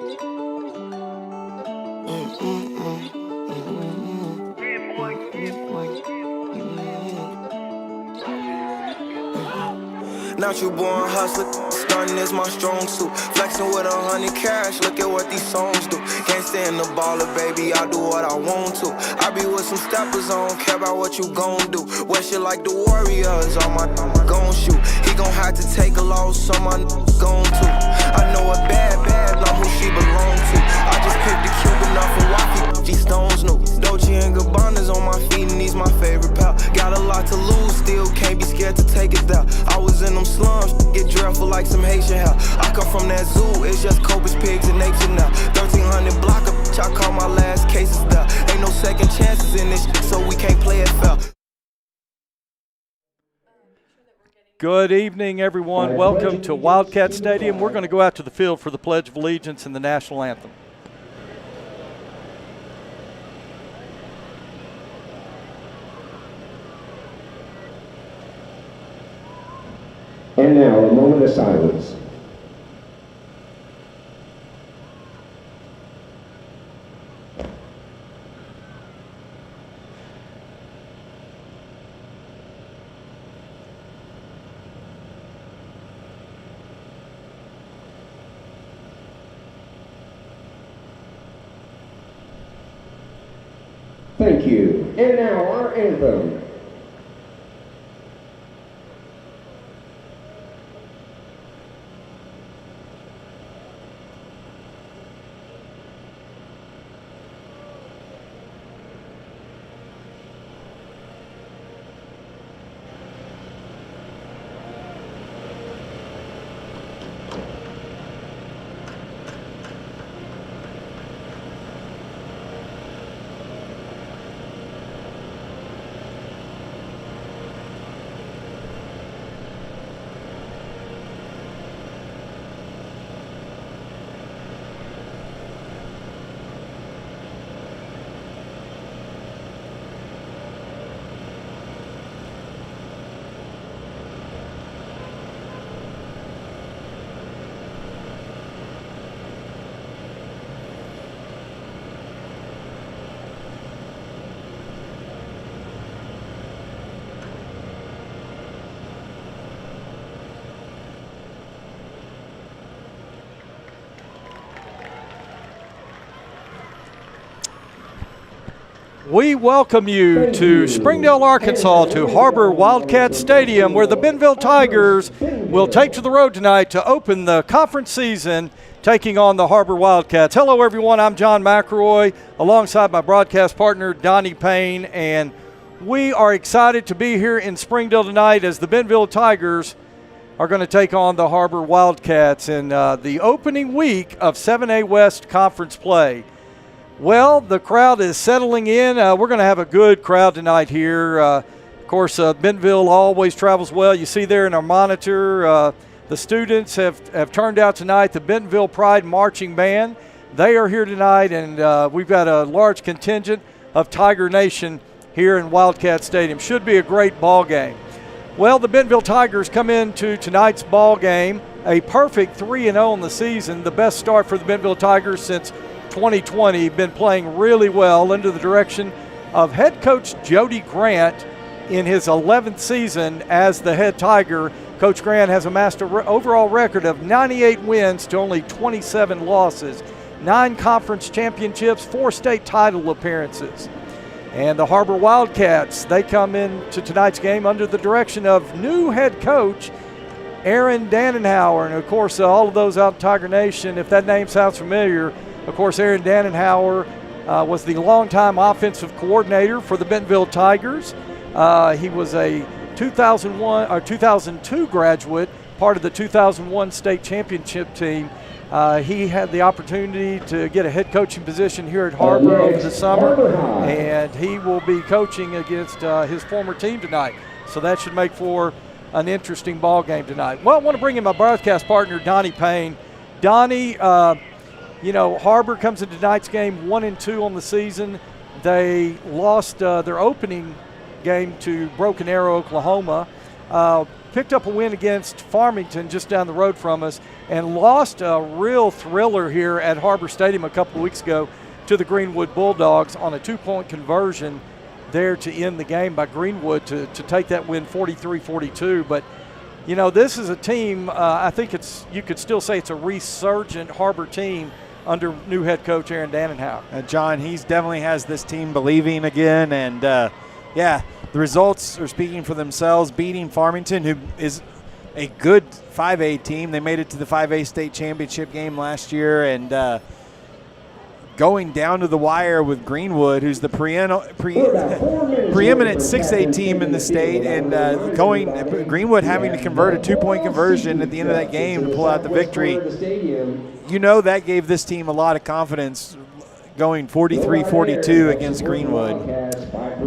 Natural born hustler, stunning is my strong suit. Flexing with 100 cash, look at what these songs do. Can't stand the baller, baby, I do what I want to. I be with some steppers, I don't care about what you gon' do. Wear shit like the Warriors, all my gon' shoot. He gon' have to take a loss, so my gon' to. I know a bad, know who she belong to. I just picked the Cuban off of Wacky, G Stones new. Dolce and Gabbana's on my feet and he's my favorite pal. Got a lot to lose, still can't be scared to take it down. I was in them slums, get dreadful like some Haitian hell. I come from that zoo, it's just Cobras, pigs, and nature now. 1300 block up, I call my last cases down. Ain't no second chances in this shit, so we can't play it fair. Good evening, everyone. Welcome to Wildcat Stadium. We're going to go out to the field for the Pledge of Allegiance and the National Anthem. And now, a moment of silence. Thank you. And now, our anthem. We welcome you to Springdale, Arkansas, to Har-Ber Wildcat Stadium, where the Bentonville Tigers will take to the road tonight to open the conference season, taking on the Har-Ber Wildcats. Hello, everyone. I'm John McElroy, alongside my broadcast partner, Donnie Payne, and we are excited to be here in Springdale tonight as the Bentonville Tigers are going to take on the Har-Ber Wildcats in the opening week of 7A West Conference play. Well, the crowd is settling in. We're going to have a good crowd tonight here. Of course, Bentonville always travels well. You see there in our monitor, the students have turned out tonight. The Bentonville Pride Marching Band, they are here tonight, and we've got a large contingent of Tiger Nation here in Wildcat Stadium. Should be a great ball game. Well, the Bentonville Tigers come into tonight's ball game a perfect 3-0 in the season, the best start for the Bentonville Tigers since 2020. Been playing really well under the direction of head coach Jody Grant in his 11th season as the head Tiger. Coach Grant has amassed an overall record of 98 wins to only 27 losses, 9 conference championships, 4 state title appearances. And the Har-Ber Wildcats, they come into tonight's game under the direction of new head coach Aaron Dannenhauer. And of course, all of those out in Tiger Nation, if that name sounds familiar, of course, Aaron Dannenhauer was the longtime offensive coordinator for the Bentonville Tigers. He was a 2002 graduate, part of the 2001 state championship team. He had the opportunity to get a head coaching position here at Har-Ber over the summer, and he will be coaching against his former team tonight. So that should make for an interesting ball game tonight. Well, I want to bring in my broadcast partner, Donnie Payne. Donnie, you know, Har-Ber comes into tonight's game 1-2 on the season. They lost their opening game to Broken Arrow, Oklahoma. picked up a win against Farmington just down the road from us, and lost a real thriller here at Har-Ber Stadium a couple of weeks ago to the Greenwood Bulldogs on a 2-point conversion there to end the game by Greenwood to take that win 43-42. But, you know, this is a team, I think you could still say it's a resurgent Har-Ber team under new head coach Aaron Dannenhauer. John, he definitely has this team believing again, and the results are speaking for themselves, beating Farmington, who is a good 5A team. They made it to the 5A state championship game last year, and going down to the wire with Greenwood, who's the preeminent 6A team in the state, and Greenwood having to convert a 2-point conversion at the end of that game to pull out the victory. You know, that gave this team a lot of confidence going 43-42 against Greenwood.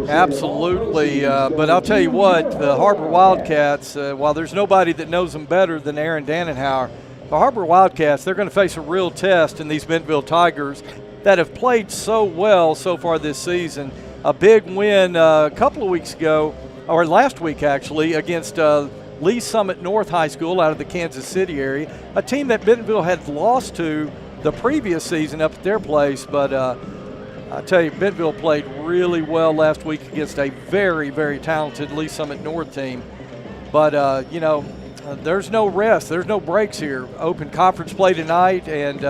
Absolutely, but I'll tell you what, the Har-Ber Wildcats, while there's nobody that knows them better than Aaron Dannenhauer, the Har-Ber Wildcats, they're going to face a real test in these Bentonville Tigers that have played so well so far this season. A big win a couple of weeks ago, or last week actually, against Lee Summit North High School out of the Kansas City area, a team that Bentonville had lost to the previous season up at their place. But I tell you, Bentonville played really well last week against a very, very talented Lee Summit North team. But, you know, there's no rest. There's no breaks here. Open conference play tonight, and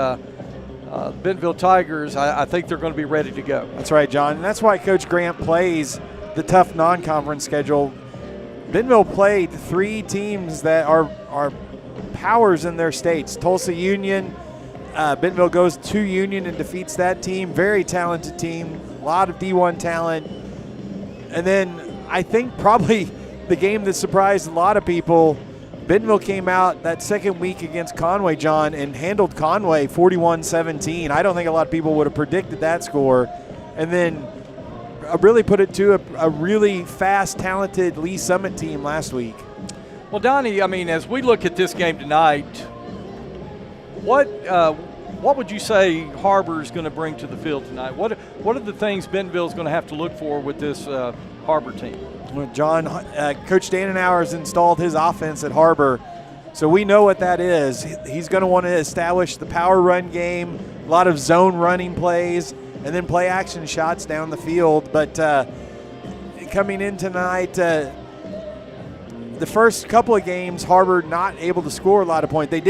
Bentonville Tigers, I think they're going to be ready to go. That's right, John. And that's why Coach Grant plays the tough non-conference schedule. Bentonville played 3 teams that are powers in their states. Tulsa Union, Bentonville goes to Union and defeats that team. Very talented team, a lot of D1 talent. And then I think probably the game that surprised a lot of people, Bentonville came out that second week against Conway, John, and handled Conway 41-17. I don't think a lot of people would have predicted that score. And then really put it to a really fast, talented Lee Summit team last week. Well, Donnie, I mean, as we look at this game tonight, what would you say Har-Ber is going to bring to the field tonight? What are the things Bentonville is going to have to look for with this Har-Ber team? Well, John, Coach Dannenhauer has installed his offense at Har-Ber, so we know what that is. He's going to want to establish the power run game, a lot of zone running plays, and then play action shots down the field. But coming in tonight, the first couple of games, Har-Ber not able to score a lot of points. They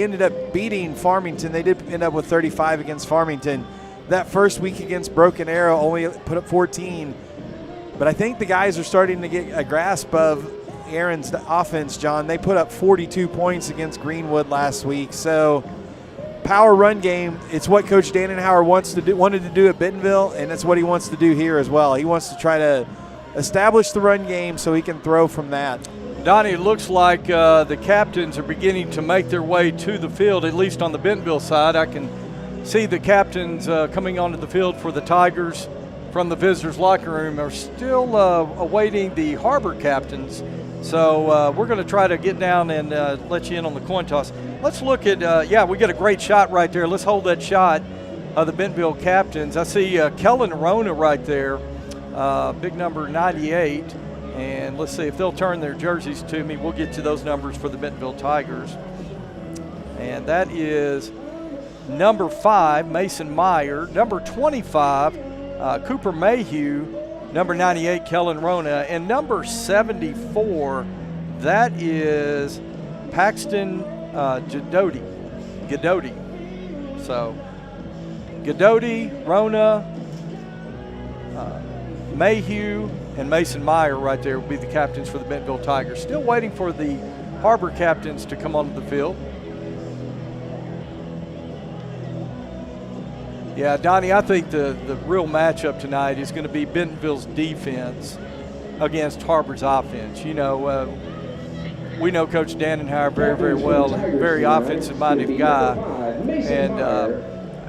ended up beating Farmington. They did end up with 35 against Farmington. That first week against Broken Arrow only put up 14. But I think the guys are starting to get a grasp of Aaron's offense, John. They put up 42 points against Greenwood last week. So power run game, it's what Coach Dannenhauer wanted to do at Bentonville, and it's what he wants to do here as well. He wants to try to establish the run game so he can throw from that. Donnie, it looks like the captains are beginning to make their way to the field, at least on the Bentonville side. I can see the captains coming onto the field for the Tigers from the visitors' locker room are still awaiting the Har-Ber captains. So we're going to try to get down and let you in on the coin toss. Let's look at, we got a great shot right there. Let's hold that shot of the Bentonville captains. I see Kellen Rona right there, big number 98. And let's see if they'll turn their jerseys to me. We'll get to those numbers for the Bentonville Tigers. And that is number 5, Mason Meyer. Number 25, Cooper Mayhew. Number 98, Kellen Rona. And number 74, that is Paxton Gadoti. So Gadoti, Rona, Mayhew, and Mason Meyer right there will be the captains for the Bentonville Tigers. Still waiting for the Har-Ber captains to come onto the field. Yeah, Donnie, I think the real matchup tonight is going to be Bentonville's defense against Har-Ber's offense. You know, we know Coach Dannenhauer very, very well, a very offensive-minded guy.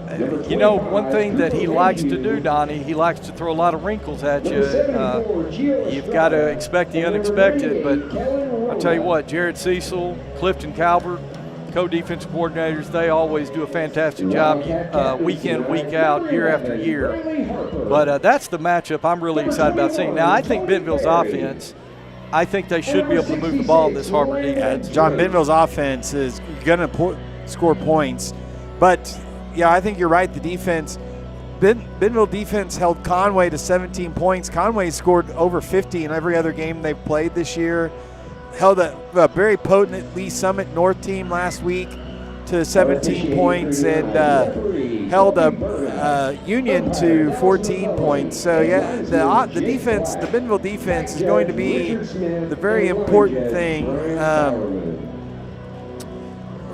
And, you know, one thing that he likes to do, Donnie, he likes to throw a lot of wrinkles at you. You've got to expect the unexpected. But I'll tell you what, Jared Cecil, Clifton Calvert, co-defensive coordinators, they always do a fantastic job week in, week out, year after year. But that's the matchup I'm really excited about seeing. Now, I think Bentonville's offense I think they should be able to move the ball in this Har-Ber defense. John, Bentonville's offense is going to score points. But, yeah, I think you're right. The defense, Bentonville defense held Conway to 17 points. Conway scored over 50 in every other game they've played this year. Held a very potent Lee Summit North team last week to 17 points and held a Union to 14 points. So, yeah, the defense, the Bentonville defense is going to be the very important thing.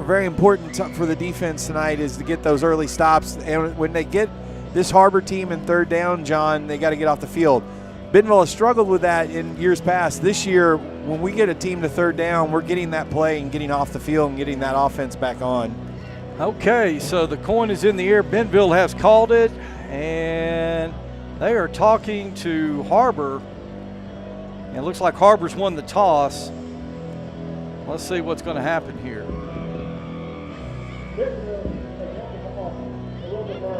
Very important for the defense tonight is to get those early stops. And when they get this Har-Ber team in third down, John, they got to get off the field. Bentonville has struggled with that in years past. This year, when we get a team to third down, we're getting that play and getting off the field and getting that offense back on. Okay, so the coin is in the air. Bentonville has called it, and they are talking to Har-Ber. And it looks like Har-Ber's won the toss. Let's see what's going to happen here.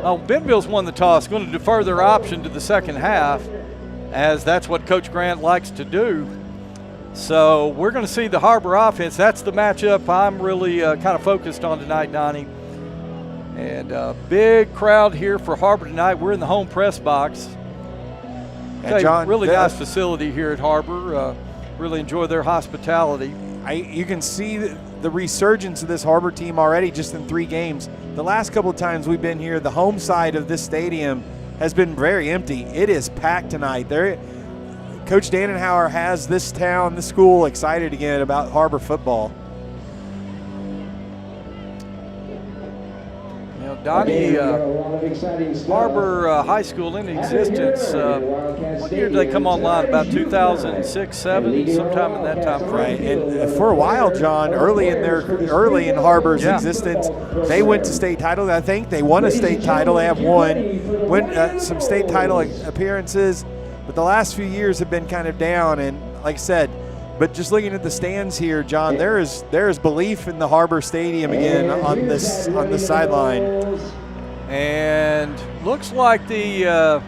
Oh, Bentonville's won the toss. Going to defer their option to the second half, as that's what Coach Grant likes to do. So we're going to see the Har-Ber offense. That's the matchup I'm really kind of focused on tonight, Donnie. And a big crowd here for Har-Ber tonight. We're in the home press box. And John, really nice facility here at Har-Ber. Really enjoy their hospitality. You can see the resurgence of this Har-Ber team already just in 3 games. The last couple of times we've been here, the home side of this stadium has been very empty. It is packed tonight. Coach Dannenhauer has this town, this school excited again about Har-Ber football. You know, Donnie, Har-Ber High School in existence, what year did they come online? About 2006, 7, sometime in that time frame. Right, and for a while, John, early in Har-Ber's existence, they went to state title. I think they won a state title. They have won some state title appearances, but the last few years have been kind of down. And like I said, but just looking at the stands here, John, there is belief in the Har-Ber Stadium again on the sideline. And looks like the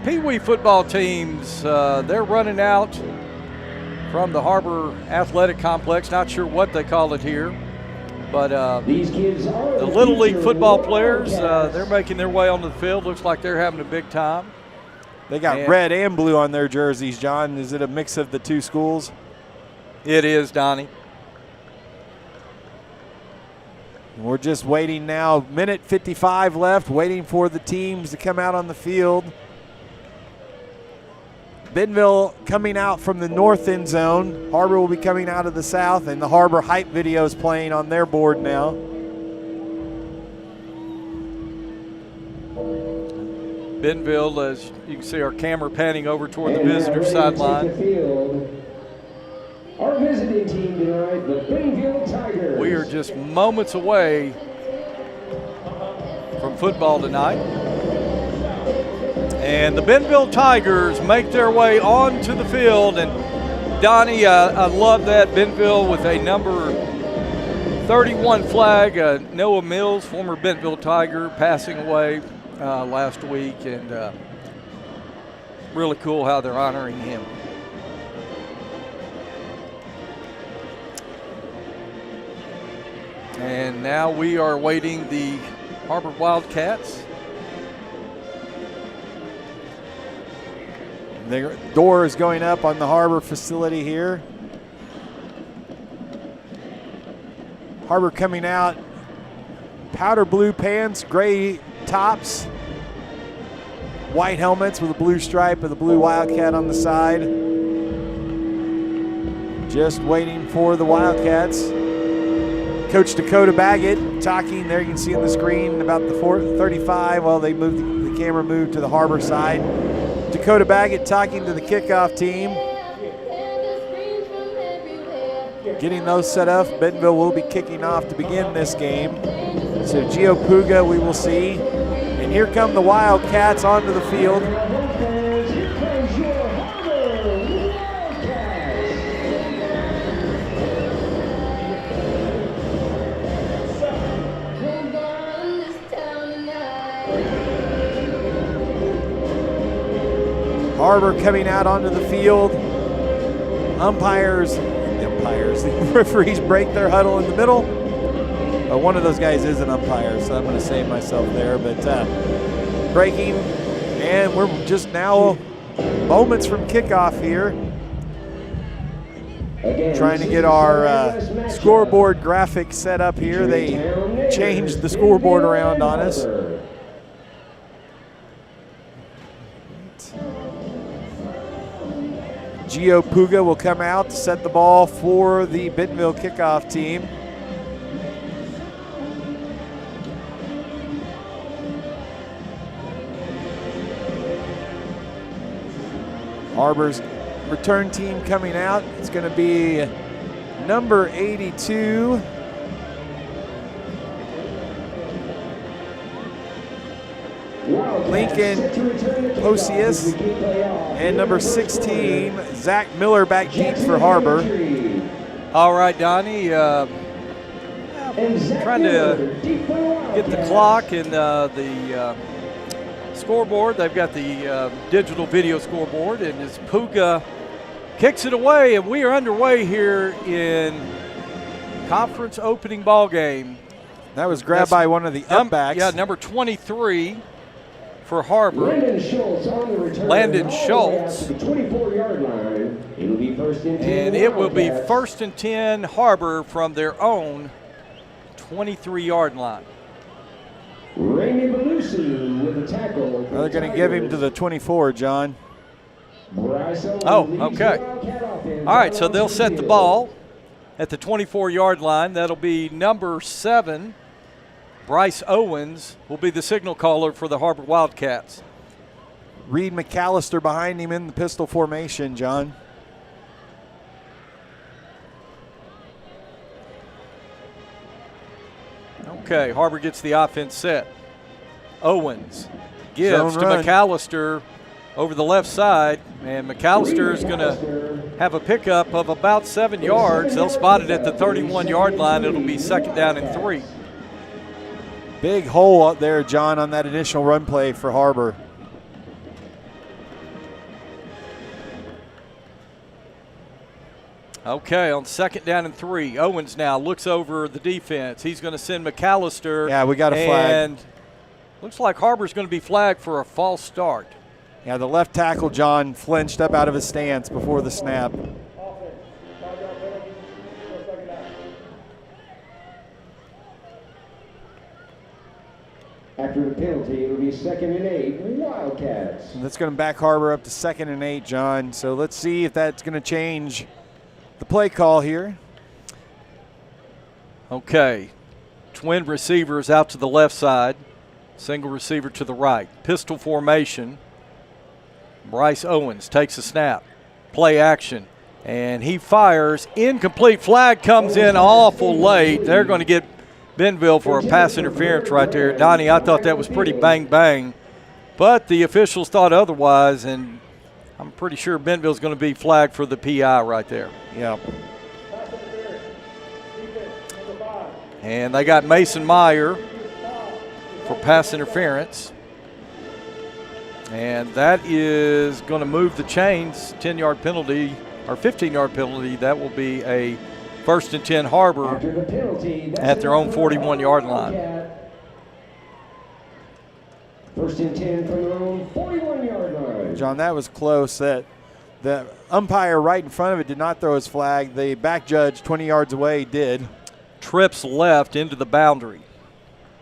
Pee Wee football teams, they're running out from the Har-Ber Athletic Complex. Not sure what they call it here, but the Little League football players, they're making their way onto the field. Looks like they're having a big time. They got red and blue on their jerseys, John. Is it a mix of the two schools? It is, Donnie. We're just waiting now. Minute 55 left, waiting for the teams to come out on the field. Bentonville coming out from the north end zone. Har-Ber will be coming out of the south, and the Har-Ber hype video is playing on their board now. Bentonville, as you can see our camera panning over toward the visitor sideline. Our visiting team tonight, the Bentonville Tigers. We are just moments away from football tonight. And the Bentonville Tigers make their way onto the field. And Donnie, I love that. Bentonville with a number 31 flag. Noah Mills, former Bentonville Tiger, passing away last week, and really cool how they're honoring him. And now we are awaiting the Har-Ber Wildcats. The door is going up on the Har-Ber facility here. Har-Ber coming out, powder blue pants, gray tops, white helmets with a blue stripe of the blue Wildcat on the side. Just waiting for the Wildcats. Coach Dakota Baggett talking there. You can see on the screen about the 35. Well, they moved the camera moved to the Har-Ber side. Dakota Baggett talking to the kickoff team. Getting those set up. Bentonville will be kicking off to begin this game. So Gio Puga we will see. And here come the Wildcats onto the field. Har-Ber coming out onto the field. The referees break their huddle in the middle. One of those guys is an umpire, so I'm going to save myself there. But breaking, and we're just now moments from kickoff here. Trying to get our scoreboard graphic set up here. They changed the scoreboard around on us. Gio Puga will come out to set the ball for the Bentonville kickoff team. Har-Ber's return team coming out. It's going to be number 82. Lincoln Osius, and number 16, Zach Miller back deep for Har-Ber. All right, Donnie. Trying to get the clock and the scoreboard. They've got the digital video scoreboard, and as Puga kicks it away, and we are underway here in conference opening ball game. That was grabbed by one of the up-backs. Yeah, number 23 for Har-Ber. Landon Schultz. The 24-yard line. It'll be first and 10. And it will be first and 10 Har-Ber from their own 23-yard line. Rainy Belusi with a tackle. They're going to give him to the 24, John. Oh, okay. All right, so they'll set the ball at the 24-yard line. That'll be number 7. Bryce Owens will be the signal caller for the Har-Ber Wildcats. Reed McAllister behind him in the pistol formation, John. Okay, Har-Ber gets the offense set. Owens gives Zone to run. McAllister over the left side, and McAllister is going to have a pickup of about 7 yards. They'll spot it at the 31-yard line. It'll be second down and 3. Big hole up there, John, on that initial run play for Har-Ber. Okay, on second down and 3, Owens now looks over the defense. He's going to send McAllister. Yeah, we got a flag. And looks like Har-Ber's going to be flagged for a false start. Yeah, the left tackle, John, flinched up out of his stance before the snap. After the penalty, it'll be second and 8, Wildcats. And that's going to back Har-Ber up to second and 8, John. So let's see if that's going to change the play call here. Okay, twin receivers out to the left side, single receiver to the right. Pistol formation. Bryce Owens takes a snap, play action, and he fires. Incomplete. Flag comes in awful late. They're going to get Bentonville for a pass interference right there. Donnie, I thought that was pretty bang, but the officials thought otherwise, and I'm pretty sure Bentonville's going to be flagged for the PI right there. Yeah. And they got Mason Meyer for pass interference. And that is going to move the chains. 10-yard penalty or 15-yard penalty. That will be a first and 10 Har-Ber at their own 41-yard line. First and 10 from their own 41-yard line. John, that was close. That the umpire right in front of it did not throw his flag. The back judge 20 yards away did. Trips left into the boundary.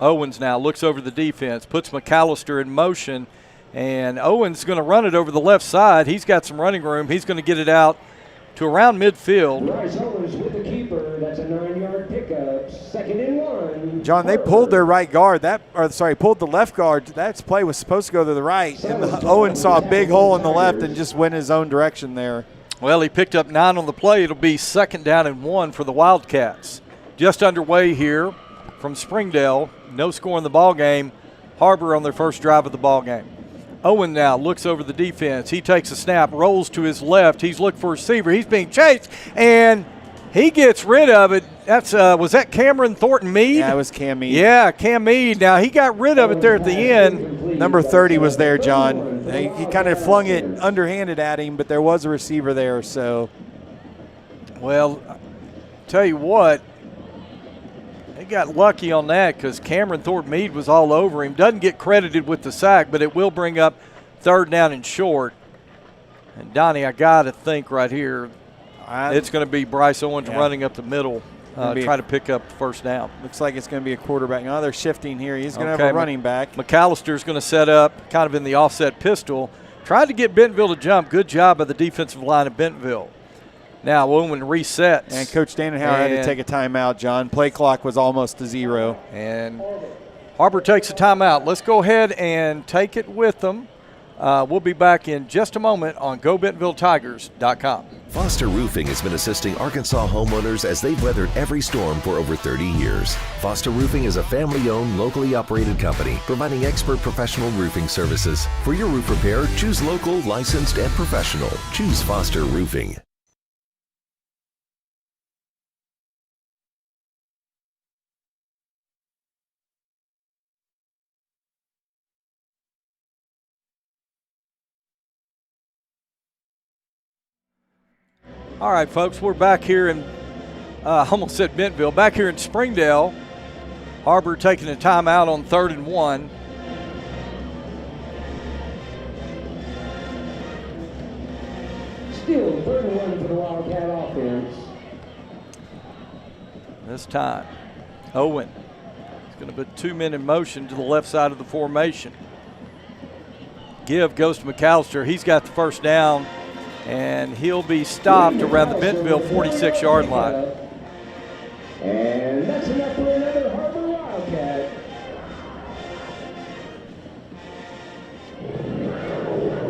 Owens now looks over the defense, puts McAllister in motion, and Owens going to run it over the left side. He's got some running room. He's going to get it out to around midfield. Bryce Owens with the keeper. That's a 9-yard pickup. Second and 1. John, they pulled their right guard. Pulled the left guard. That play was supposed to go to the right, and Owens saw a big hole in the left and just went his own direction there. Well, he picked up 9 on the play. It'll be second down and 1 for the Wildcats. Just underway here from Springdale. No score in the ball game. Har-Ber on their first drive of the ball game. Owen now looks over the defense. He takes a snap, rolls to his left. He's looking for a receiver. He's being chased, and he gets rid of it. That's was that Cameron Thornton Mead? Yeah, it was Cam Mead. Yeah, Cam Mead. Now, he got rid of it there at the end. Number 30 was there, John. He kind of flung it underhanded at him, but there was a receiver there. So, well, tell you what, they got lucky on that because Cameron Thorpe-Meade was all over him. Doesn't get credited with the sack, but it will bring up 3rd down and short. And, Donnie, I got to think right here, it's going to be Bryce Owens running up the middle, trying to pick up the 1st down. Looks like it's going to be a quarterback. Now they're shifting here. He's going to have a running back. McAllister's going to set up kind of in the offset pistol. Tried to get Bentonville to jump. Good job by the defensive line of Bentonville. Now Owen resets. And Coach Dannenhauer had to take a timeout, John. Play clock was almost to 0. And Har-Ber takes a timeout. Let's go ahead and take it with them. We'll be back in just a moment on GoBentonvilleTigers.com. Foster Roofing has been assisting Arkansas homeowners as they've weathered every storm for over 30 years. Foster Roofing is a family-owned, locally operated company providing expert professional roofing services. For your roof repair, choose local, licensed, and professional. Choose Foster Roofing. All right, folks, we're back here in, I almost said Bentonville, back here in Springdale. Har-Ber taking a timeout on 3rd and 1. Still 3rd and 1 for the Wildcat offense. This time, Owen is going to put 2 men in motion to the left side of the formation. Give goes to McAllister. He's got the 1st down. And he'll be stopped around the Bentonville 46-yard line. And that's enough for another Har-Ber Wildcat.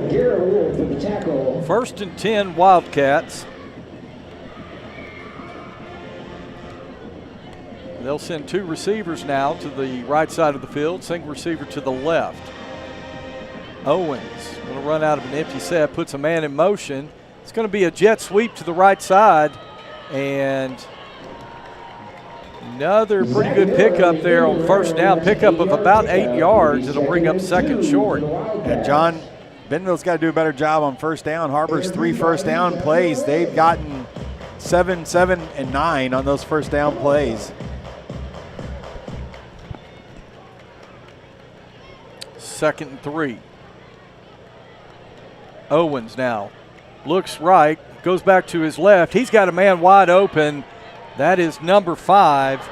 Garrett Wolf with the tackle. 1st and 10 Wildcats. They'll send 2 receivers now to the right side of the field, single receiver to the left. Owens going to run out of an empty set, puts a man in motion. It's going to be a jet sweep to the right side, and another pretty good pickup there on 1st down. Pickup of about 8 yards. It'll bring up 2nd short. And John, Bentonville's got to do a better job on 1st down. Har-Ber's 3 1st down plays. They've gotten 7, 7, and 9 on those 1st down plays. 2nd and 3. Owens now looks right, goes back to his left. He's got a man wide open. That is number 5.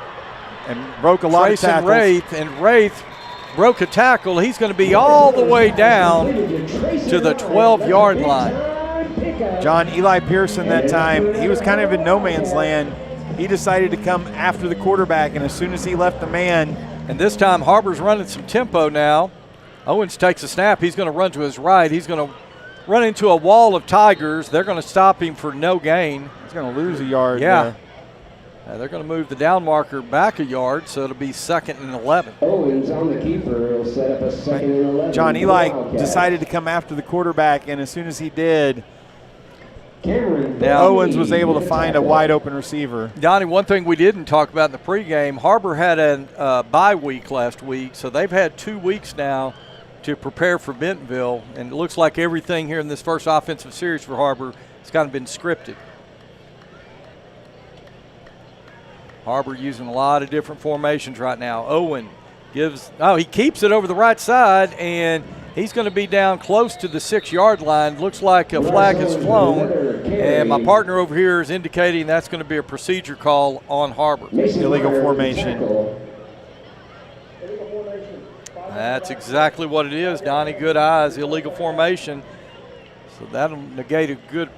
And broke a lot of tackles. And Wraith broke a tackle. He's going to be all the way down to the 12-yard line. John, Eli Pearson that time, he was kind of in no man's land. He decided to come after the quarterback, and as soon as he left the man. And this time Har-Ber's running some tempo now. Owens takes a snap. He's going to run to his right. He's going to run into a wall of Tigers. They're going to stop him for no gain. He's going to lose a yard. Yeah. They're going to move the down marker back a yard, so it'll be 2nd and 11. Owens on the keeper. He'll set up a 2nd and 11. John, Eli decided to come after the quarterback, and as soon as he did, Owens was able to find a wide open receiver. Donnie, one thing we didn't talk about in the pregame, Har-Ber had a bye week last week, so they've had 2 weeks now to prepare for Bentonville, and it looks like everything here in this first offensive series for Har-Ber has kind of been scripted. Har-Ber using a lot of different formations right now. Owen he keeps it over the right side, and he's going to be down close to the 6-yard line. Looks like a flag has flown, and my partner over here is indicating that's going to be a procedure call on Har-Ber. Illegal formation. That's exactly what it is, Donnie. Good eyes, illegal formation. So that'll negate a good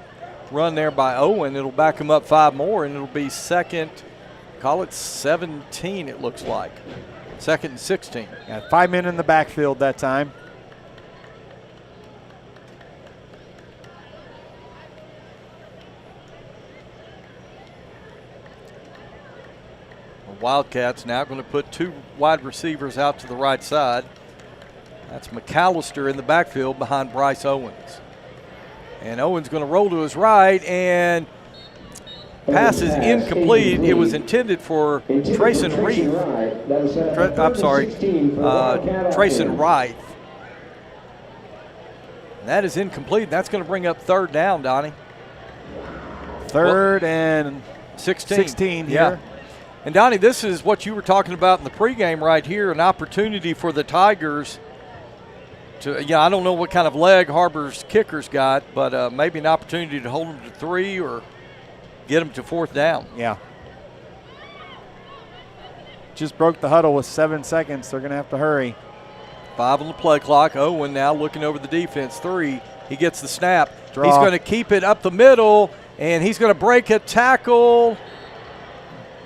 run there by Owen. It'll back him up 5 more, and it'll be 2nd, call it 17, it looks like. 2nd and 16. Yeah, 5 men in the backfield that time. Wildcats now going to put 2 wide receivers out to the right side. That's McAllister in the backfield behind Bryce Owens. And Owens going to roll to his right, and pass is incomplete. It was intended for Trayson Reith. Trayson Wright. That is incomplete. That's going to bring up third down, Donnie. Third and 16 here. Yeah. And, Donnie, this is what you were talking about in the pregame right here, an opportunity for the Tigers to, I don't know what kind of leg Har-Ber's kickers got, but maybe an opportunity to hold them to 3 or get them to fourth down. Yeah. Just broke the huddle with 7 seconds. They're going to have to hurry. 5 on the play clock. Owen now looking over the defense. 3. He gets the snap. Draw. He's going to keep it up the middle, and he's going to break a tackle.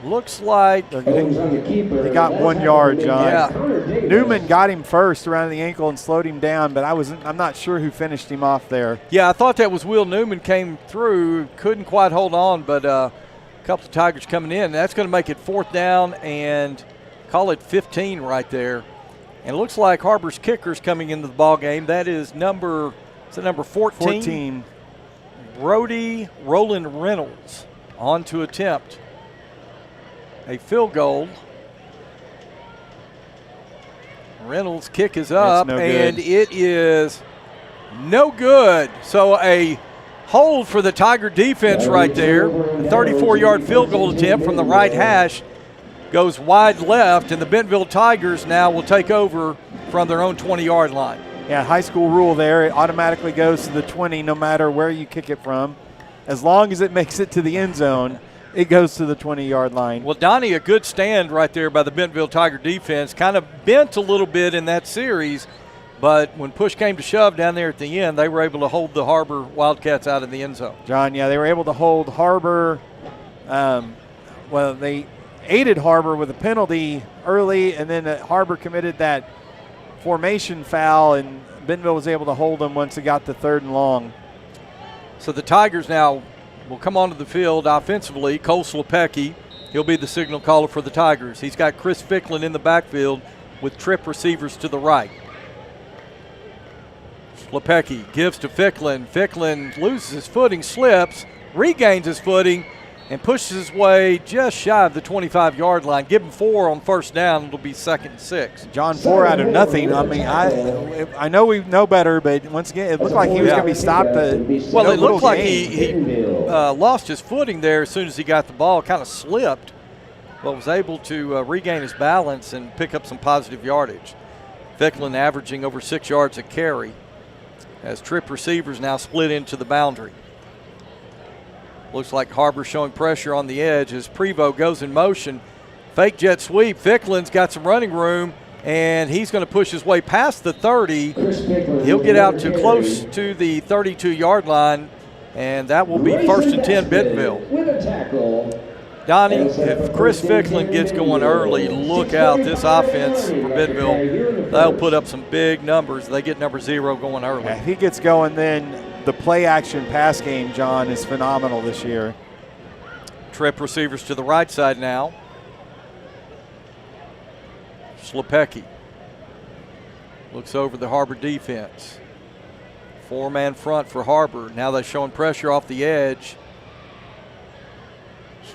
Looks like he got 1 yard, John. Yeah. Newman got him first around the ankle and slowed him down, but I'm not sure who finished him off there. Yeah, I thought that was Will Newman came through. Couldn't quite hold on, but a couple of Tigers coming in. That's going to make it fourth down and call it 15 right there. And it looks like Har-Ber's kicker's coming into the ball game. That is number 14? Brody Roland Reynolds on to attempt a field goal. Reynolds' kick is up, and it is no good. So a hold for the Tiger defense right there. A 34-yard field goal attempt from the right hash goes wide left, and the Bentonville Tigers now will take over from their own 20-yard line. Yeah, high school rule there. It automatically goes to the 20 no matter where you kick it from. As long as it makes it to the end zone, it goes to the 20-yard line. Well, Donnie, a good stand right there by the Bentonville Tiger defense. Kind of bent a little bit in that series, but when push came to shove down there at the end, they were able to hold the Har-Ber Wildcats out in the end zone. John, yeah, they were able to hold Har-Ber. They aided Har-Ber with a penalty early, and then Har-Ber committed that formation foul, and Bentonville was able to hold them once it got to 3rd and long. So the Tigers now will come onto the field offensively. Cole Slepecki, he'll be the signal caller for the Tigers. He's got Chris Ficklin in the backfield with trip receivers to the right. Slepecki gives to Ficklin. Ficklin loses his footing, slips, regains his footing, and pushes his way just shy of the 25-yard line. Give him 4 on first down. It'll be 2nd and 6. John, 4 out of nothing. I mean, I know we know better, but once again, it looked like he was going to be stopped. Well, it looked like he lost his footing there as soon as he got the ball, kind of slipped, but was able to regain his balance and pick up some positive yardage. Ficklin averaging over 6 yards a carry as trip receivers now split into the boundary. Looks like Har-Ber showing pressure on the edge as Prevost goes in motion. Fake jet sweep. Ficklin's got some running room, and he's going to push his way past the 30. He'll get out to close to the 32-yard line, and that will be 1st and 10 Bentonville. Donnie, if Chris Ficklin gets going early, look out. This offense for Bentonville, they'll put up some big numbers. They get number 0 going early. Yeah, if he gets going, then the play-action pass game, John, is phenomenal this year. Trip receivers to the right side now. Slepecki looks over the Har-Ber defense. 4-man front for Har-Ber. Now they're showing pressure off the edge.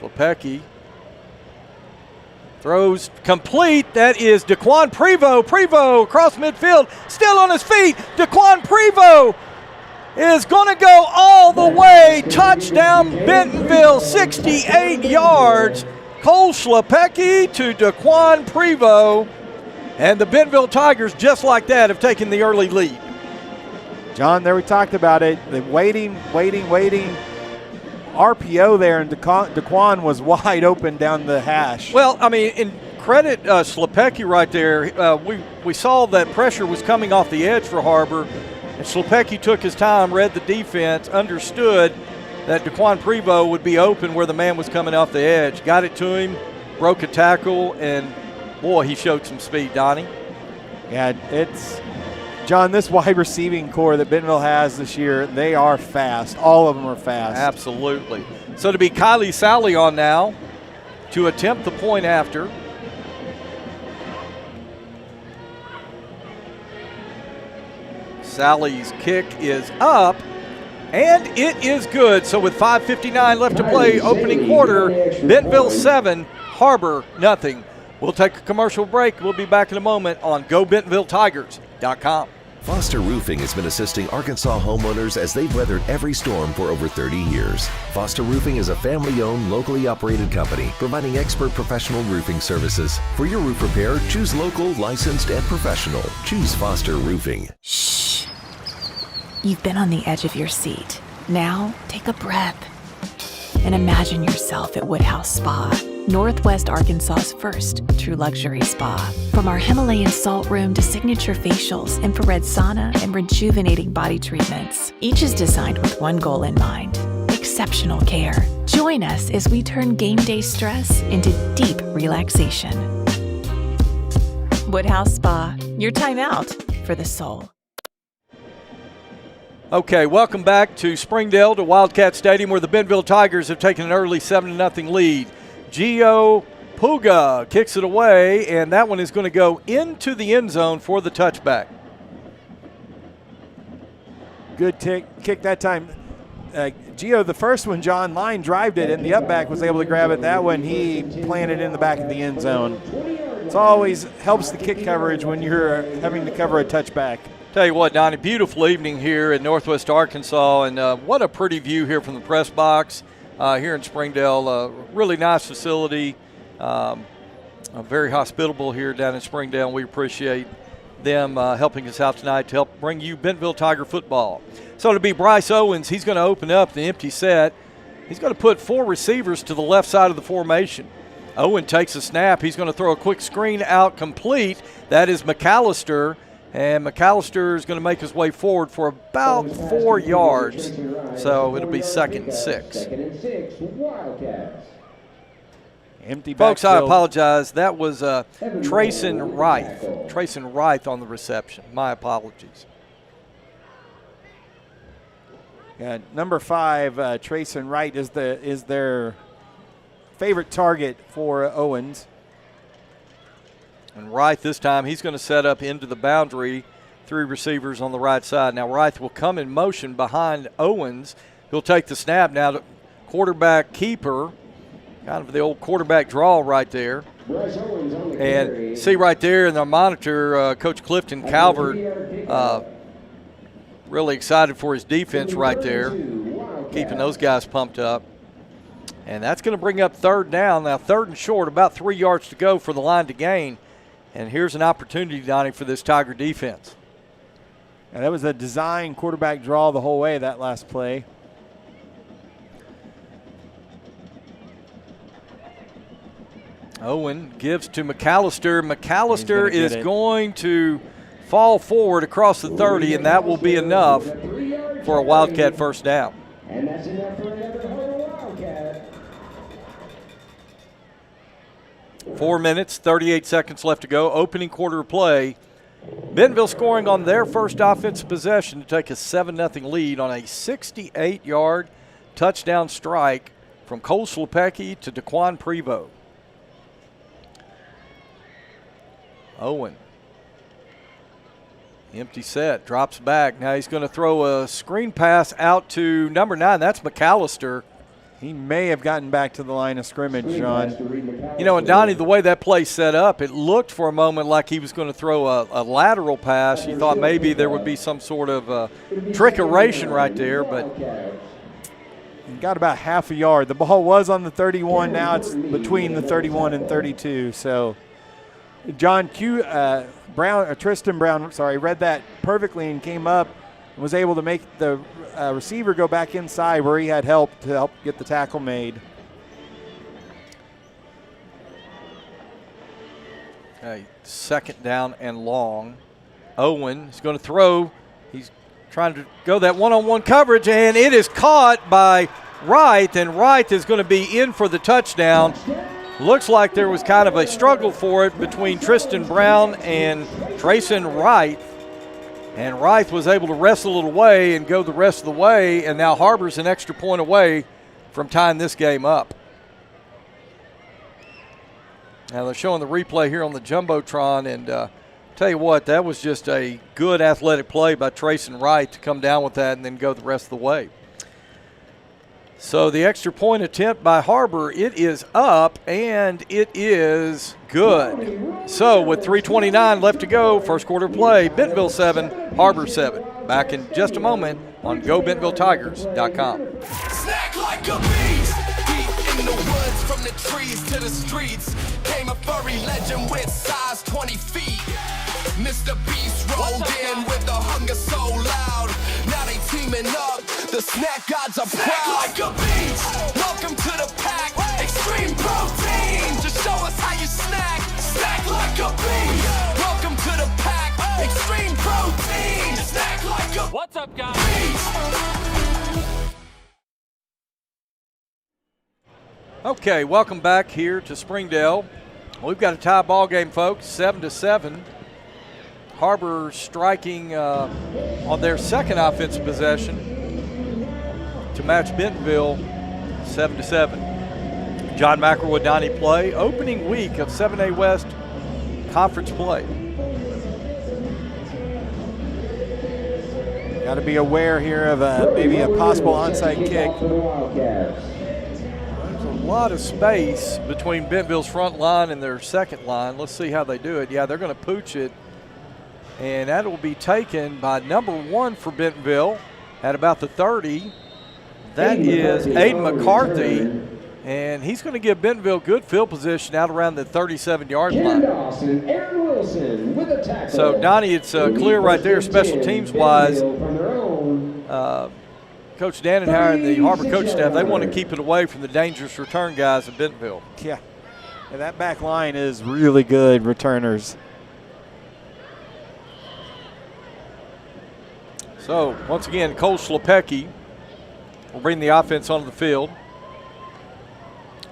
Slepecki throws complete. That is Daquan Prevost. Prevost across midfield, still on his feet. Daquan Prevost is going to go all the way. Touchdown Bentonville, 68 yards. Cole Slepecki to Daquan Prevost. And the Bentonville Tigers, just like that, have taken the early lead. John, there we talked about it. The waiting. RPO there, and Daquan was wide open down the hash. Well, I mean, in credit Slepecki right there, we saw that pressure was coming off the edge for Har-Ber. And Slepecki took his time, read the defense, understood that Daquan Prevost would be open where the man was coming off the edge. Got it to him, broke a tackle, and, boy, he showed some speed, Donnie. Yeah, it's – John, this wide receiving core that Bentonville has this year, they are fast. All of them are fast. Absolutely. So to be Kylie Sally on now to attempt the point after. Sally's kick is up, and it is good. So with 5:59 left to play, opening quarter, Bentonville 7, Har-Ber nothing. We'll take a commercial break. We'll be back in a moment on GoBentonvilleTigers.com. Foster Roofing has been assisting Arkansas homeowners as they've weathered every storm for over 30 years. Foster Roofing is a family-owned, locally operated company providing expert professional roofing services. For your roof repair, choose local, licensed, and professional. Choose Foster Roofing. Shh. You've been on the edge of your seat. Now, take a breath and imagine yourself at Woodhouse Spa, Northwest Arkansas's first true luxury spa. From our Himalayan salt room to signature facials, infrared sauna, and rejuvenating body treatments, each is designed with one goal in mind: exceptional care. Join us as we turn game day stress into deep relaxation. Woodhouse Spa, your time out for the soul. Okay, welcome back to Springdale, to Wildcat Stadium, where the Bentonville Tigers have taken an early 7-0 lead. Gio Puga kicks it away, and that one is going to go into the end zone for the touchback. Good kick that time. Gio, the first one, John line drived it, and the upback was able to grab it. That one, he planted in the back of the end zone. It always helps the kick coverage when you're having to cover a touchback. Tell you what, Donnie, beautiful evening here in Northwest Arkansas, and what a pretty view here from the press box here in Springdale. Really nice facility, very hospitable here down in Springdale, and we appreciate them helping us out tonight to help bring you Bentonville Tiger football. So to be Bryce Owens, he's going to open up the empty set. He's going to put 4 receivers to the left side of the formation. Owen takes a snap. He's going to throw a quick screen out complete. That is McAllister. And McAllister is going to make his way forward for about 4 yards. So it'll be 2nd and 6. 2nd and 6, Wildcats. Empty Folks, I backfield. apologize. That was Trayson Reith. Trayson Reith on the reception. My apologies. Yeah, number 5, Trayson Wright is their favorite target for Owens. And Reith this time, he's going to set up into the boundary, 3 receivers on the right side. Now Reith will come in motion behind Owens. He'll take the snap. Now the quarterback keeper, kind of the old quarterback draw right there. And see right there in the monitor, Coach Clifton Calvert, really excited for his defense right there, keeping those guys pumped up. And that's going to bring up 3rd down. Now 3rd and short, about 3 yards to go for the line to gain. And here's an opportunity, Donnie, for this Tiger defense. And that was a design quarterback draw the whole way, that last play. Owen gives to McAllister. McAllister is going to fall forward across the 30, and that will be enough for a Wildcat first down. And that's enough for another Wildcat. 4 minutes, 38 seconds left to go. Opening quarter of play. Bentonville scoring on their first offensive possession to take a 7-0 lead on a 68-yard touchdown strike from Cole Slepecki to Daquan Prevost. Owen. Empty set, drops back. Now he's going to throw a screen pass out to number 9. That's McAllister. He may have gotten back to the line of scrimmage, John. You know, and Donnie, the way that play set up, it looked for a moment like he was going to throw a lateral pass. You thought maybe there would be some sort of trickeration right there, but he got about half a yard. The ball was on the 31. Now it's between the 31 and 32. So John Tristan Brown, read that perfectly and came up and was able to make the receiver go back inside where he had help to help get the tackle made. Okay, 2nd down and long. Owen is going to throw. He's trying to go that one-on-one coverage, and it is caught by Wright, and Wright is going to be in for the touchdown. Looks like there was kind of a struggle for it between Tristan Brown and Trayson Wright. And Wright was able to wrestle it away and go the rest of the way, and now Har-Ber's an extra point away from tying this game up. Now they're showing the replay here on the Jumbotron, and tell you what, that was just a good athletic play by Trayson Wright to come down with that and then go the rest of the way. So the extra point attempt by Har-Ber, it is up, and it is good. So with 3:29 left to go, first quarter play, Bentonville 7, Har-Ber 7. Back in just a moment on GoBentonvilleTigers.com. Snack like a beast, deep in the woods, from the trees to the streets. Came a furry legend with size 20 feet. Mr. Beast rolled in with the hunger so loud. Now they teaming up, the snack gods are proud. Snack like a beast, welcome to the pack. Extreme protein, just show us how you snack. Snack like a beast, welcome to the pack. Extreme protein, snack like a What's up, guys? Okay, welcome back here to Springdale. We've got a tie ball game, folks, 7-7. Har-Ber striking on their second offensive possession to match Bentonville 7-7. John McElroy, Donnie play, opening week of 7A West conference play. Got to be aware here of maybe a possible onside kick. There's a lot of space between Bentonville's front line and their second line. Let's see how they do it. Yeah, they're going to pooch it. And that will be taken by number 1 for Bentonville at about the 30. That is Aiden McCarthy. And he's going to give Bentonville good field position out around the 37-yard line. So, Donnie, it's clear right there, special teams-wise. Coach Dannenhauer and the Har-Ber coach staff, they want to keep it away from the dangerous return guys in Bentonville. Yeah, and that back line is really good returners. So, once again, Cole Schlepecki will bring the offense onto the field.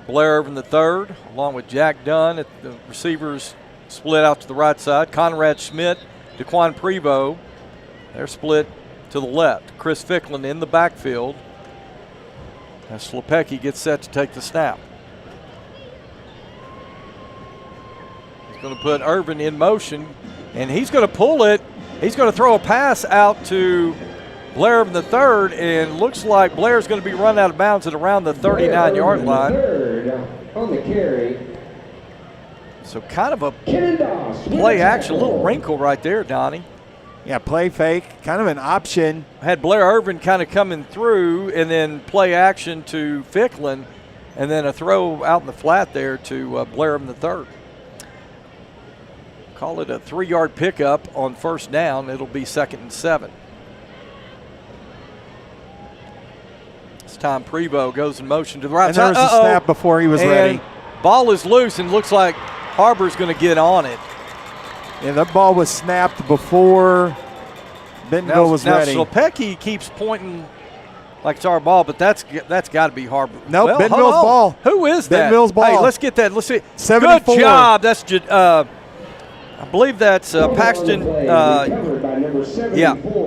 Blair Irvin III, along with Jack Dunn, the receivers split out to the right side. Conrad Schmidt, DeQuan Prevost, they're split to the left. Chris Ficklin in the backfield as Schlepecki gets set to take the snap. He's going to put Irvin in motion, and he's going to pull it. He's going to throw a pass out to Blair Irvin III, and looks like Blair's going to be run out of bounds at around the 39-yard line. On the carry. So kind of a play action, a little wrinkle right there, Donnie. Yeah, play fake, kind of an option. Had Blair Irvin kind of coming through, and then play action to Ficklin, and then a throw out in the flat there to Blair Irvin III. Call it a 3-yard pickup on first down. It'll be 2nd and 7. This time Prevost goes in motion to the right side. And there was a snap before he was ready. Ball is loose, and looks like Har-Ber's going to get on it. Yeah, that ball was snapped before Bentonville was ready. Now, Schlepecki keeps pointing like it's our ball, but that's got to be Har-Ber. Nope, well, Bentonville's ball. Who is that? Bentonville's ball. Hey, let's get that. Let's see. 74. Good job. That's I believe that's Paxton.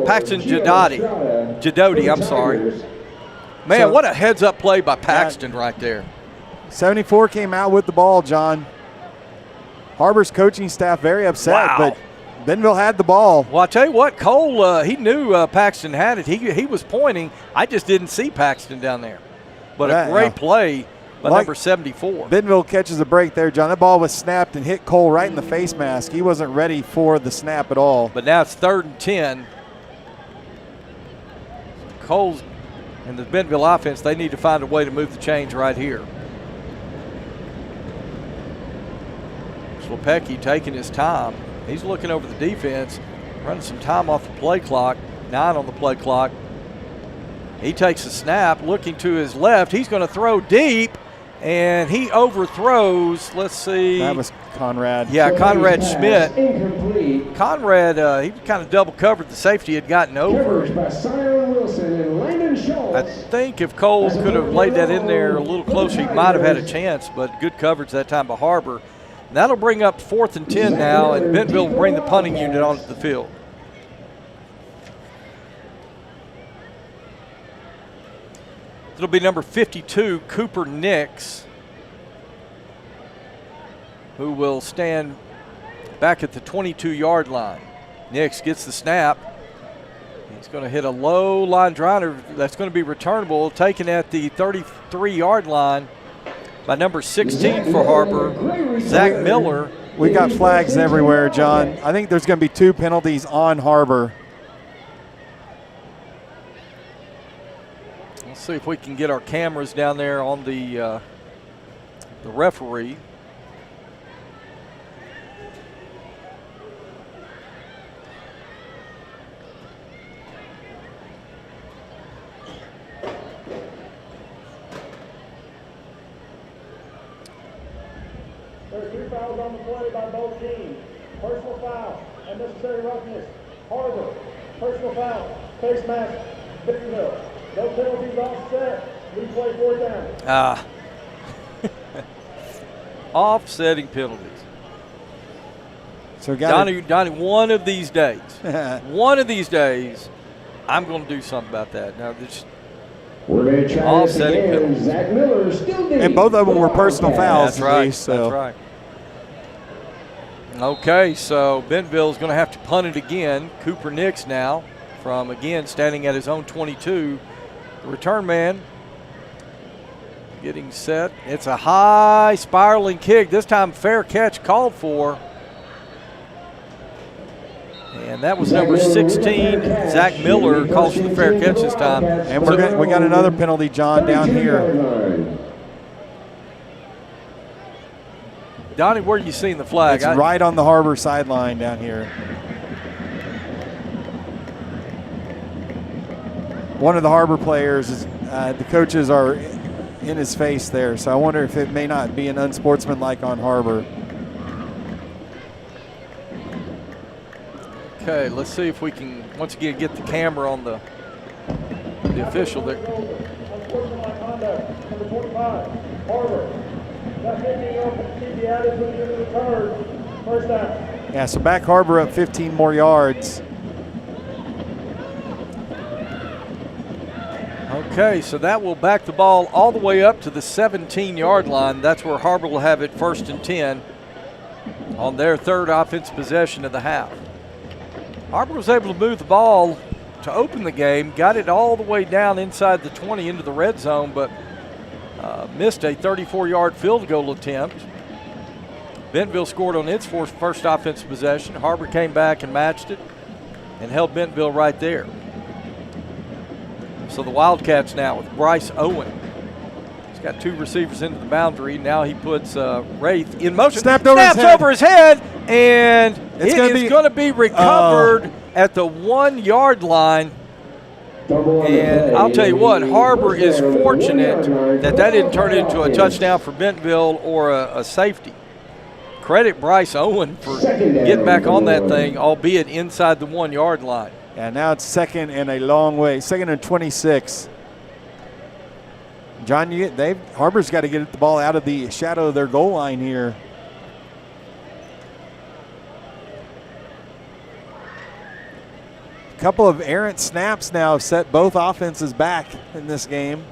Paxton Jadoti. I'm sorry. Man, what a heads-up play by Paxton right there. 74 came out with the ball, John. Har-Ber's coaching staff very upset, but Bentonville had the ball. Well, I tell you what, Cole, he knew Paxton had it. He was pointing. I just didn't see Paxton down there. But a great play by number 74. Bentonville catches a break there, John. That ball was snapped and hit Cole right in the face mask. He wasn't ready for the snap at all. But now it's 3rd and 10. Cole's and the Bentonville offense, they need to find a way to move the chains right here. Schlepecki taking his time. He's looking over the defense, running some time off the play clock, 9 on the play clock. He takes a snap, looking to his left. He's going to throw deep, and he overthrows. Let's see. That was Conrad. Yeah, Conrad Schmidt. Conrad, he kind of double covered. The safety had gotten over. I think if Cole could have laid that in there a little closer, he might have had a chance, but good coverage that time by Har-Ber. And that'll bring up 4th and 10 now, and Bentonville will bring the punting unit onto the field. It'll be number 52, Cooper Nix, who will stand back at the 22-yard line. Nix gets the snap. He's going to hit a low line driver that's going to be returnable, taken at the 33-yard line by number 16 for Har-Ber, Zach Miller. We got flags everywhere, John. I think there's going to be 2 penalties on Har-Ber. Let's see if we can get our cameras down there on the referee. There are 2 fouls on the play by both teams. Personal foul, unnecessary roughness. Har-Ber, personal foul, face mask, Bentonville. No penalties offset. Replay 4th down. Offsetting penalties. So Donnie, one of these days, I'm going to do something about that. Now, this We're going to try offsetting this again. penalties. Zach Miller still did. And both of them were personal fouls. That's right. Least, so. That's right. Okay, so Bentonville is going to have to punt it again. Cooper Nix now from, again, standing at his own 22. The return man getting set. It's a high spiraling kick. This time fair catch called for. And that was number 16, Zach Miller, calls for the fair catch this time. And we got another penalty, John, down here. Donnie, where are you seeing the flag? It's right on the Har-Ber sideline down here. One of the Har-Ber players, the coaches are in his face there, so I wonder if it may not be an unsportsmanlike on Har-Ber. Okay, let's see if we can once again get the camera on the official there. Unsportsmanlike conduct, number 25, Har-Ber. That 15-yard penalty added to the end of the third. First down. Yeah, so back Har-Ber up 15 more yards. Okay, so that will back the ball all the way up to the 17-yard line. That's where Har-Ber will have it 1st and 10 on their 3rd offensive possession of the half. Har-Ber was able to move the ball to open the game, got it all the way down inside the 20 into the red zone, but missed a 34-yard field goal attempt. Bentonville scored on its first offensive possession. Har-Ber came back and matched it and held Bentonville right there. So the Wildcats now with Bryce Owen. He's got 2 receivers into the boundary. Now he puts Wraith in motion. Snaps over his head, and it's going to be recovered at the 1-yard line. And I'll tell you what, Har-Ber is fortunate that didn't turn into a touchdown for Bentonville or a safety. Credit Bryce Owen for getting back on that thing, albeit inside the 1-yard line. Yeah, now it's 2nd and a long way. 2nd and 26. John, Har-Ber's got to get the ball out of the shadow of their goal line here. A couple of errant snaps now have set both offenses back in this game.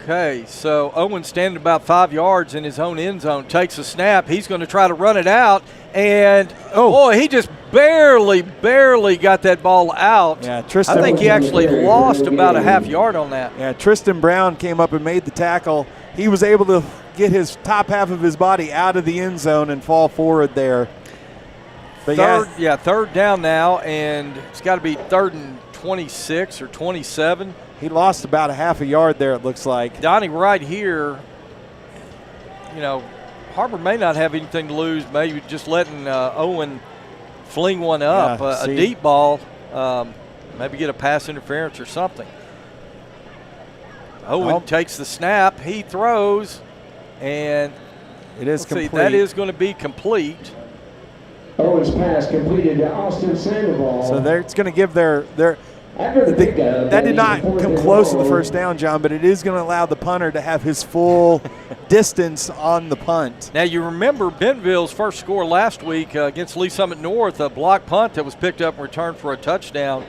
Okay, so Owen standing about 5 yards in his own end zone, takes a snap. He's going to try to run it out, and boy, he just barely got that ball out. Yeah, I think he actually lost about a half yard on that. Yeah, Tristan Brown came up and made the tackle. He was able to get his top half of his body out of the end zone and fall forward there. But 3rd down now, and it's got to be 3rd and 26 or 27. He lost about a half a yard there, it looks like. Donnie, right here, Har-Ber may not have anything to lose, maybe just letting Owen fling one up, a deep ball, maybe get a pass interference or something. Owen takes the snap, he throws, and it is complete. That is going to be complete. Owen's pass completed to Austin Sandoval. So it's going to give their After the pickup, that did not come close to the first down, John, but it is going to allow the punter to have his full distance on the punt. Now, you remember Bentonville's first score last week against Lee Summit North, a block punt that was picked up and returned for a touchdown.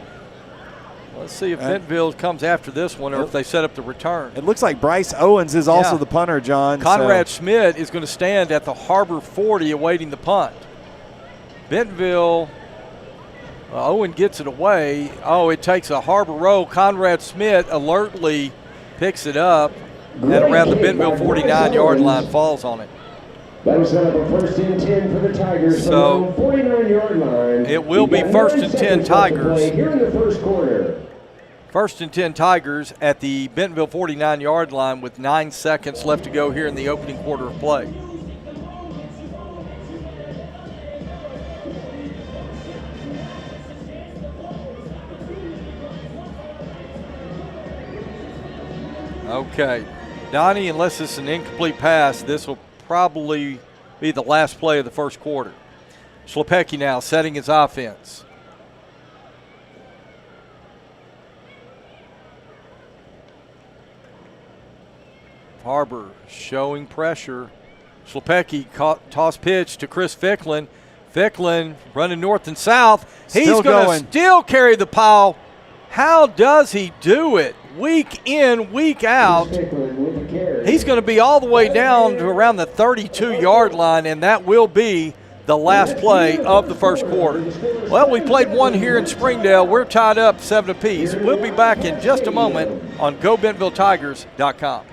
Let's see if Bentonville comes after this one or if they set up the return. It looks like Bryce Owens is also the punter, John. Conrad Schmidt is going to stand at the Har-Ber 40 awaiting the punt. Bentonville Owen gets it away. Oh, it takes a Har-Ber roll. Conrad Smith alertly picks it up at around the Bentonville 49-yard line, falls on it. That'll set up a 1st and 10 for the Tigers So, from the 49-yard line. It will be 1st and 10 Tigers. Here in the first quarter. 1st and 10 Tigers at the Bentonville 49-yard line with 9 seconds left to go here in the opening quarter of play. Okay, Donnie, unless it's an incomplete pass, this will probably be the last play of the first quarter. Schlepecki now setting his offense. Har-Ber showing pressure. Schlepecki toss pitch to Chris Ficklin. Ficklin running north and south. He's going to still carry the pile. How does he do it? Week in, week out. He's going to be all the way down to around the 32-yard line, and that will be the last play of the first quarter. Well, we played one here in Springdale. We're tied up 7 apiece. We'll be back in just a moment on GoBentonvilleTigers.com.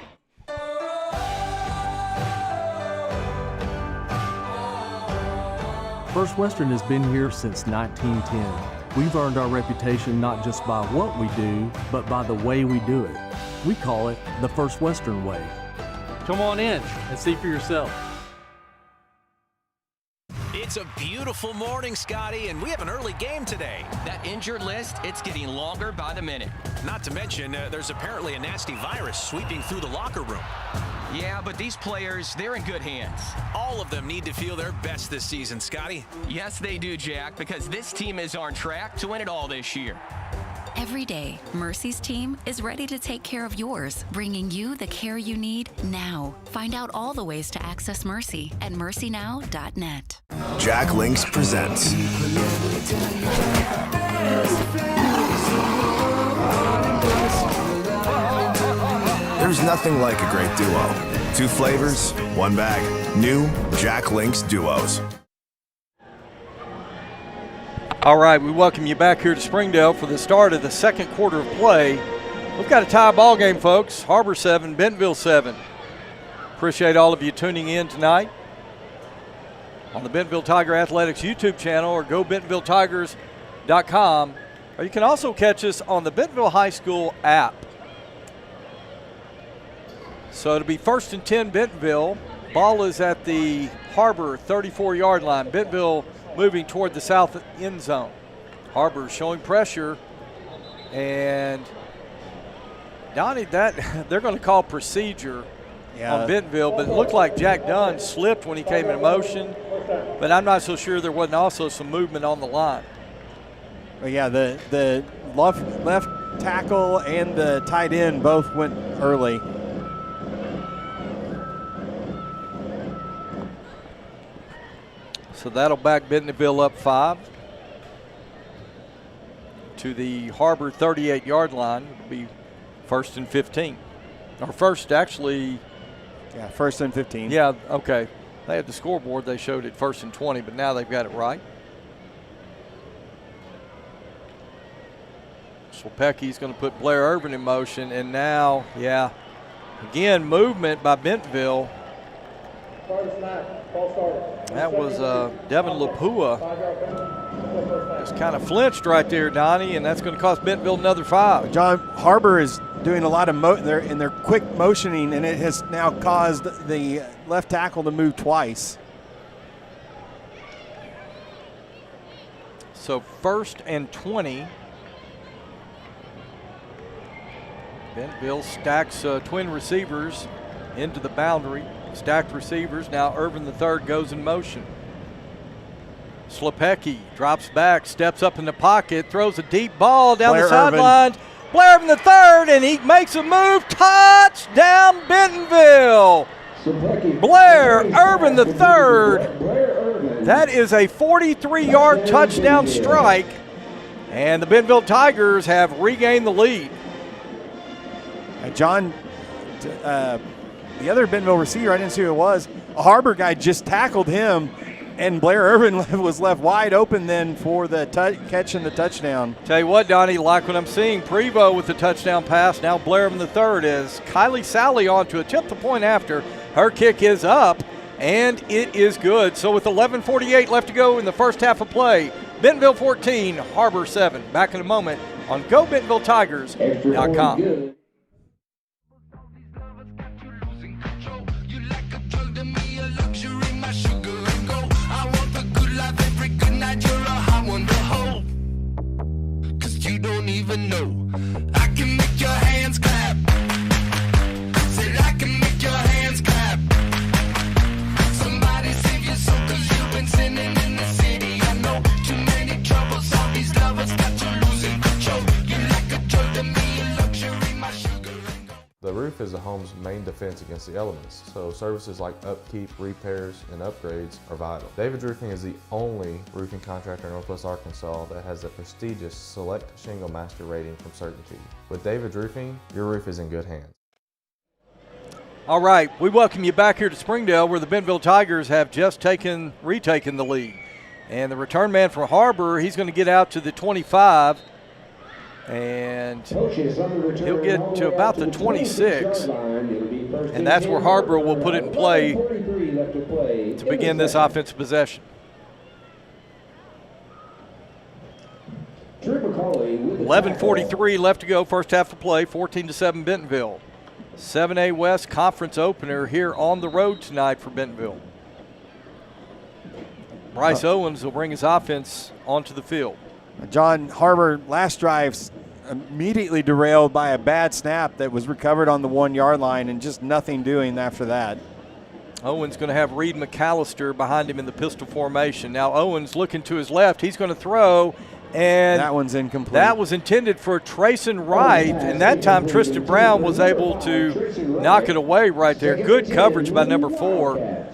First Western has been here since 1910. We've earned our reputation not just by what we do, but by the way we do it. We call it the First Western way. Come on in and see for yourself. It's a beautiful morning, Scotty, and we have an early game today. That injured list, it's getting longer by the minute. Not to mention, there's apparently a nasty virus sweeping through the locker room. Yeah, but these players, they're in good hands. All of them need to feel their best this season, Scotty. Yes, they do, Jack, because this team is on track to win it all this year. Every day, Mercy's team is ready to take care of yours, bringing you the care you need now. Find out all the ways to access Mercy at mercynow.net. Jack Links presents There's nothing like a great duo. 2 flavors, 1 bag. New Jack Links Duos. All right, we welcome you back here to Springdale for the start of the second quarter of play. We've got a tie ball game, folks. Har-Ber 7, Bentonville 7. Appreciate all of you tuning in tonight on the Bentonville Tiger Athletics YouTube channel or GoBentonvilleTigers.com. Or you can also catch us on the Bentonville High School app. So it'll be 1st and 10 Bentonville. Ball is at the Har-Ber 34-yard line. Bentonville moving toward the south end zone. Har-Ber showing pressure, and Donnie, that they're going to call procedure on Bentonville, but it looked like Jack Dunn slipped when he came in motion, but I'm not so sure there wasn't also some movement on the line. Well, yeah, the left tackle and the tight end both went early. So that'll back Bentonville up 5 to the Har-Ber 38-yard line. It'll be 1st and 15. Or first, actually. Yeah, 1st and 15. Yeah, okay. They had the scoreboard. They showed it 1st and 20, but now they've got it right. Schlepecki's going to put Blair Irvin in motion, and now, yeah, again, movement by Bentonville. That was Devin Lapua. Just kind of flinched right there, Donnie, and that's going to cost Bentonville another 5. John, Har-Ber is doing a lot of in their quick motioning, and it has now caused the left tackle to move twice. So 1st and 20. Bentonville stacks twin receivers into the boundary. Stacked receivers. Now Irvin III goes in motion. Schlepecki drops back, steps up in the pocket, throws a deep ball down the sidelines. Blair Irvin III, and he makes a move. Touchdown, Bentonville. Blair Irvin III. That is a 43-yard touchdown strike, and the Bentonville Tigers have regained the lead. John, the other Bentonville receiver, I didn't see who it was. A Har-Ber guy just tackled him, And Blair Irvin was left wide open then for the catch and the touchdown. Tell you what, Donnie, like what I'm seeing, Prevost with the touchdown pass. Now Blair Irvin the third as Kylie Sally on to attempt the point after. Her kick is up, and it is good. So with 11:48 left to go in the first half of play, Bentonville 14, Har-Ber 7. Back in a moment on GoBentonvilleTigers.com. Even know I can make your hands clap. Said I can make your hands clap. Somebody save your soul, 'cause you've been sinning in the city. I know too many troubles, all these lovers got you losing control. You like a drug to me, a luxury, my sugar and gold. The roof is a home's main defense against the elements, so services like upkeep, repairs, and upgrades are vital. David's Roofing is the only roofing contractor in Northwest Arkansas that has the prestigious Select Shingle Master rating from Certainty. With David's Roofing, your roof is in good hands. All right, we welcome you back here to Springdale, where the Bentonville Tigers have just retaken the lead. And the return man for Har-Ber, he's going to get out to the 25. And he'll get to about the 26, and that's where Har-Ber will put it in play to begin this offensive possession. 11:43 left to go, first half of play, 14-7 Bentonville. 7A West conference opener here on the road tonight for Bentonville. Bryce Owens will bring his offense onto the field. John, Har-Ber last drive's immediately derailed by a bad snap that was recovered on the 1 yard line and just nothing doing after that. Owens going to have Reed McAllister behind him in the pistol formation. Now Owens looking to his left. He's going to throw, and that one's incomplete. That was intended for Trayson Wright, and that time Tristan Brown was able to knock it away right there. Good coverage by number 4.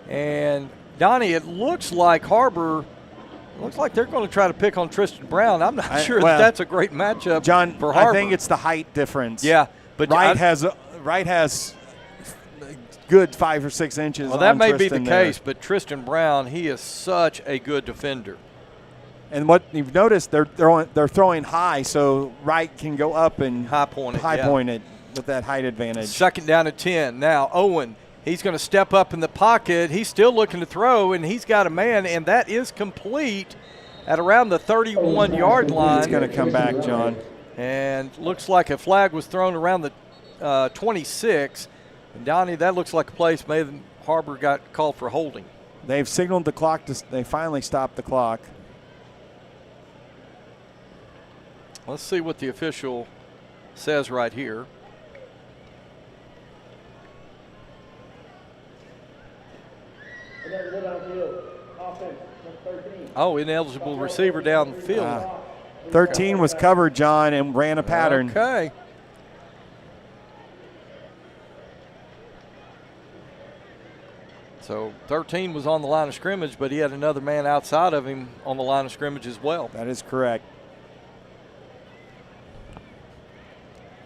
And Donnie, it looks like Har-Ber, looks like they're going to try to pick on Tristan Brown. I'm not sure that's a great matchup, John, for Har-Ber. I think it's the height difference. Yeah, but Wright has good 5 or 6 inches. Well, that may Tristan be the case, but Tristan Brown, he is such a good defender. And what you've noticed, they're throwing high, so Wright can go up and high point it with that height advantage. Second down and 10. Now Owen, he's going to step up in the pocket. He's still looking to throw, and he's got a man, and that is complete at around the 31-yard line. It's going to come back, John. And looks like a flag was thrown around the 26. And Donnie, that looks like a place maybe Har-Ber got called for holding. They've signaled the clock. They finally stopped the clock. Let's see what the official says right here. Oh, ineligible receiver down the field. 13 was covered, John, and ran a pattern. Okay. So 13 was on the line of scrimmage, but he had another man outside of him on the line of scrimmage as well. That is correct.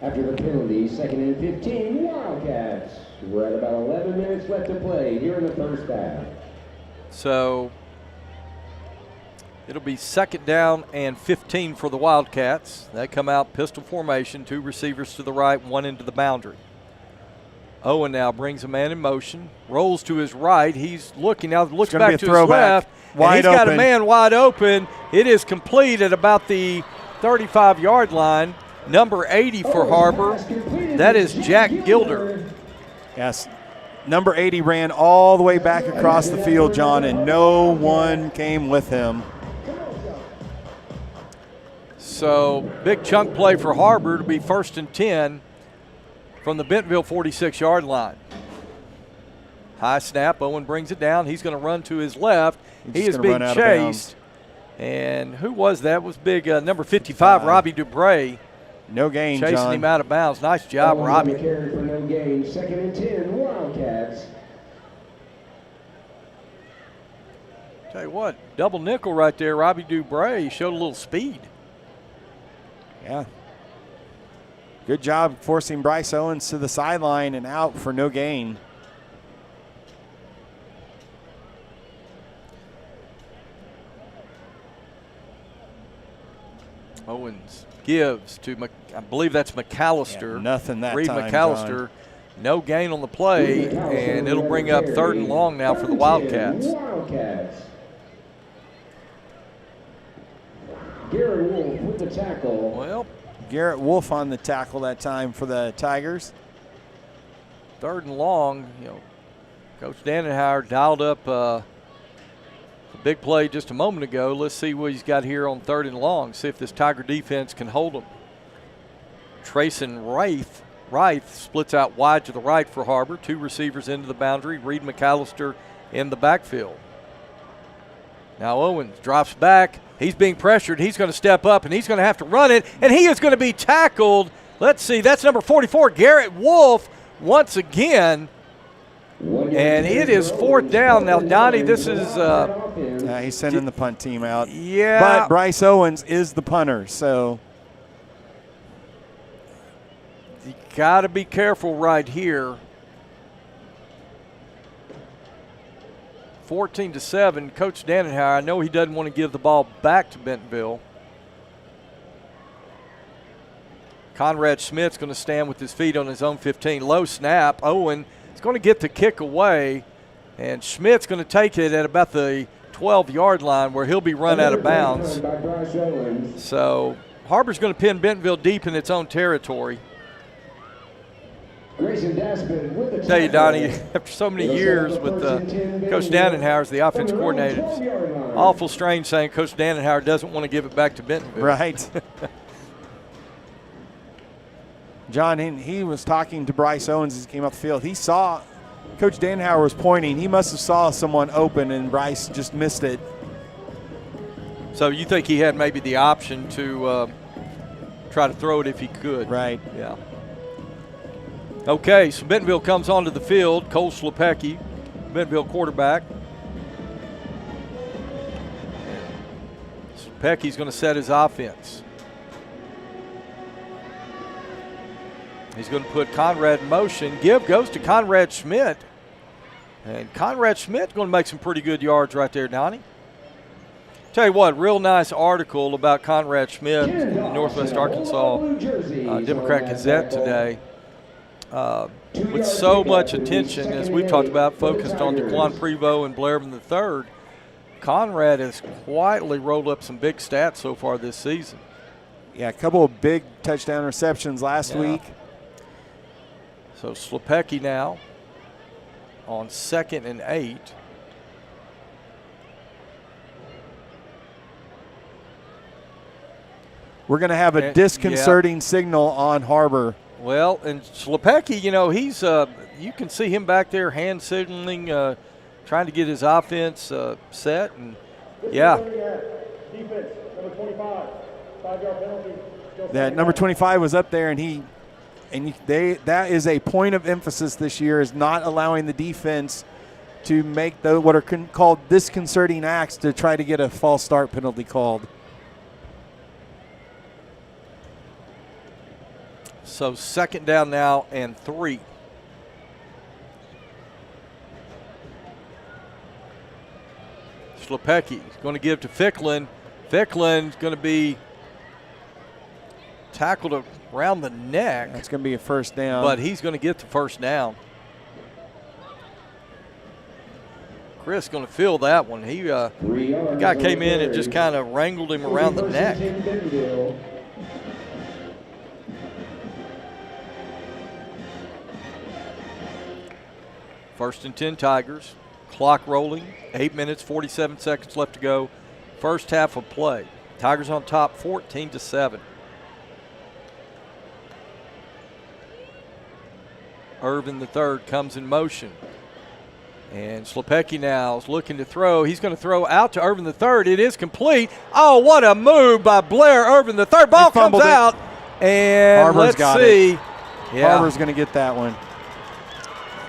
After the penalty, 2nd and 15, Wildcats. We're at about 11 minutes left to play here in the first half. So it'll be 2nd down and 15 for the Wildcats. They come out pistol formation, 2 receivers to the right, 1 into the boundary. Owen now brings a man in motion, rolls to his right. He's looking now, looks back to his left, and he's got a man wide open. It is complete at about the 35-yard line. Number 80 for Har-Ber, that is Jack Gilder. Yes, number 80 ran all the way back across the field, John, and no one came with him. So big chunk play for Har-Ber to be 1st and 10 from the Bentonville 46-yard line. High snap, Owen brings it down. He's going to run to his left. He is being chased. And who was that? It was big number 55, Robbie Dubray. No gain, chasing John. him out of bounds. Nice job, Robbie. Carry for no gain. 2nd and 10, Wildcats. Tell you what, double nickel right there. Robbie Dubray showed a little speed. Yeah. Good job forcing Bryce Owens to the sideline and out for no gain. Owens gives to, I believe that's McAllister. Yeah, nothing that Reed time, McAllister. John. No gain on the play, and it'll bring up 3rd and long now for the Wildcats. Garrett Wolf with the tackle. Well, Garrett Wolf on the tackle that time for the Tigers. 3rd and long. Coach Dannenhauer dialed up a big play just a moment ago. Let's see what he's got here on 3rd and long. See if this Tiger defense can hold him. Trayson Reith splits out wide to the right for Har-Ber. 2 receivers into the boundary. Reed McAllister in the backfield. Now Owens drops back. He's being pressured. He's going to step up, and he's going to have to run it, and he is going to be tackled. Let's see. That's number 44, Garrett Wolf, once again. And it is 4th down. Now, Donnie, this is he's sending the punt team out. Yeah. But Bryce Owens is the punter, so you got to be careful right here. 14-7. Coach Dannenhauer, I know he doesn't want to give the ball back to Bentonville. Conrad Schmidt's going to stand with his feet on his own 15. Low snap. Owen is going to get the kick away, and Schmidt's going to take it at about the 12-yard line where he'll be run out of bounds. So Har-Ber's going to pin Bentonville deep in its own territory. Tell you, Donnie, after so many years with Coach Dannenhauer as the offense coordinator, it's awful strange saying Coach Dannenhauer doesn't want to give it back to Bentonville. Right. John, he was talking to Bryce Owens as he came up the field. He saw Coach Dannenhauer was pointing. He must have saw someone open, and Bryce just missed it. So you think he had maybe the option to try to throw it if he could? Right. Yeah. Okay, so Bentonville comes onto the field. Cole Slepecki, Bentonville quarterback. Slepecki's going to set his offense. He's going to put Conrad in motion. Give goes to Conrad Schmidt. And Conrad Schmidt's going to make some pretty good yards right there, Donnie. Tell you what, real nice article about Conrad Schmidt in the Northwest Arkansas Democrat Gazette today. With so much attention, as we've talked about, focused on DeQuan Prevost and Blairman III, Conrad has quietly rolled up some big stats so far this season. Yeah, a couple of big touchdown receptions last week. So Slepecki now on 2nd and 8. We're going to have a disconcerting signal on Har-Ber. Well, and Slepecki, he's you can see him back there hand signaling, trying to get his offense set. And Defense, number 25, 5-yard penalty. That number 25 was up there, that is a point of emphasis this year, is not allowing the defense to make what are called disconcerting acts to try to get a false start penalty called. So 2nd down now and 3. Slepecki is going to give to Ficklin. Ficklin's going to be tackled around the neck. That's going to be a 1st down. But he's going to get the 1st down. Chris going to fill that one. The guy came in and just kind of wrangled him around the neck. 1st and 10 Tigers. Clock rolling. 8 minutes, 47 seconds left to go. First half of play. Tigers on top 14-7. Irvin III comes in motion. And Slepecki now is looking to throw. He's going to throw out to Irvin III. It is complete. Oh, what a move by Blair Irvin III. Ball comes out. And Har-Ber's got see. It. Har-Ber's going to get that one.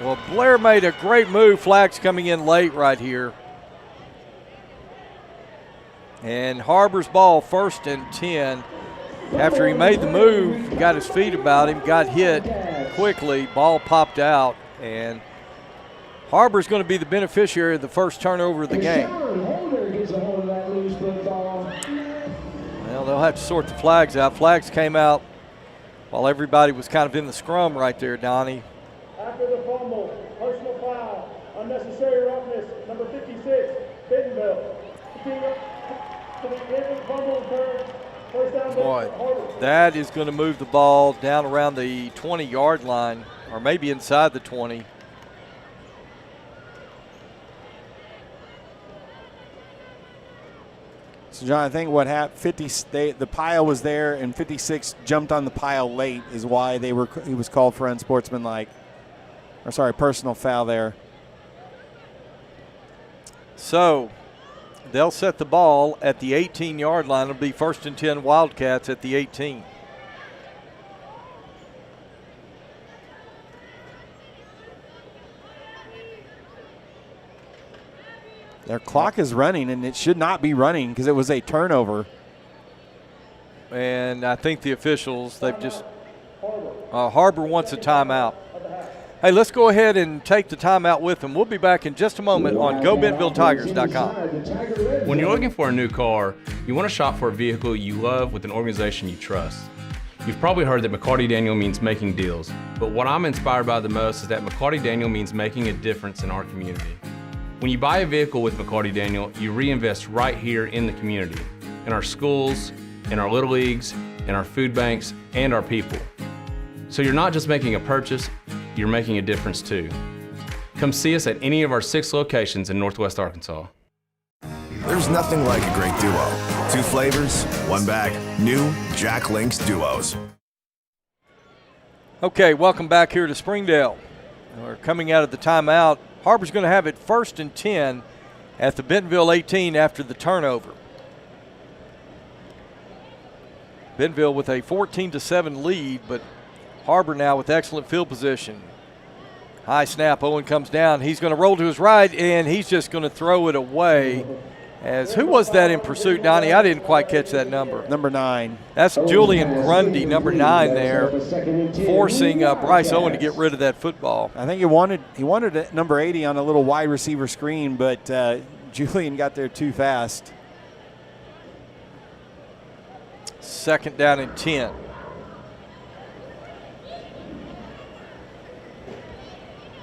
Well, Blair made a great move. Flags coming in late right here. And Har-Ber's ball 1st and 10. After he made the move, got his feet about him, got hit quickly, ball popped out, and Har-Ber's going to be the beneficiary of the first turnover of the game. Well, they'll they'll have to sort the flags out. Flags came out while everybody was kind of in the scrum right there, Donnie. After the fumble, personal foul, unnecessary roughness, number 56, Bentonville. Boy, that is going to move the ball down around the 20-yard line, or maybe inside the 20. So, John, I think what happened, the pile was there, and 56 jumped on the pile late is why he was called for unsportsmanlike, or sorry, personal foul there. So they'll set the ball at the 18-yard line. It'll be 1st and 10 Wildcats at the 18. Their clock is running, and it should not be running because it was a turnover. And I think the officials, they've just Har-Ber wants a timeout. Hey, let's go ahead and take the timeout with them. We'll be back in just a moment on GoBentonvilleTigers.com. When you're looking for a new car, you want to shop for a vehicle you love with an organization you trust. You've probably heard that McCarty Daniel means making deals, but what I'm inspired by the most is that McCarty Daniel means making a difference in our community. When you buy a vehicle with McCarty Daniel, you reinvest right here in the community, in our schools, in our little leagues, in our food banks, and our people. So you're not just making a purchase, you're making a difference too. Come see us at any of our 6 locations in Northwest Arkansas. There's nothing like a great duo. 2 flavors, 1 bag. New Jack Link's Duos. Okay, welcome back here to Springdale. We're coming out of the timeout. Har-Ber's going to have it 1st and 10 at the Bentonville 18 after the turnover. Bentonville with a 14-7 lead, but Har-Ber now with excellent field position. High snap, Owen comes down. He's going to roll to his right, and he's just going to throw it away. As who was that in pursuit, Donnie? I didn't quite catch that number. Number 9. That's Julian Grundy, number 9 there, forcing Bryce Owen to get rid of that football. I think he wanted number 80 on a little wide receiver screen, but Julian got there too fast. 2nd down and 10.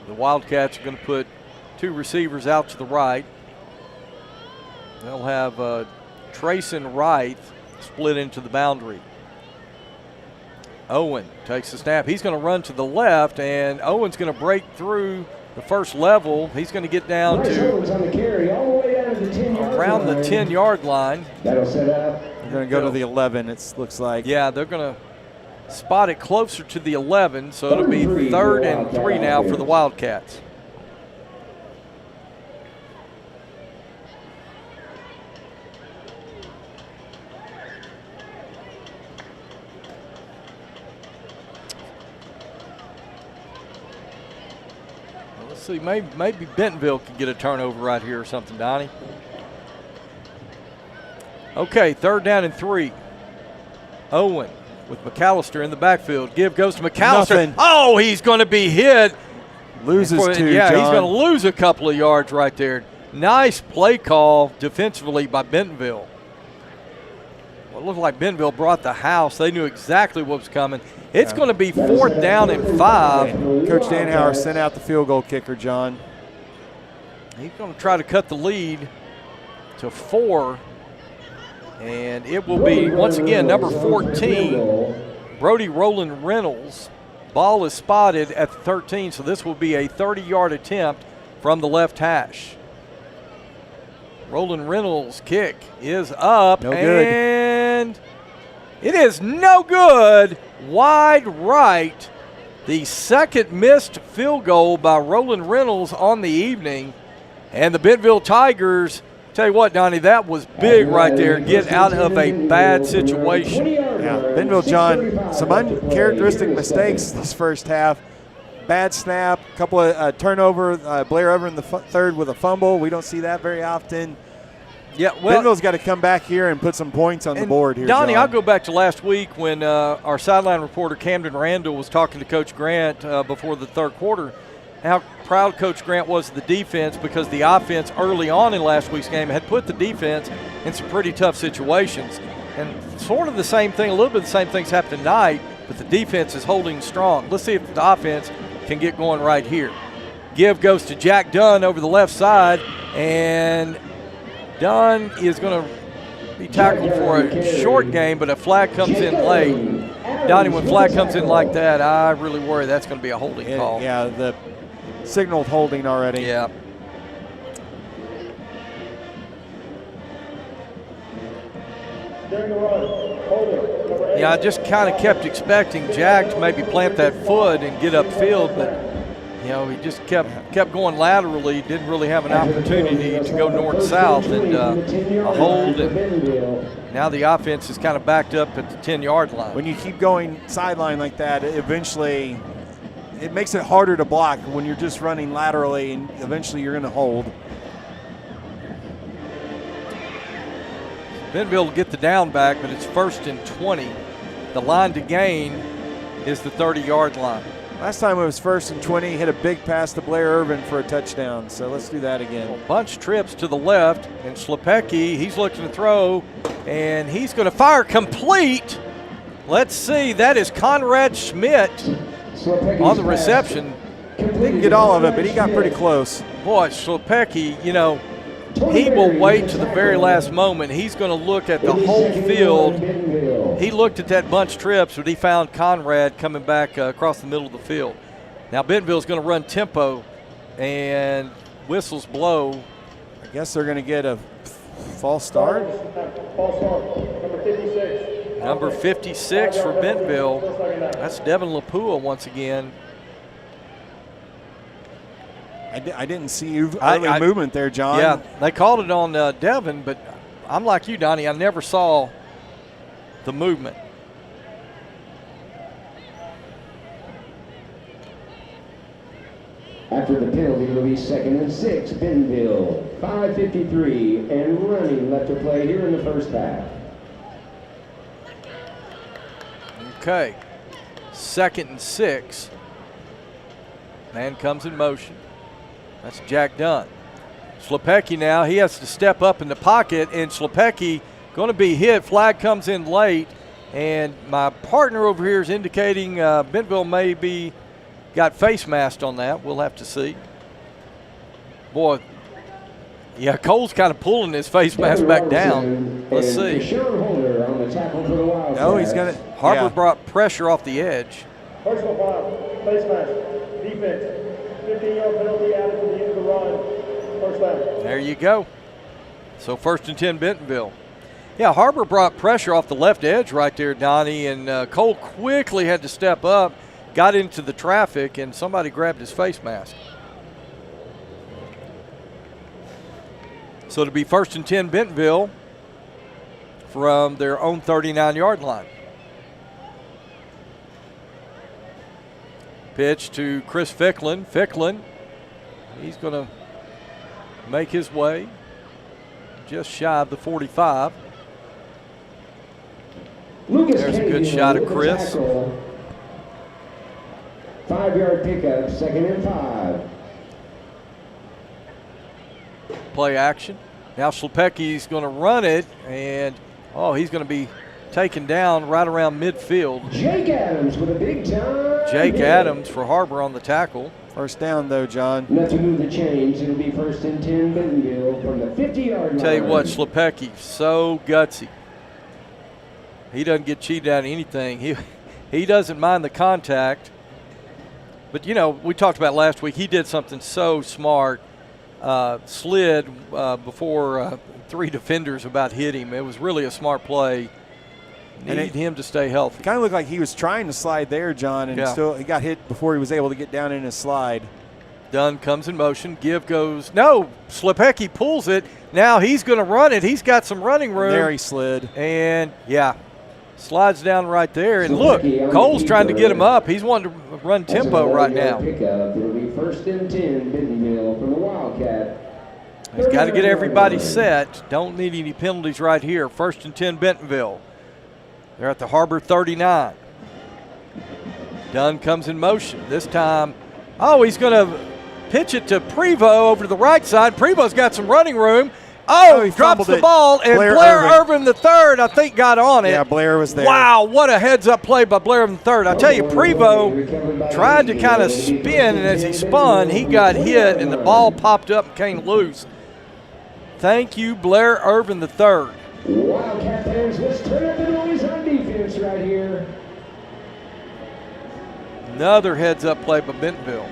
The Wildcats are going to put 2 receivers out to the right. They'll have Trace and Wright split into the boundary. Owen takes the snap. He's going to run to the left, and Owen's going to break through the first level. He's going to get down to around the 10-yard line. That'll set up. They're going to go to the 11, it looks like. Yeah, they're going to spot it closer to the 11, so it'll be 3rd and 3 now for the Wildcats. See, maybe Bentonville can get a turnover right here or something, Donnie. Okay, 3rd down and 3. Owen with McAllister in the backfield. Give goes to McAllister. Nothing. Oh, he's going to be hit. Loses 2, yeah, John. He's going to lose a couple of yards right there. Nice play call defensively by Bentonville. Well, it looked like Bentonville brought the house. They knew exactly what was coming. It's going to be 4th down and 5. Coach Danhauer sent out the field goal kicker, John. He's going to try to cut the lead to 4. And it will be, once again, number 14, Brody Roland Reynolds. Ball is spotted at the 13, so this will be a 30-yard attempt from the left hash. Roland Reynolds' kick is up, and it is no good. Wide right. The 2nd missed field goal by Roland Reynolds on the evening. And the Bentonville Tigers, tell you what, Donnie, that was big right there. Get out of a bad situation. Yeah, Bentonville, John, some uncharacteristic mistakes this first half. Bad snap, a couple of turnover. Blair over in the 3rd with a fumble. We don't see that very often. Yeah, well, Bentonville's got to come back here and put some points on the board here, Donnie, John. I'll go back to last week when our sideline reporter Camden Randall was talking to Coach Grant before the 3rd quarter, how proud Coach Grant was of the defense because the offense early on in last week's game had put the defense in some pretty tough situations. And sort of the same thing, a little bit the same things happened tonight, but the defense is holding strong. Let's see if the offense can get going right here. Give goes to Jack Dunn over the left side, and Dunn is going to be tackled for a short game, but a flag comes in late. Donnie, when flag comes in like that, I really worry that's going to be a holding call. Yeah, the signaled holding already. Yeah. Yeah, I just kind of kept expecting Jack to maybe plant that foot and get upfield, but you know, he just kept going laterally. Didn't really have an opportunity to go north-south, and a hold. And now the offense is kind of backed up at the 10-yard line. When you keep going sideline like that, eventually it makes it harder to block when you're just running laterally, and eventually you're going to hold. Bentonville will get the down back, but it's 1st and 20. The line to gain is the 30-yard line. Last time it was 1st and 20, hit a big pass to Blair Irvin for a touchdown. So let's do that again. Well, bunch trips to the left, and Slepecki, he's looking to throw, and he's going to fire complete. Let's see, that is Conrad Schmidt on the reception. Didn't get all of it, but he got pretty close. Boy, Slepecki, you know, he will wait to the very last moment. He's going to look at the whole field. He looked at that bunch trips, but he found Conrad coming back across the middle of the field. Now Bentonville's going to run tempo, and whistles blow. I guess they're going to get a false start. Number 56 for Bentonville. That's Devin Lapua once again. I didn't see early movement there, John. Yeah, they called it on Devin, but I'm like you, Donnie. I never saw the movement. After the penalty, it'll be 2nd and 6, Bentonville. 5:53 and running left to play here in the first half. Okay, 2nd and 6. Man comes in motion. That's Jack Dunn. Slepecki now, he has to step up in the pocket, and Slepecki going to be hit. Flag comes in late, and my partner over here is indicating Bentonville may be got face masked on that. We'll have to see. Boy, yeah, Cole's kind of pulling his face mask back down. Let's see. No, he's going to. Har-Ber brought pressure off the edge. Personal foul, face mask, defense, 15-yard penalty added to the end of the run, first down. There you go. So 1st and 10 Bentonville. Yeah, Har-Ber brought pressure off the left edge right there, Donnie, and Cole quickly had to step up, got into the traffic, and somebody grabbed his face mask. So it'll be 1st and 10 Bentonville from their own 39-yard line. Pitch to Chris Ficklin. Ficklin, he's going to make his way just shy of the 45. There's a good shot of Chris. 5-yard pickup, 2nd and 5. Play action. Now Slepecki's going to run it, and he's going to be taken down right around midfield. Jake Adams with a big time. Jake Adams for Har-Ber on the tackle. First down, though, John. Not to move the chains, it'll be 1st and 10 Bentonville from the 50-yard line. Tell you what, Slepecki, so gutsy. He doesn't get cheated out of anything. He doesn't mind the contact. But, you know, we talked about last week, he did something so smart. Slid before 3 defenders about hit him. It was really a smart play. Needed him to stay healthy. Kind of looked like he was trying to slide there, John, and still he got hit before he was able to get down in his slide. Dunn comes in motion. Give goes. No, Slepecki pulls it. Now he's going to run it. He's got some running room. There he slid. And, yeah, slides down right there. And look, Cole's trying to get him up. He's wanting to run tempo right now. Pickup. It'll be 1st and 10 Bentonville from the Wildcat. He's got to get everybody set. Don't need any penalties right here. 1st and 10 Bentonville. They're at the Har-Ber 39. Dunn comes in motion. This time, he's going to pitch it to Prevost over to the right side. Prevost's got some running room. Oh, he drops fumbled the it. ball, and Blair Irvin III, I think, got on it. Yeah, Blair was there. Wow, what a heads-up play by Blair Irvin III. I tell you, Prevost tried to kind of spin, and as he spun, he got hit, and the ball popped up and came loose. Thank you, Blair Irvin III. Wildcat fans, let's turn up the noise on defense right here. Another heads-up play by Bentonville.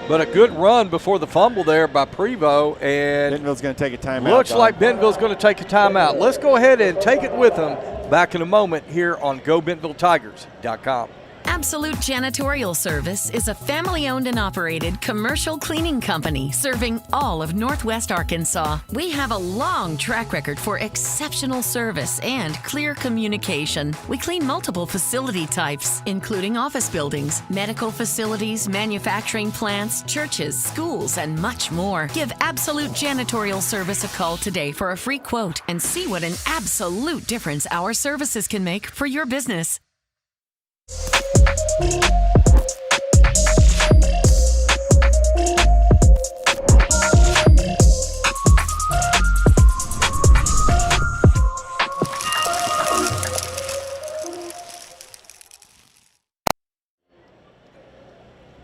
But a good run before the fumble there by Prevost, and Bentonville's going to take a timeout. Looks like Bentonville's going to take a timeout. Let's go ahead and take it with them back in a moment here on GoBentonvilleTigers.com. Absolute Janitorial Service is a family-owned and operated commercial cleaning company serving all of Northwest Arkansas. We have a long track record for exceptional service and clear communication. We clean multiple facility types, including office buildings, medical facilities, manufacturing plants, churches, schools, and much more. Give Absolute Janitorial Service a call today for a free quote and see what an absolute difference our services can make for your business.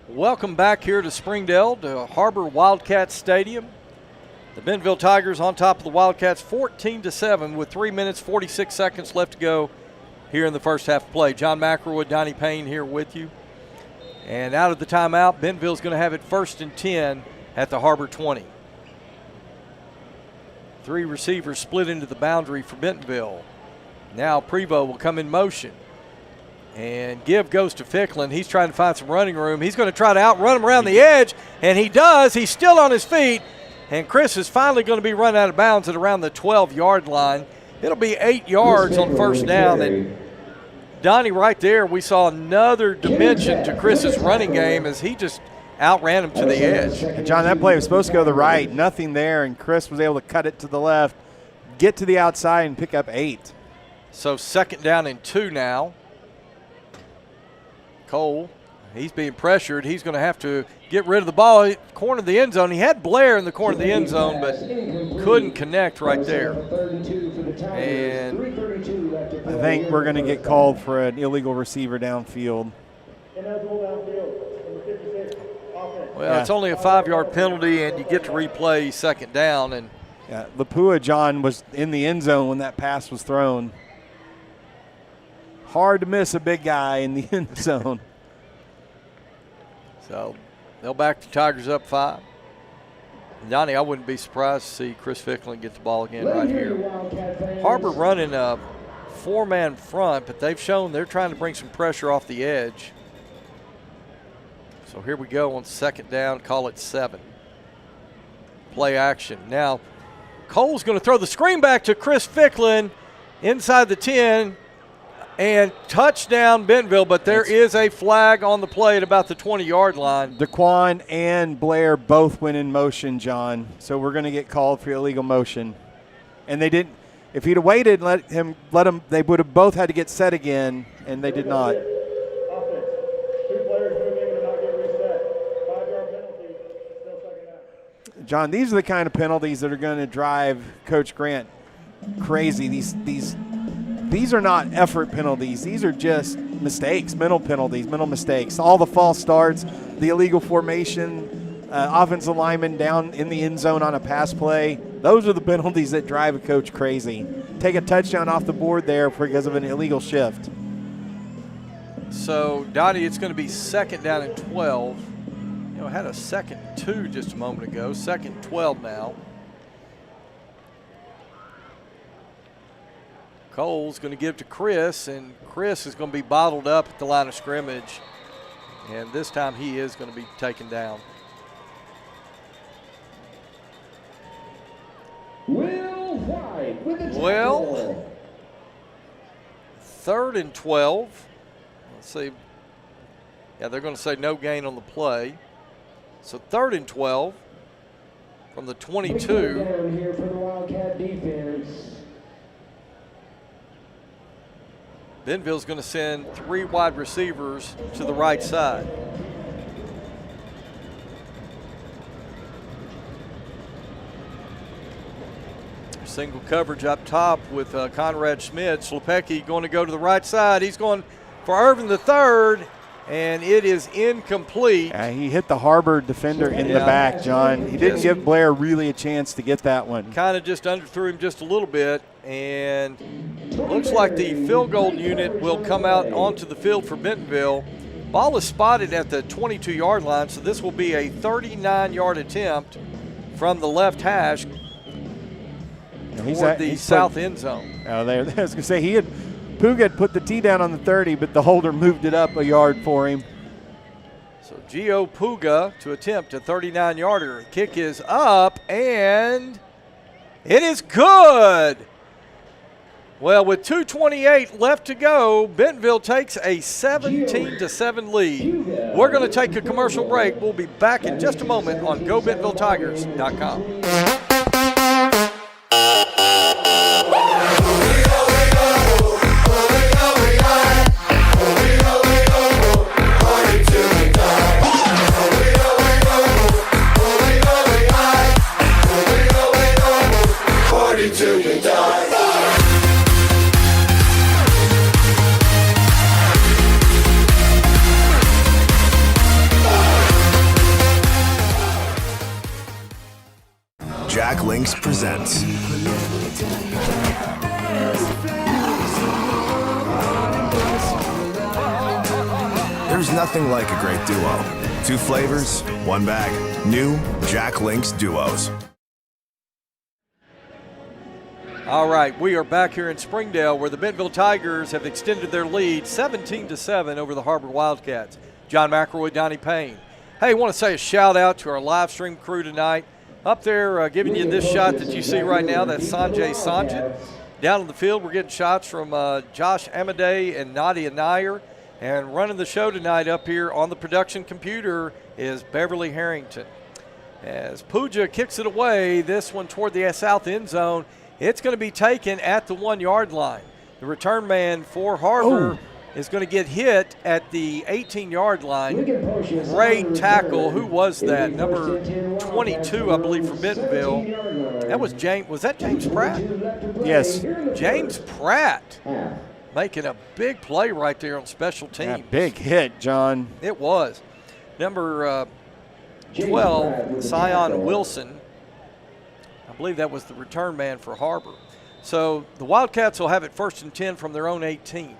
Welcome back here to Springdale, to Har-Ber Wildcat Stadium. The Bentonville Tigers on top of the Wildcats 14-7 with 3 minutes 46 seconds left to go here in the first half of play. John McElroy, Donnie Payne here with you. And out of the timeout, Bentonville's going to have it 1st and 10 at the Har-Ber 20. 3 receivers split into the boundary for Bentonville. Now Prevost will come in motion. And give goes to Ficklin. He's trying to find some running room. He's going to try to outrun him around the edge, and he does. He's still on his feet, and Chris is finally going to be run out of bounds at around the 12-yard line. It'll be 8 yards on first down. And Donnie, right there, we saw another dimension to Chris's running game as he just outran him to the edge. And John, that play was supposed to go to the right, nothing there, and Chris was able to cut it to the left, get to the outside, and pick up 8. So 2nd down and 2 now. Cole, he's being pressured. He's going to have to get rid of the ball. Corner of the end zone. He had Blair in the corner of the end zone, but couldn't connect right there. And I think we're going to get called for an illegal receiver downfield. Well, it's only a 5-yard penalty, and you get to replay 2nd down. And yeah, Lapua John was in the end zone when that pass was thrown. Hard to miss a big guy in the end zone. So they'll back the Tigers up 5. Donnie, I wouldn't be surprised to see Chris Ficklin get the ball again right here. Har-Ber running a 4-man front, but they've shown they're trying to bring some pressure off the edge. So here we go on 2nd down, call it 7. Play action. Now, Cole's going to throw the screen back to Chris Ficklin inside the 10. And touchdown Bentonville, but there is a flag on the play at about the 20-yard line. Daquan and Blair both went in motion, John. So we're going to get called for illegal motion. And they didn't. If he'd have waited and let them, they would have both had to get set again, and they did not. John, these are the kind of penalties that are going to drive Coach Grant crazy. These are not effort penalties. These are just mistakes, mental penalties, mental mistakes. All the false starts, the illegal formation, offensive lineman down in the end zone on a pass play. Those are the penalties that drive a coach crazy. Take a touchdown off the board there because of an illegal shift. So, Donnie, it's going to be 2nd down and 12. You know, had a 2nd and 2 just a moment ago. 2nd and 12 now. Cole's going to give to Chris, and Chris is going to be bottled up at the line of scrimmage. And this time he is going to be taken down. Will White with the tackle. Well, 3rd and 12. Let's see. Yeah, they're going to say no gain on the play. So 3rd and 12 from the 22. Down here for the Wildcat defense. Bentonville's going to send 3 wide receivers to the right side. Single coverage up top with Conrad Schmidt. Slepecki going to go to the right side. He's going for Irvin the third, and it is incomplete. He hit the Har-Ber defender in the back, John. He didn't give Blair really a chance to get that one. Kind of just underthrew him just a little bit, and looks like the field goal unit will come out onto the field for Bentonville. Ball is spotted at the 22-yard line, so this will be a 39-yard attempt from the left hash toward the south end zone. Oh, there. I was going to say, Puga had put the tee down on the 30, but the holder moved it up a yard for him. So Gio Puga to attempt a 39-yarder. Kick is up, and it is good. Well, with 2:28 left to go, Bentonville takes a 17-7 lead. We're going to take a commercial break. We'll be back in just a moment on GoBentonvilleTigers.com. Jack Links presents There's nothing like a great duo. 2 flavors, 1 bag. New Jack Links Duos. All right, we are back here in Springdale where the Bentonville Tigers have extended their lead 17-7 over the Har-Ber Wildcats. John McElroy, Donnie Payne. Hey, I want to say a shout out to our live stream crew tonight. Up there giving you this shot that you see right now, that's Sanjay Sanjit. Down in the field, we're getting shots from Josh Amadei and Nadia Nair. And running the show tonight up here on the production computer is Beverly Harrington. As Puja kicks it away, this one toward the south end zone, it's going to be taken at the 1-yard line. The return man for Har-Ber is going to get hit at the 18-yard line. Great tackle. Who was that? Number 22, I believe, for Bentonville. That was James. Was that James Pratt? Yes. James Pratt making a big play right there on special teams. Yeah, big hit, John. It was. Number 12, Sion Wilson. I believe that was the return man for Har-Ber. So the Wildcats will have it 1st and 10 from their own 18.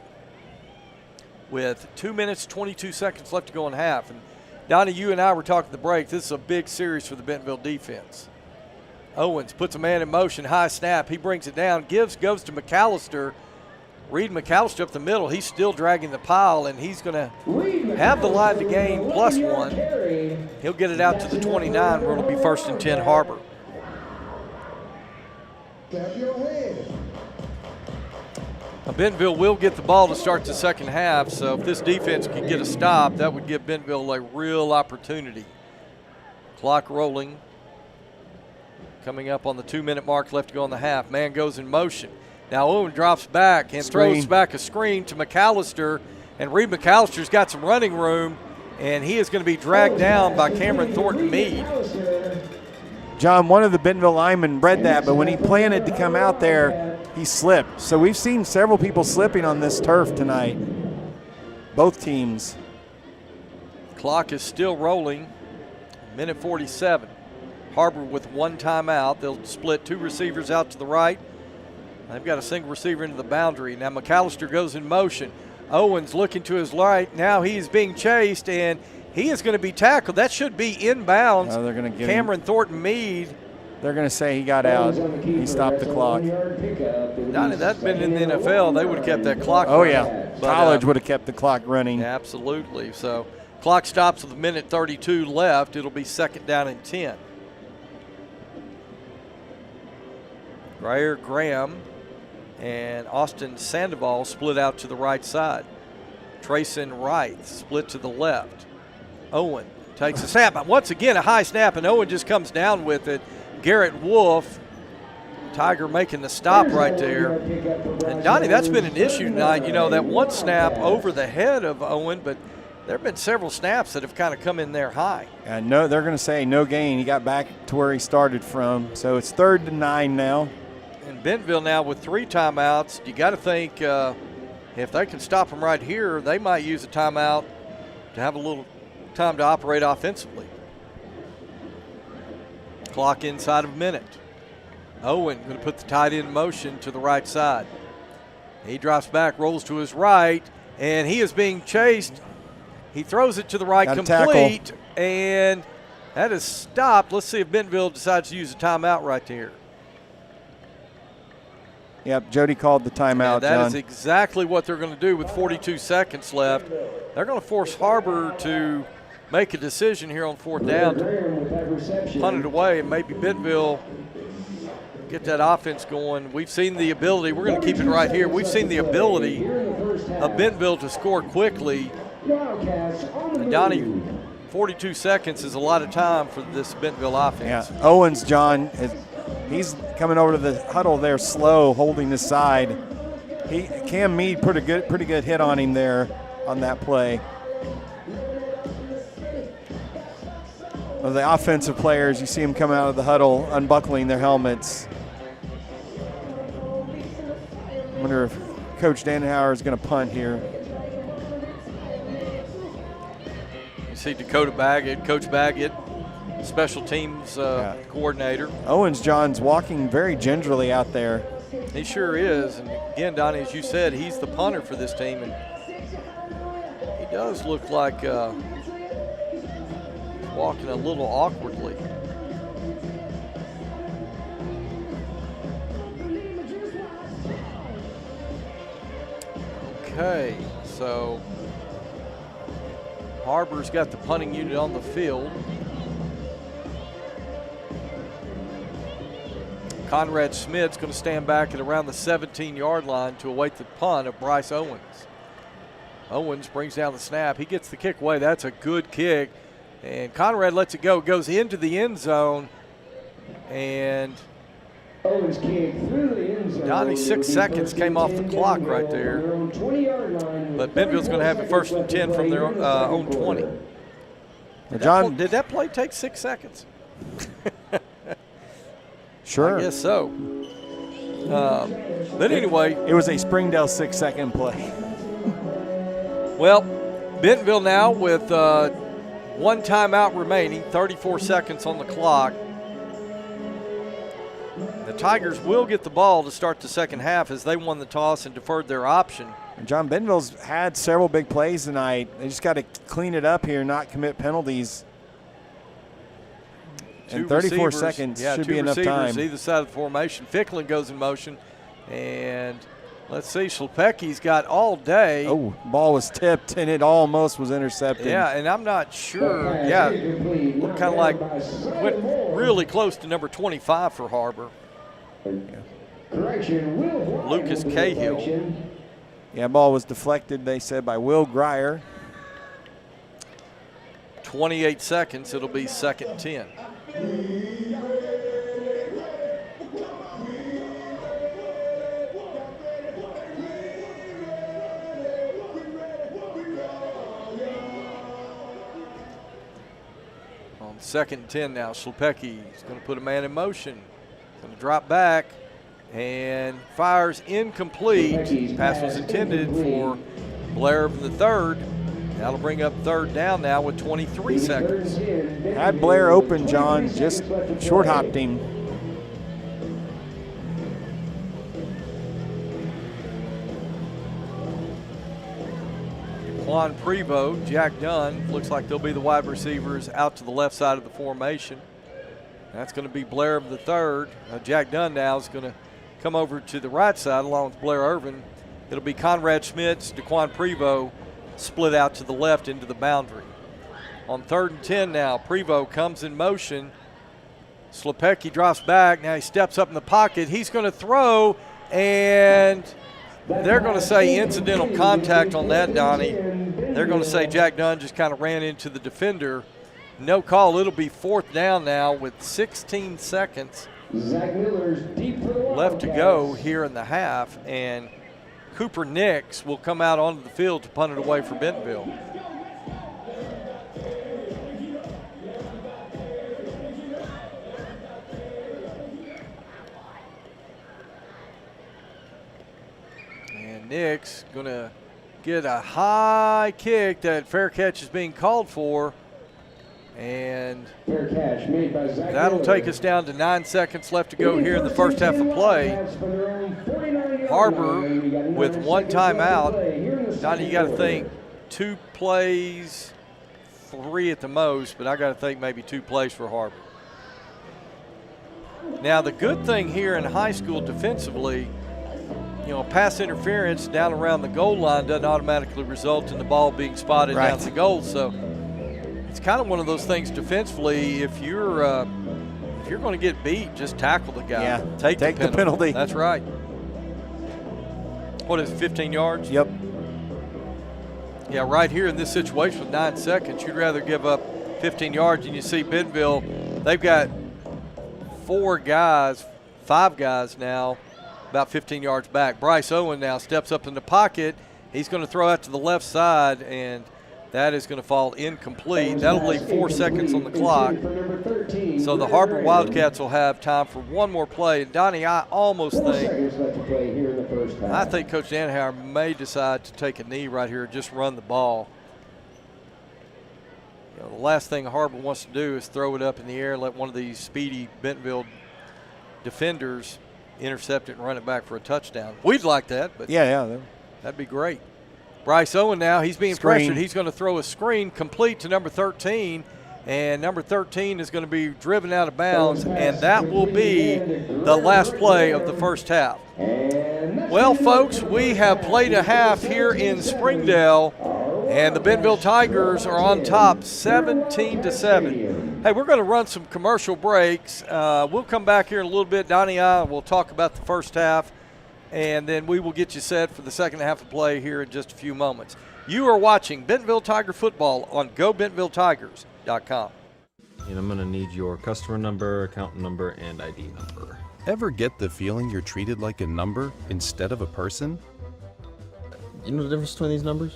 With 2 minutes, 22 seconds left to go in half. And Donnie, you and I were talking at the break. This is a big series for the Bentonville defense. Owens puts a man in motion, high snap. He brings it down, goes to McAllister. Reed McAllister up the middle. He's still dragging the pile, and he's going to have the line to gain +1. He'll get it out to the 29 where it'll be 1st and 10 Har-Ber. Now, Bentonville will get the ball to start the second half, so if this defense can get a stop, that would give Bentonville a real opportunity. Clock rolling. Coming up on the 2-minute mark left to go in the half. Man goes in motion. Now Owen drops back and throws back a screen to McAllister, and Reed McAllister's got some running room, and he is going to be dragged down by Cameron Thornton-Meade. John, one of the Bentonville linemen read that, but when he planted to come out there, he slipped. So we've seen several people slipping on this turf tonight, both teams. Clock is still rolling, minute 47. Har-Ber with 1 timeout. They'll split 2 receivers out to the right. They've got a single receiver into the boundary. Now McAllister goes in motion. Owens looking to his right. Now he's being chased, and he is going to be tackled. That should be inbounds. No, they're going to get Cameron Thornton-Meade. They're going to say he got out. He stopped the clock. Not if that'd been in the NFL, they would have kept that clock running. Yeah. But, college would have kept the clock running. Absolutely. So clock stops with a minute 32 left. It'll be 2nd down and 10. Graham and Austin Sandoval split out to the right side. Trayson Wright split to the left. Owen takes a snap. Once again, a high snap, and Owen just comes down with it. Garrett Wolf, Tiger making the stop right there. And Donnie, that's been an issue tonight. You know, that one snap over the head of Owen, but there have been several snaps that have kind of come in there high. And no, they're going to say no gain. He got back to where he started from. So it's 3rd and 9 now. And Bentonville now with 3 timeouts. You got to think if they can stop them right here, they might use a timeout to have a little time to operate offensively. Clock inside of a minute. Owen going to put the tight end in motion to the right side. He drops back, rolls to his right, and he is being chased. He throws it to the right, complete, and that is stopped. Let's see if Bentonville decides to use a timeout right there. Yep, Jody called the timeout, and that John. is exactly what they're going to do with 42 seconds left. They're going to force Har-Ber to make a decision here on 4th down to punt it away, and maybe Bentonville get that offense going. We've seen the ability. We're going to keep it right here. We've seen the ability of Bentonville to score quickly. And Donnie, 42 seconds is a lot of time for this Bentonville offense. Yeah, Owens, John, he's coming over to the huddle there slow, holding his side. Cam Mead put a pretty good hit on him there on that play. Of the offensive players, you see them come out of the huddle unbuckling their helmets. I wonder if Coach Danenhauer is going to punt here. You see Dakota Baggett, Coach Baggett, special teams coordinator. Owens John's walking very gingerly out there. He sure is. And again, Donnie, as you said, he's the punter for this team. And he does look like walking a little awkwardly. Okay, so Har-Ber's got the punting unit on the field. Conrad Smith's going to stand back at around the 17-yard line to await the punt of Bryce Owens. Owens brings down the snap. He gets the kick away. That's a good kick. And Conrad lets it go. Goes into the end zone. And Owens kick through the end zone. Donnie, 6 seconds came off the clock right there. But Bentonville's going to have it 1st and 10 from their own 20. John, did that play take 6 seconds? Sure. I guess so. But anyway. It was a Springdale 6-second play. Well, Bentonville now with 1 timeout remaining, 34 seconds on the clock. The Tigers will get the ball to start the second half as they won the toss and deferred their option. And John, Bentonville's had several big plays tonight. They just got to clean it up here, not commit penalties. And 34 seconds should be enough time. Either side of the formation. Ficklin goes in motion. And let's see, Schlepecki's got all day. Oh, ball was tipped, and it almost was intercepted. Yeah, and I'm not sure. Yeah, looked kind of like went really close to number 25 for Har-Ber. Lucas Cahill. Yeah, ball was deflected, they said, by Will Grier. 28 seconds, it'll be 2nd and 10. On 2nd and 10 now, Schlepecki's going to put a man in motion. Going to drop back and fires incomplete. Pass was intended for Blair from the 3rd. That'll bring up 3rd down now with 23 seconds. Had Blair open, John, just short hopped him. Juan Prevost, Jack Dunn, looks like they'll be the wide receivers out to the left side of the formation. That's going to be Blair of the 3rd. Jack Dunn now is going to come over to the right side along with Blair Irvin. It'll be Conrad Schmitz, Daquan Prevost split out to the left into the boundary. On 3rd and 10 now, Prevost comes in motion. Schlepecki drops back. Now he steps up in the pocket. He's going to throw, and they're going to say incidental contact on that, Donnie. They're going to say Jack Dunn just kind of ran into the defender. No call. It'll be 4th down now with 16 seconds left to go here in the half, and Cooper Nix will come out onto the field to punt it away for Bentonville. Nick's going to get a high kick. That fair catch is being called for. And Fair catch made by Zach that'll Miller. take us down to 9 seconds left to go here in the first half of play. Har-Ber with one timeout. Donnie, you got to think 2 plays, 3 at the most, but I got to think maybe 2 plays for Har-Ber. Now, the good thing here in high school defensively, you know, pass interference down around the goal line doesn't automatically result in the ball being spotted down the goal. So it's kind of one of those things defensively. If you're going to get beat, just tackle the guy. Yeah, take the penalty. That's right. What is it, 15 yards? Yep. Yeah, right here in this situation with 9 seconds, you'd rather give up 15 yards. And you see Bentonville, they've got 5 guys now, about 15 yards back. Bryce Owen now steps up in the pocket. He's going to throw out to the left side, and that is going to fall incomplete. That'll leave 4 seconds on the clock. So the Har-Ber Wildcats will have time for one more play. And Donnie, I almost think, I think Coach Danaher may decide to take a knee right here and just run the ball. You know, the last thing Har-Ber wants to do is throw it up in the air, let one of these speedy Bentonville defenders intercept it and run it back for a touchdown. We'd like that, but yeah, that'd be great. Bryce Owen now, he's being pressured. He's going to throw a screen complete to number 13, and number 13 is going to be driven out of bounds, and that will be the last play of the first half. Well, folks, we have played a half here in Springdale, and the Bentonville Tigers are on top 17-7. Hey, we're going to run some commercial breaks. We'll come back here in a little bit. Donnie and I will talk about the first half, and then we will get you set for the second half of play here in just a few moments. You are watching Bentonville Tiger football on GoBentonvilleTigers.com. And I'm going to need your customer number, account number, and ID number. Ever get the feeling you're treated like a number instead of a person? You know the difference between these numbers?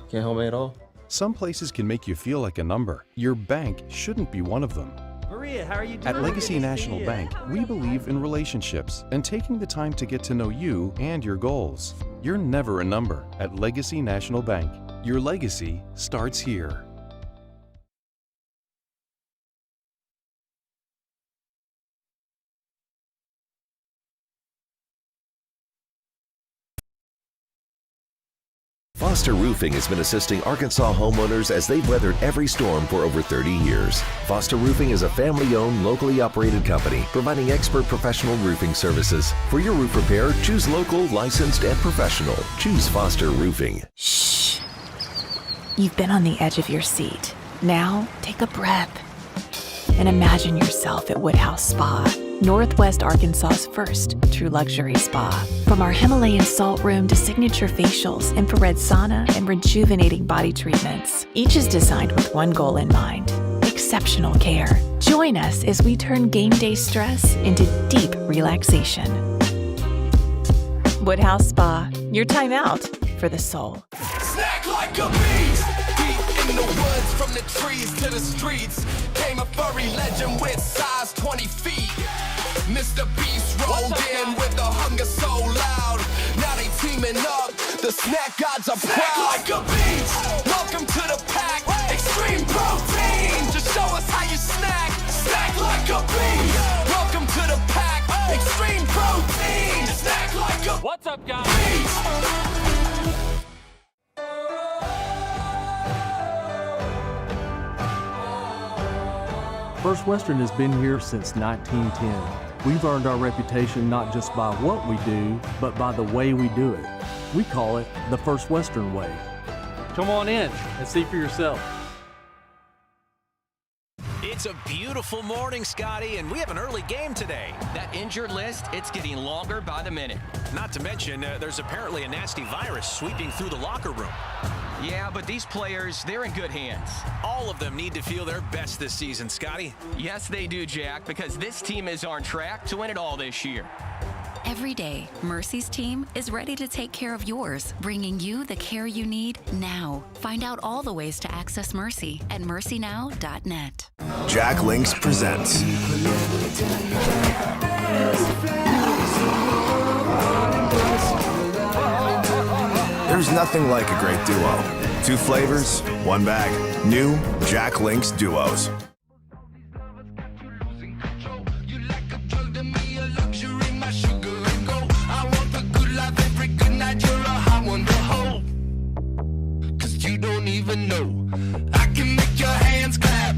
Can't help me at all? Some places can make you feel like a number. Your bank shouldn't be one of them. Maria, how are you doing? At Legacy National Bank, we believe in relationships and taking the time to get to know you and your goals. You're never a number at Legacy National Bank. Your legacy starts here. Foster Roofing has been assisting Arkansas homeowners as they've weathered every storm for over 30 years. Foster Roofing is a family-owned, locally operated company providing expert professional roofing services. For your roof repair, choose local, licensed, and professional. Choose Foster Roofing. Shh. You've been on the edge of your seat. Now, take a breath and imagine yourself at Woodhouse Spa, Northwest Arkansas's first true luxury spa. From our Himalayan salt room to signature facials, infrared sauna, and rejuvenating body treatments, each is designed with one goal in mind: exceptional care. Join us as we turn game day stress into deep relaxation. Woodhouse Spa, your time out for the soul. Snack like a beast. Deep in the woods, from the trees to the streets, came a furry legend with size 20 feet. Mr. Beast rolled in with the hunger so loud. Now they teaming up, the snack gods are proud. Like a beast. Welcome to the pack. Extreme protein. Just show us how you snack. Snack like a beast. Welcome to the pack. Extreme protein. Snack like a What's up, guys? First Western has been here since 1910. We've earned our reputation not just by what we do, but by the way we do it. We call it the First Western way. Come on in and see for yourself. It's a beautiful morning, Scotty, and we have an early game today. That injured list, it's getting longer by the minute. Not to mention, there's apparently a nasty virus sweeping through the locker room. Yeah, but these players, they're in good hands. All of them need to feel their best this season, Scotty. Yes, they do, Jack, because this team is on track to win it all this year. Every day, Mercy's team is ready to take care of yours, bringing you the care you need now. Find out all the ways to access Mercy at mercynow.net. Jack Links presents There's nothing like a great duo. 2 flavors, 1 bag. New Jack Link's Duos. Even know I can make your hands clap.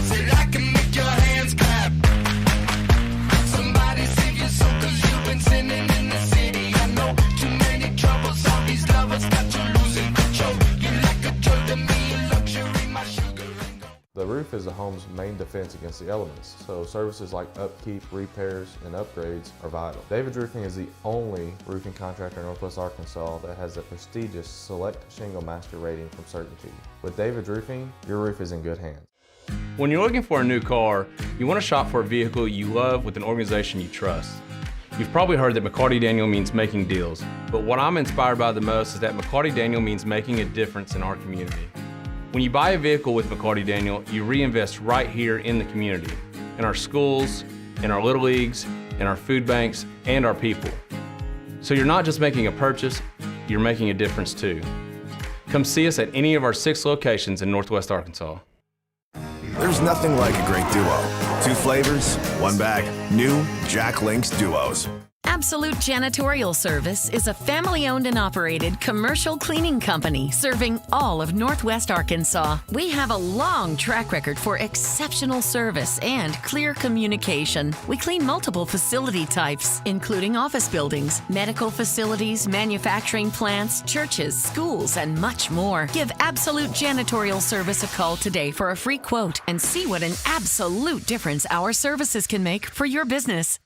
Said I can make your hands clap. Somebody save your soul, 'cause you've been sinning in the city. I know too many troubles, all these lovers got you losing control. You like a drug to me, a luxury, my sugar and gold. The roof is a home's main defense against the elements, so services like upkeep, repairs, and upgrades are vital. David's Roofing is the only roofing contractor in Northwest Arkansas that has the prestigious Select Shingle Master rating from Certainty. With David's Roofing, your roof is in good hands. When you're looking for a new car, you want to shop for a vehicle you love with an organization you trust. You've probably heard that McCarty Daniel means making deals, but what I'm inspired by the most is that McCarty Daniel means making a difference in our community. When you buy a vehicle with McCarty Daniel, you reinvest right here in the community, in our schools, in our little leagues, in our food banks, and our people. So you're not just making a purchase, you're making a difference too. Come see us at any of our 6 locations in Northwest Arkansas. There's nothing like a great duo. 2 flavors, 1 bag. New Jack Link's Duos. Absolute Janitorial Service is a family-owned and operated commercial cleaning company serving all of Northwest Arkansas. We have a long track record for exceptional service and clear communication. We clean multiple facility types, including office buildings, medical facilities, manufacturing plants, churches, schools, and much more. Give Absolute Janitorial Service a call today for a free quote and see what an absolute difference our services can make for your business.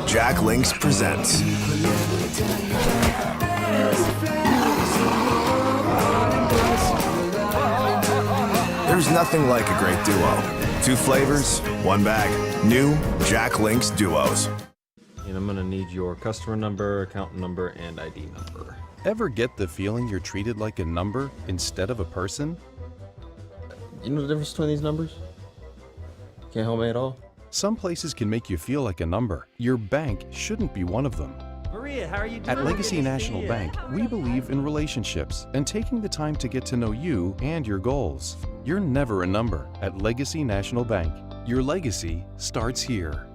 Jack Links presents There's nothing like a great duo. 2 flavors, 1 bag. New Jack Links Duos. And I'm gonna need your customer number, account number, and ID number. Ever get the feeling you're treated like a number instead of a person? You know the difference between these numbers? Can't help me at all? Some places can make you feel like a number. Your bank shouldn't be one of them. Maria, how are you doing? At Legacy National Bank, we believe in relationships and taking the time to get to know you and your goals. You're never a number at Legacy National Bank. Your legacy starts here.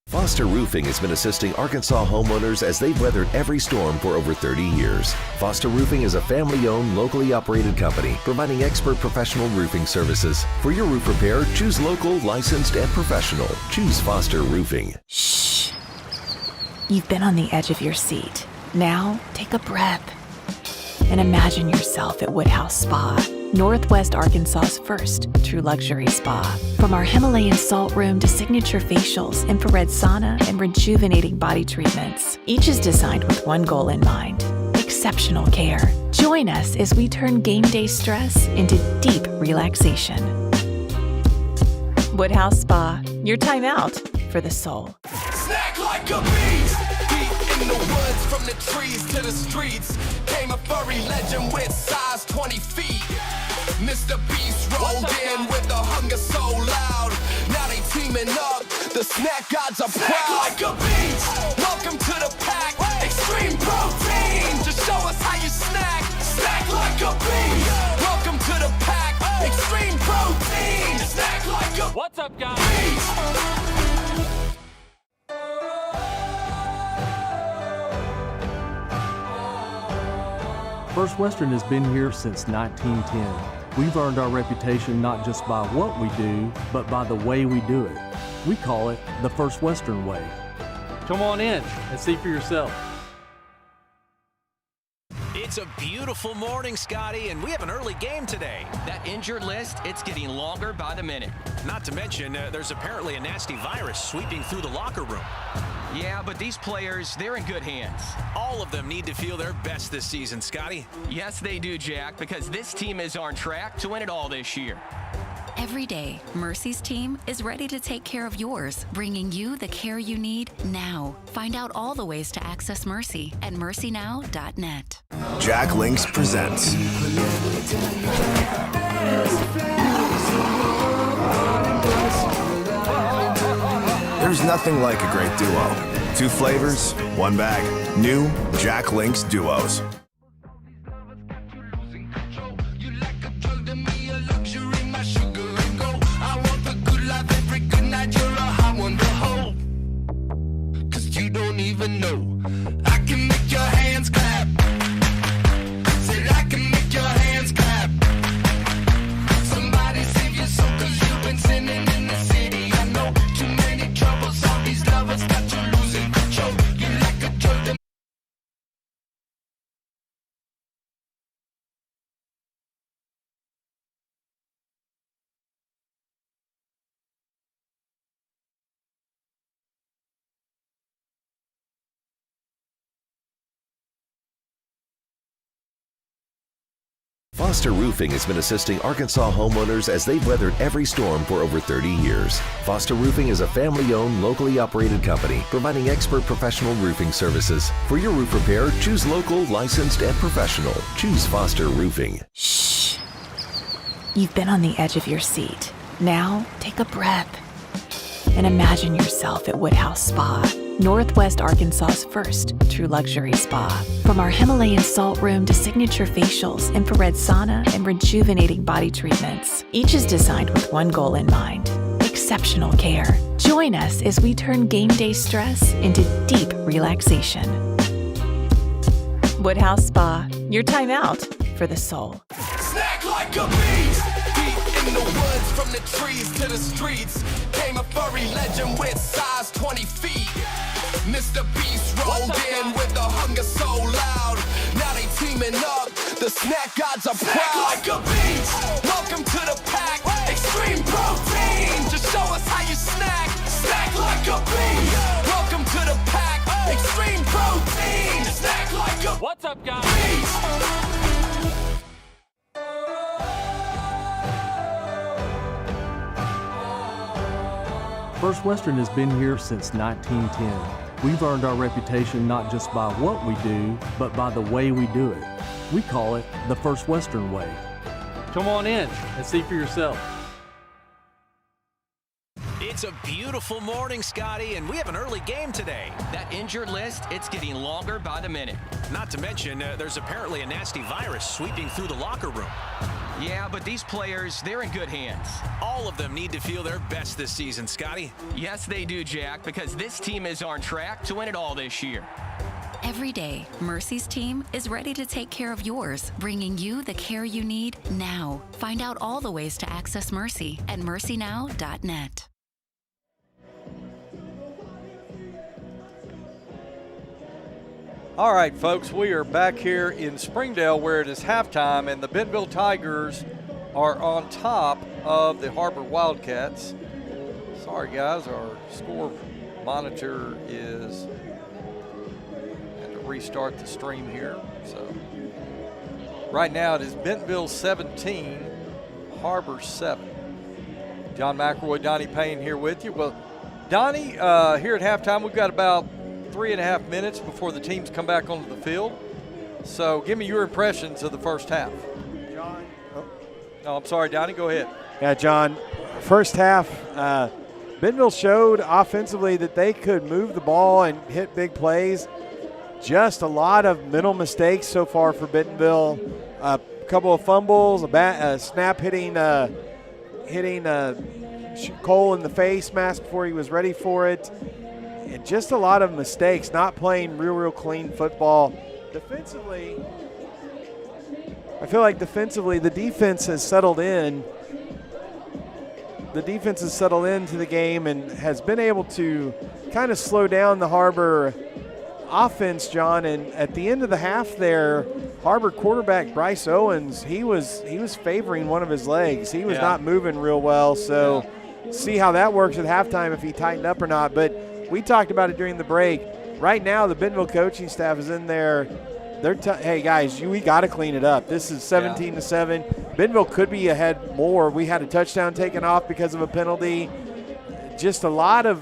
Foster Roofing has been assisting Arkansas homeowners as they've weathered every storm for over 30 years. Foster Roofing is a family-owned, locally operated company providing expert professional roofing services. For your roof repair, choose local, licensed, and professional. Choose Foster Roofing. Shh. You've been on the edge of your seat. Now, take a breath. and imagine yourself at Woodhouse Spa, Northwest Arkansas's first true luxury spa. From our Himalayan salt room to signature facials, infrared sauna, and rejuvenating body treatments, each is designed with one goal in mind: exceptional care. Join us as we turn game day stress into deep relaxation. Woodhouse Spa, your time out for the soul. Snack like a beast. Deep in the woods, from the trees to the streets, came a furry legend with size 20 feet. Mr. Beast rolled in with the hunger so loud. Now they teaming up, the snack gods are proud. Like a beast. Welcome to the pack. Extreme protein. Just show us how you snack. Snack like a beast. Welcome to the pack. Extreme protein. Snack like a What's up, guys? beast. First Western has been here since 1910. We've earned our reputation not just by what we do, but by the way we do it. We call it the First Western way. Come on in and see for yourself. It's a beautiful morning, Scotty, and we have an early game today. That injured list, it's getting longer by the minute. Not to mention, there's apparently a nasty virus sweeping through the locker room. Yeah, but these players, they're in good hands. All of them need to feel their best this season, Scotty. Yes, they do, Jack, because this team is on track to win it all this year. Every day, Mercy's team is ready to take care of yours, bringing you the care you need now. Find out all the ways to access Mercy at mercynow.net. Jack Links presents There's nothing like a great duo. Two flavors, one bag. New Jack Links Duos. Even know I can make your hands clap. Said I can make your hands clap. Somebody save your soul, 'cause you've been sinning in the city. I know too many troubles, all these lovers got you losing control. You like a Jordan. Foster Roofing has been assisting Arkansas homeowners as they've weathered every storm for over 30 years. Foster Roofing is a family-owned, locally operated company providing expert professional roofing services. For your roof repair, choose local, licensed, and professional. Choose Foster Roofing. Shh. You've been on the edge of your seat. Now, take a breath and imagine yourself at Woodhouse Spa, Northwest Arkansas's first true luxury spa. From our Himalayan salt room to signature facials, infrared sauna, and rejuvenating body treatments, each is designed with one goal in mind: exceptional care. Join us as we turn game day stress into deep relaxation. Woodhouse Spa, your time out for the soul. Snack like a beast. Deep in the woods, from the trees to the streets, came a furry legend with size 20 feet. Mr. Beast rolled in with the hunger so loud. Now they teaming up, the snack gods are proud. Like a beast. Welcome to the pack. Extreme protein. Just show us how you snack. Snack like a beast. Welcome to the pack. Extreme protein. Snack like a What's up, guys? beast. First Western has been here since 1910. We've earned our reputation not just by what we do, but by the way we do it. We call it the First Western way. Come on in and see for yourself. It's a beautiful morning, Scotty, and we have an early game today. That injured list, it's getting longer by the minute. Not to mention, there's apparently a nasty virus sweeping through the locker room. Yeah, but these players, they're in good hands. All of them need to feel their best this season, Scotty. Yes, they do, Jack, because this team is on track to win it all this year. Every day, Mercy's team is ready to take care of yours, bringing you the care you need now. Find out all the ways to access Mercy at mercynow.net. All right, folks, we are back here in Springdale where it is halftime, and the Bentonville Tigers are on top of the Har-Ber Wildcats. Sorry, guys, our score monitor is had to restart the stream here. So right now it is Bentonville 17, Har-Ber 7. John McElroy, Donnie Payne here with you. Well, Donnie, here at halftime, we've got about 3.5 minutes before the teams come back onto the field. So give me your impressions of the first half. John. Oh, I'm sorry, Donnie, go ahead. Yeah, John, first half, Bentonville showed offensively that they could move the ball and hit big plays. Just a lot of mental mistakes so far for Bentonville. A couple of fumbles, a snap hitting Cole in the face mask before he was ready for it. And just a lot of mistakes, not playing real clean football. Defensively, I feel like defensively the defense has settled in. The defense has settled into the game and has been able to kind of slow down the Har-Ber offense, John. And at the end of the half there, Har-Ber quarterback Bryce Owens, he was favoring one of his legs. He was not moving real well, so see how that works at halftime if he tightened up or not. But we talked about it during the break. Right now, the Bentonville coaching staff is in there. They're hey, guys, we got to clean it up. This is 17-7. Bentonville could be ahead more. We had a touchdown taken off because of a penalty. Just a lot of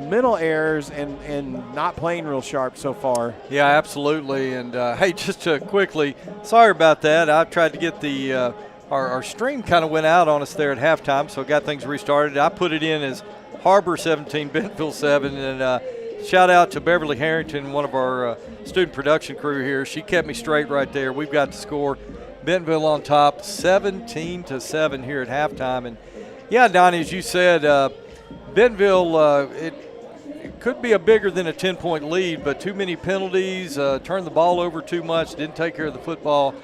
mental errors and not playing real sharp so far. Yeah, absolutely. And, hey, just quickly, sorry about that. I tried to get the our stream kind of went out on us there at halftime, so got things restarted. I put it in as Har-Ber 17, Bentonville 7, and shout out to Beverly Harrington, one of our student production crew here. She kept me straight right there. We've got the score. Bentonville on top, 17-7 here at halftime. And, yeah, Donnie, as you said, Bentonville, it could be a bigger than a 10-point lead, but too many penalties, turned the ball over too much, didn't take care of the football.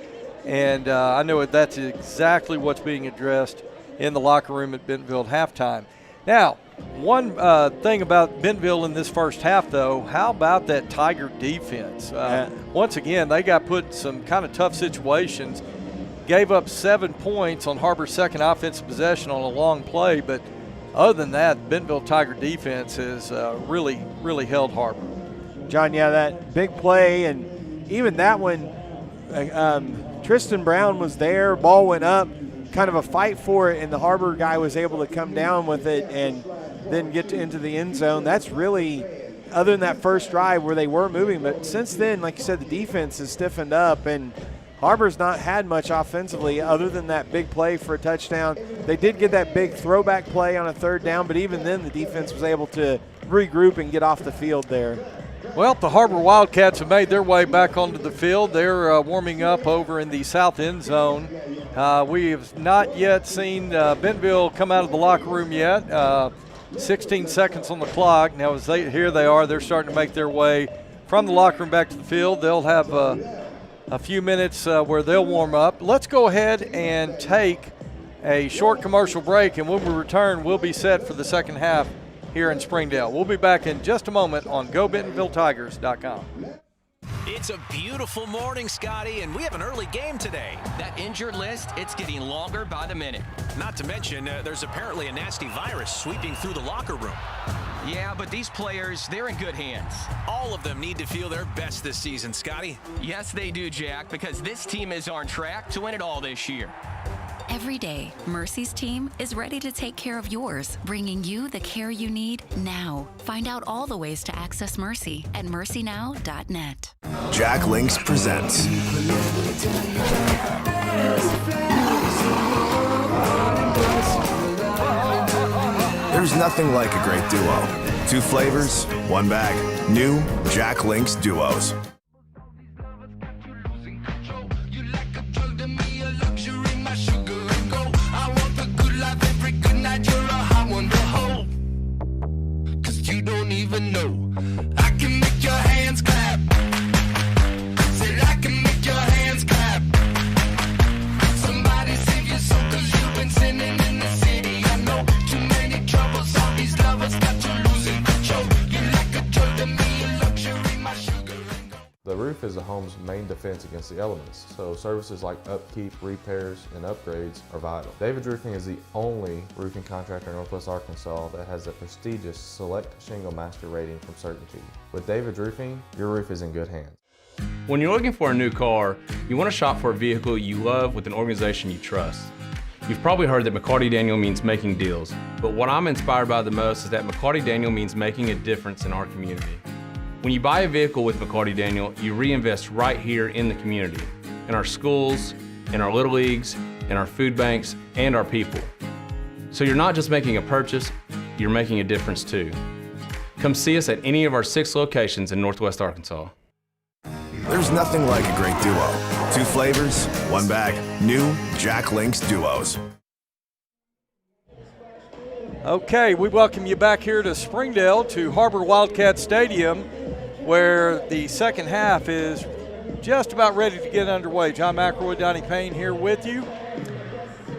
And I know that's exactly what's being addressed in the locker room at Bentonville at halftime. Now, one thing about Bentonville in this first half, though, how about that Tiger defense? Once again, they got put in some kind of tough situations, gave up 7 points on Har-Ber's second offensive possession on a long play, but other than that, Bentonville Tiger defense has really held Har-Ber. John, yeah, that big play, and even that one, Tristan Brown was there, ball went up, kind of a fight for it, and the Har-Ber guy was able to come down with it and then get into the end zone. That's really, other than that first drive where they were moving, but since then, like you said, the defense has stiffened up, and Har-Ber's not had much offensively other than that big play for a touchdown. They did get that big throwback play on a third down, but even then the defense was able to regroup and get off the field there. Well, the Har-Ber Wildcats have made their way back onto the field. They're warming up over in the south end zone. We have not yet seen Bentonville come out of the locker room yet. 16 seconds on the clock. Now, here they are. They're starting to make their way from the locker room back to the field. They'll have a few minutes where they'll warm up. Let's go ahead and take a short commercial break, and when we return, we'll be set for the second half here in Springdale. We'll be back in just a moment on GoBentonvilleTigers.com. It's a beautiful morning, Scotty, and we have an early game today. That injured list, it's getting longer by the minute. Not to mention, there's apparently a nasty virus sweeping through the locker room. Yeah, but these players, they're in good hands. All of them need to feel their best this season, Scotty. Yes, they do, Jack, because this team is on track to win it all this year. Every day, Mercy's team is ready to take care of yours, bringing you the care you need now. Find out all the ways to access Mercy at mercynow.net. Jack Links presents There's nothing like a great duo. 2 flavors, 1 bag. New Jack Links Duos. Even know I can make your hands clap. Said I can make your hands clap. Somebody save your soul, 'cause you've been sinning in the city. I know too many troubles, all these lovers got you losing control. You like a drug to me, a luxury, my sugar and gold. roof is a home's main defense against the elements, so services like upkeep, repairs, and upgrades are vital. David's Roofing is the only roofing contractor in Northwest Arkansas that has a prestigious Select Shingle Master rating from Certainty. With David's Roofing, your roof is in good hands. When you're looking for a new car, you want to shop for a vehicle you love with an organization you trust. You've probably heard that McCarty Daniel means making deals, but what I'm inspired by the most is that McCarty Daniel means making a difference in our community. When you buy a vehicle with McCarty Daniel, you reinvest right here in the community, in our schools, in our little leagues, in our food banks, and our people. So you're not just making a purchase, you're making a difference too. Come see us at any of our 6 locations in Northwest Arkansas. There's nothing like a great duo. 2 flavors, 1 bag. New Jack Link's Duos. Okay, we welcome you back here to Springdale, to Har-Ber Wildcat Stadium, where the second half is just about ready to get underway. John McElroy, Donnie Payne here with you.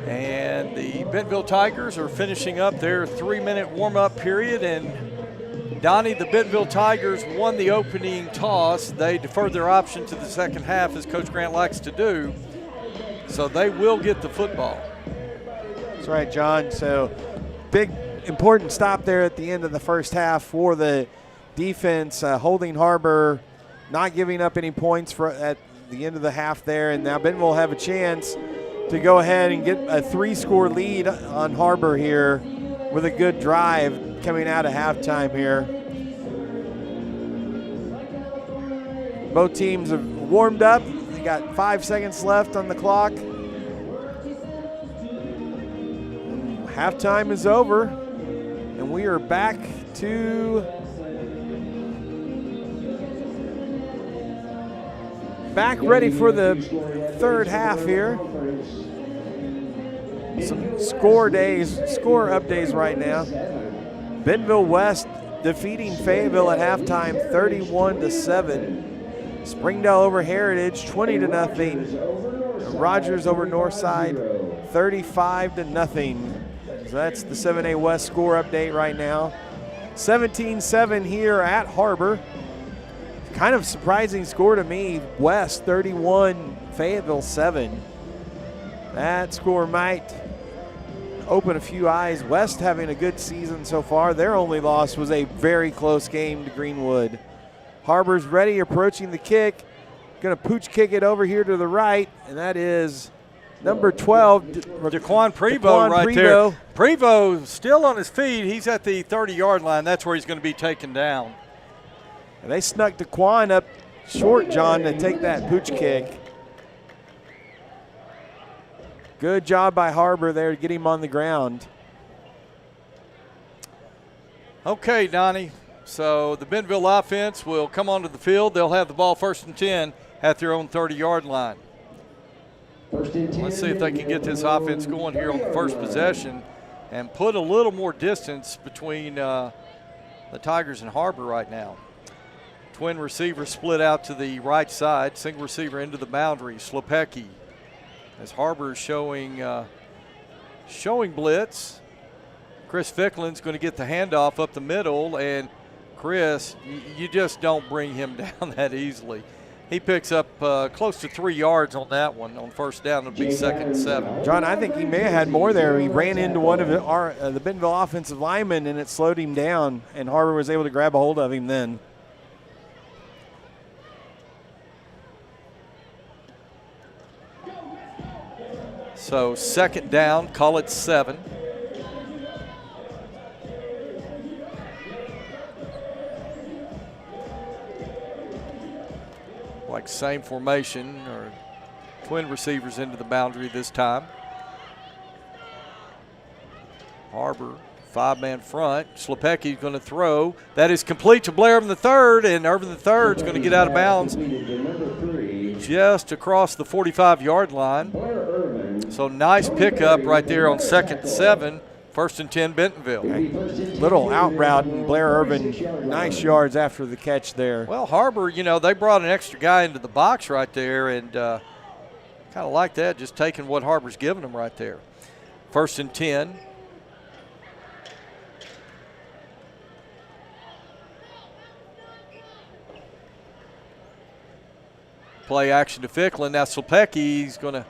And the Bentonville Tigers are finishing up their 3-minute warm-up period. And Donnie, the Bentonville Tigers won the opening toss. They deferred their option to the second half, as Coach Grant likes to do. So they will get the football. That's right, John. So big, important stop there at the end of the first half for the defense, holding Har-Ber, not giving up any points at the end of the half there. And now Bentonville will have a chance to go ahead and get a 3-score lead on Har-Ber here with a good drive coming out of halftime here. Both teams have warmed up. They got 5 seconds left on the clock. Halftime is over, and we are back ready for the third half here. Some score updates right now. Bentonville West defeating Fayetteville at halftime 31-7. Springdale over Heritage 20-0. Rogers over Northside 35-0. So that's the 7A West score update right now. 17-7 here at Har-Ber. Kind of surprising score to me. West 31, Fayetteville 7. That score might open a few eyes. West having a good season so far. Their only loss was a very close game to Greenwood. Har-Ber's ready, approaching the kick. Going to pooch kick it over here to the right, and that is number 12, Daquan Prevost there. Prevost still on his feet. He's at the 30-yard line. That's where he's going to be taken down. And they snuck Daquan up short, John, to take that pooch kick. Good job by Har-Ber there to get him on the ground. Okay, Donnie. So the Bentonville offense will come onto the field. They'll have the ball 1st and 10 at their own 30-yard line. Let's see if they can get this offense going here on the first possession and put a little more distance between the Tigers and Har-Ber right now. Twin receiver split out to the right side. Single receiver into the boundary. Slepecki. As Har-Ber is showing blitz. Chris Ficklin's going to get the handoff up the middle, and Chris, you just don't bring him down that easily. He picks up close to 3 yards on that one on first down. It'll be 2nd and 7. John, I think he may have had more there. He ran into one of the Bentonville offensive linemen, and it slowed him down, and Har-Ber was able to grab a hold of him then. So 2nd down, call it 7. Like same formation, or twin receivers into the boundary this time. Har-Ber, 5-man front. Slepecki's going to throw. That is complete to Blair Irvin III, and Irvin III is going to get out of bounds just across the 45-yard line. So nice pickup right there on 2nd and 7. 1st and 10, Bentonville. Little out route, and Blair Irvin, nice yards after the catch there. Well, Har-Ber, they brought an extra guy into the box right there, and kind of like that, just taking what Har-Ber's giving them right there. 1st and 10. Play action to Ficklin. Now Slepecki's going to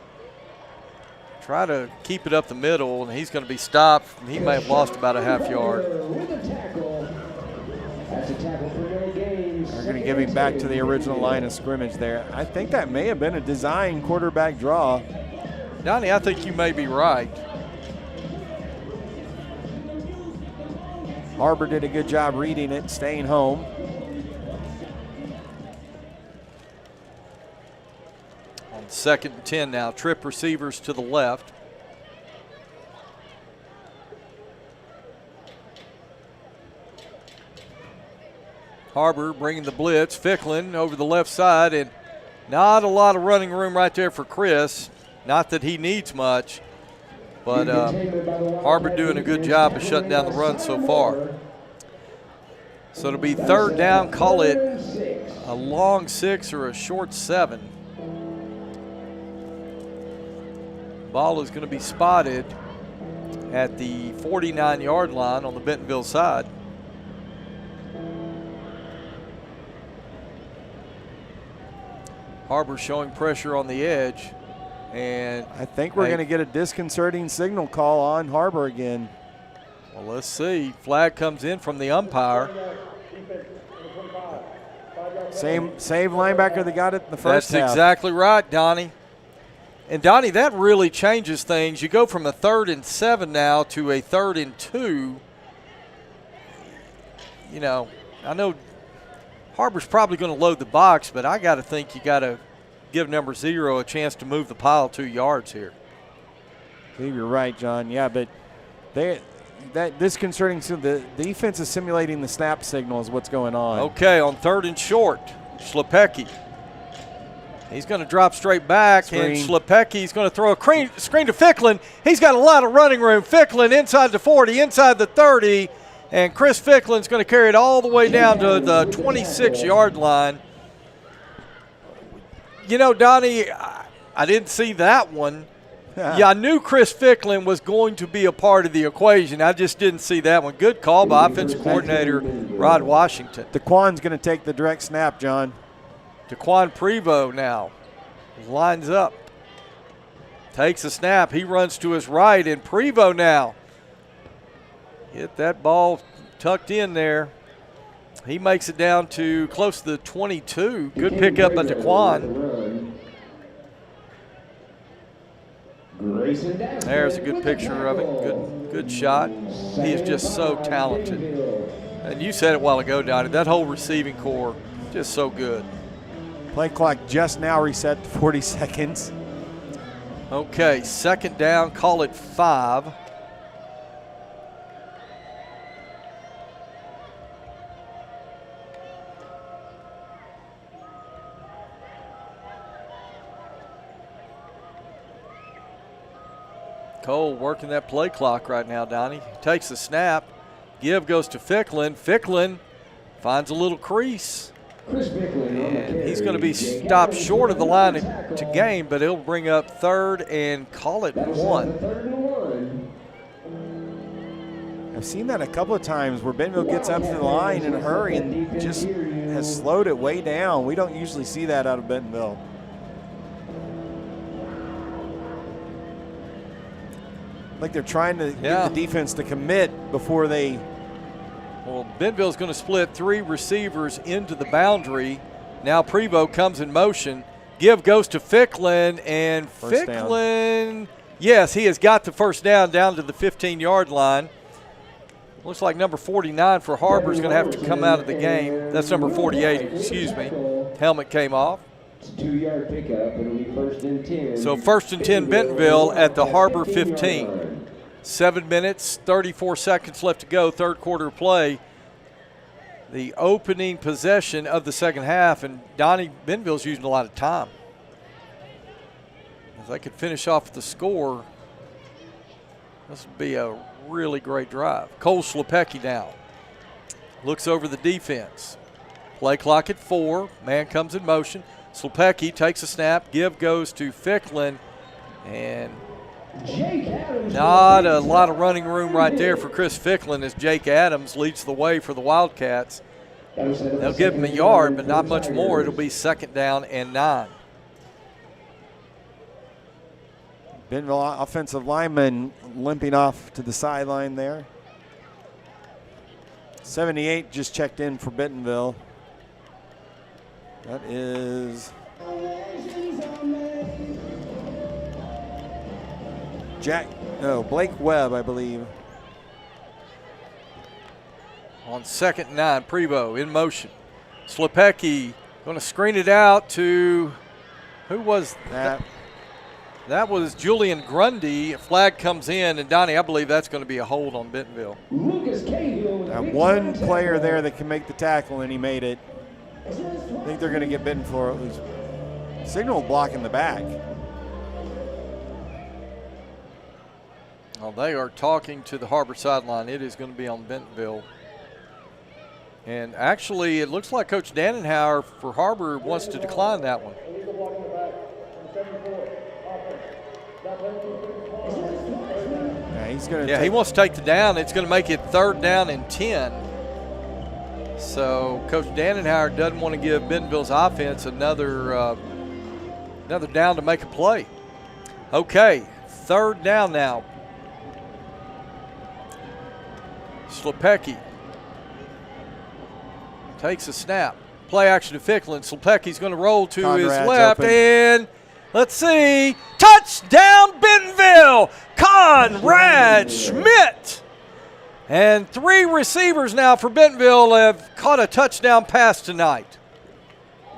try to keep it up the middle, and he's going to be stopped. He may have lost about a half yard. They're going to give him back to the original line of scrimmage there. I think that may have been a design quarterback draw. Donnie, I think you may be right. Har-Ber did a good job reading it, staying home. On 2nd and 10 now, trip receivers to the left. Har-Ber bringing the blitz. Ficklin over the left side, and not a lot of running room right there for Chris. Not that he needs much, but Har-Ber doing a good job of shutting down the run so far. So it'll be 3rd down. Call it a long 6 or a short 7. Ball is going to be spotted at the 49-yard line on the Bentonville side. Har-Ber showing pressure on the edge, and I think we're going to get a disconcerting signal call on Har-Ber again. Well, let's see. Flag comes in from the umpire. Same linebacker that got it in the first half. That's exactly right, Donnie. And Donnie, that really changes things. You go from a 3rd and 7 now to a 3rd and 2. You know, I know Har-Ber's probably going to load the box, but I got to think you got to give number 0 a chance to move the pile 2 yards here. I believe you're right, John. Yeah, but that disconcerting. The defense is simulating the snap signal is what's going on. Okay, on 3rd and short, Slepecki. He's going to drop straight back, and Slepecki's going to throw a screen to Ficklin. He's got a lot of running room. Ficklin inside the 40, inside the 30, and Chris Ficklin's going to carry it all the way down to the 26-yard line. You know, Donnie, I didn't see that one. Yeah, I knew Chris Ficklin was going to be a part of the equation. I just didn't see that one. Good call by offensive coordinator Rod Washington. DeQuan's going to take the direct snap, John. DeQuan Prevost now lines up, takes a snap. He runs to his right, and Prevost now get that ball tucked in there. He makes it down to close to the 22. Good pickup by DeQuan. There's a good picture of him. Good shot. He is just so talented. And you said it a while ago, Donnie, that whole receiving core, just so good. Play clock just now reset to 40 seconds. Okay, 2nd down, call it 5. Cole working that play clock right now, Donnie. Takes the snap. Give goes to Ficklin. Ficklin finds a little crease. And he's going to be stopped short of the line to gain, but he'll bring up 3rd and call it 1. I've seen that a couple of times where Bentonville gets up to the line in a hurry and just has slowed it way down. We don't usually see that out of Bentonville. Like they're trying to get the defense to commit before they. Well, Bentonville's going to split 3 receivers into the boundary. Now Prevost comes in motion. Give goes to Ficklin, and Ficklin, yes, he has got the first down to the 15-yard line. Looks like number 49 for Har-Ber is going to have to come out of the game. That's number 48, excuse me. Helmet came off. 2-yard pickup. It'll be 1st and 10. So 1st and 10 Bentonville at the Har-Ber 15. 7 minutes, 34 seconds left to go, 3rd quarter play. The opening possession of the 2nd half, and Donnie, Bentonville's using a lot of time. If they could finish off the score, this would be a really great drive. Cole Slepecki down. Looks over the defense. Play clock at 4. Man comes in motion. Slepecki takes a snap. Give goes to Ficklin, and not a lot of running room right there for Chris Ficklin as Jake Adams leads the way for the Wildcats. They'll give him a yard, but not much more. It'll be 2nd down and 9. Bentonville offensive lineman limping off to the sideline there. 78 just checked in for Bentonville. That is Blake Webb, I believe. On 2nd and 9, Prevost in motion. Slepecki going to screen it out to, who was that? That was Julian Grundy. A flag comes in, and Donnie, I believe that's going to be a hold on Bentonville. One player there that can make the tackle, and he made it. I think they're going to get bitten for it. Signal block in the back. Well, they are talking to the Har-Ber sideline. It is going to be on Bentonville. And actually, it looks like Coach Dannenhauer for Har-Ber wants to decline that one. Yeah, he wants to take the down. It's going to make it 3rd down and 10. So Coach Dannenhauer doesn't want to give Bentonville's offense another down to make a play. Okay, 3rd down now. Slepecki takes a snap. Play action to Ficklin. Slepecki's going to roll to his left, and let's see. Touchdown, Bentonville! Conrad Schmidt! And 3 receivers now for Bentonville have caught a touchdown pass tonight.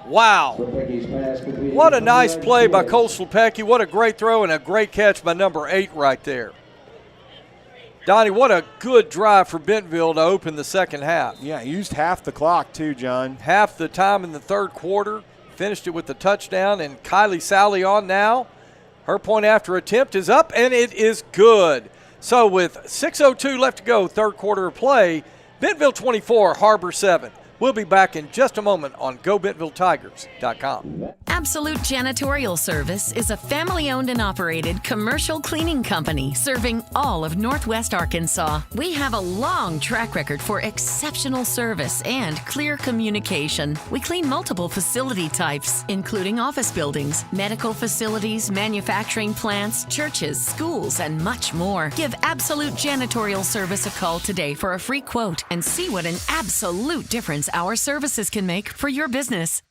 Wow. What a nice play by Cole Slepecki. What a great throw and a great catch by number 8 right there. Donnie, what a good drive for Bentonville to open the second half. Yeah, used half the clock too, John. Half the time in the 3rd quarter. Finished it with the touchdown, and Kylie Sally on now. Her point after attempt is up, and it is good. So with 6:02 left to go, 3rd quarter of play, Bentonville 24, Har-Ber 7. We'll be back in just a moment on GoBentonvilleTigers.com. Absolute Janitorial Service is a family-owned and operated commercial cleaning company serving all of Northwest Arkansas. We have a long track record for exceptional service and clear communication. We clean multiple facility types, including office buildings, medical facilities, manufacturing plants, churches, schools, and much more. Give Absolute Janitorial Service a call today for a free quote and see what an absolute difference our services can make for your business.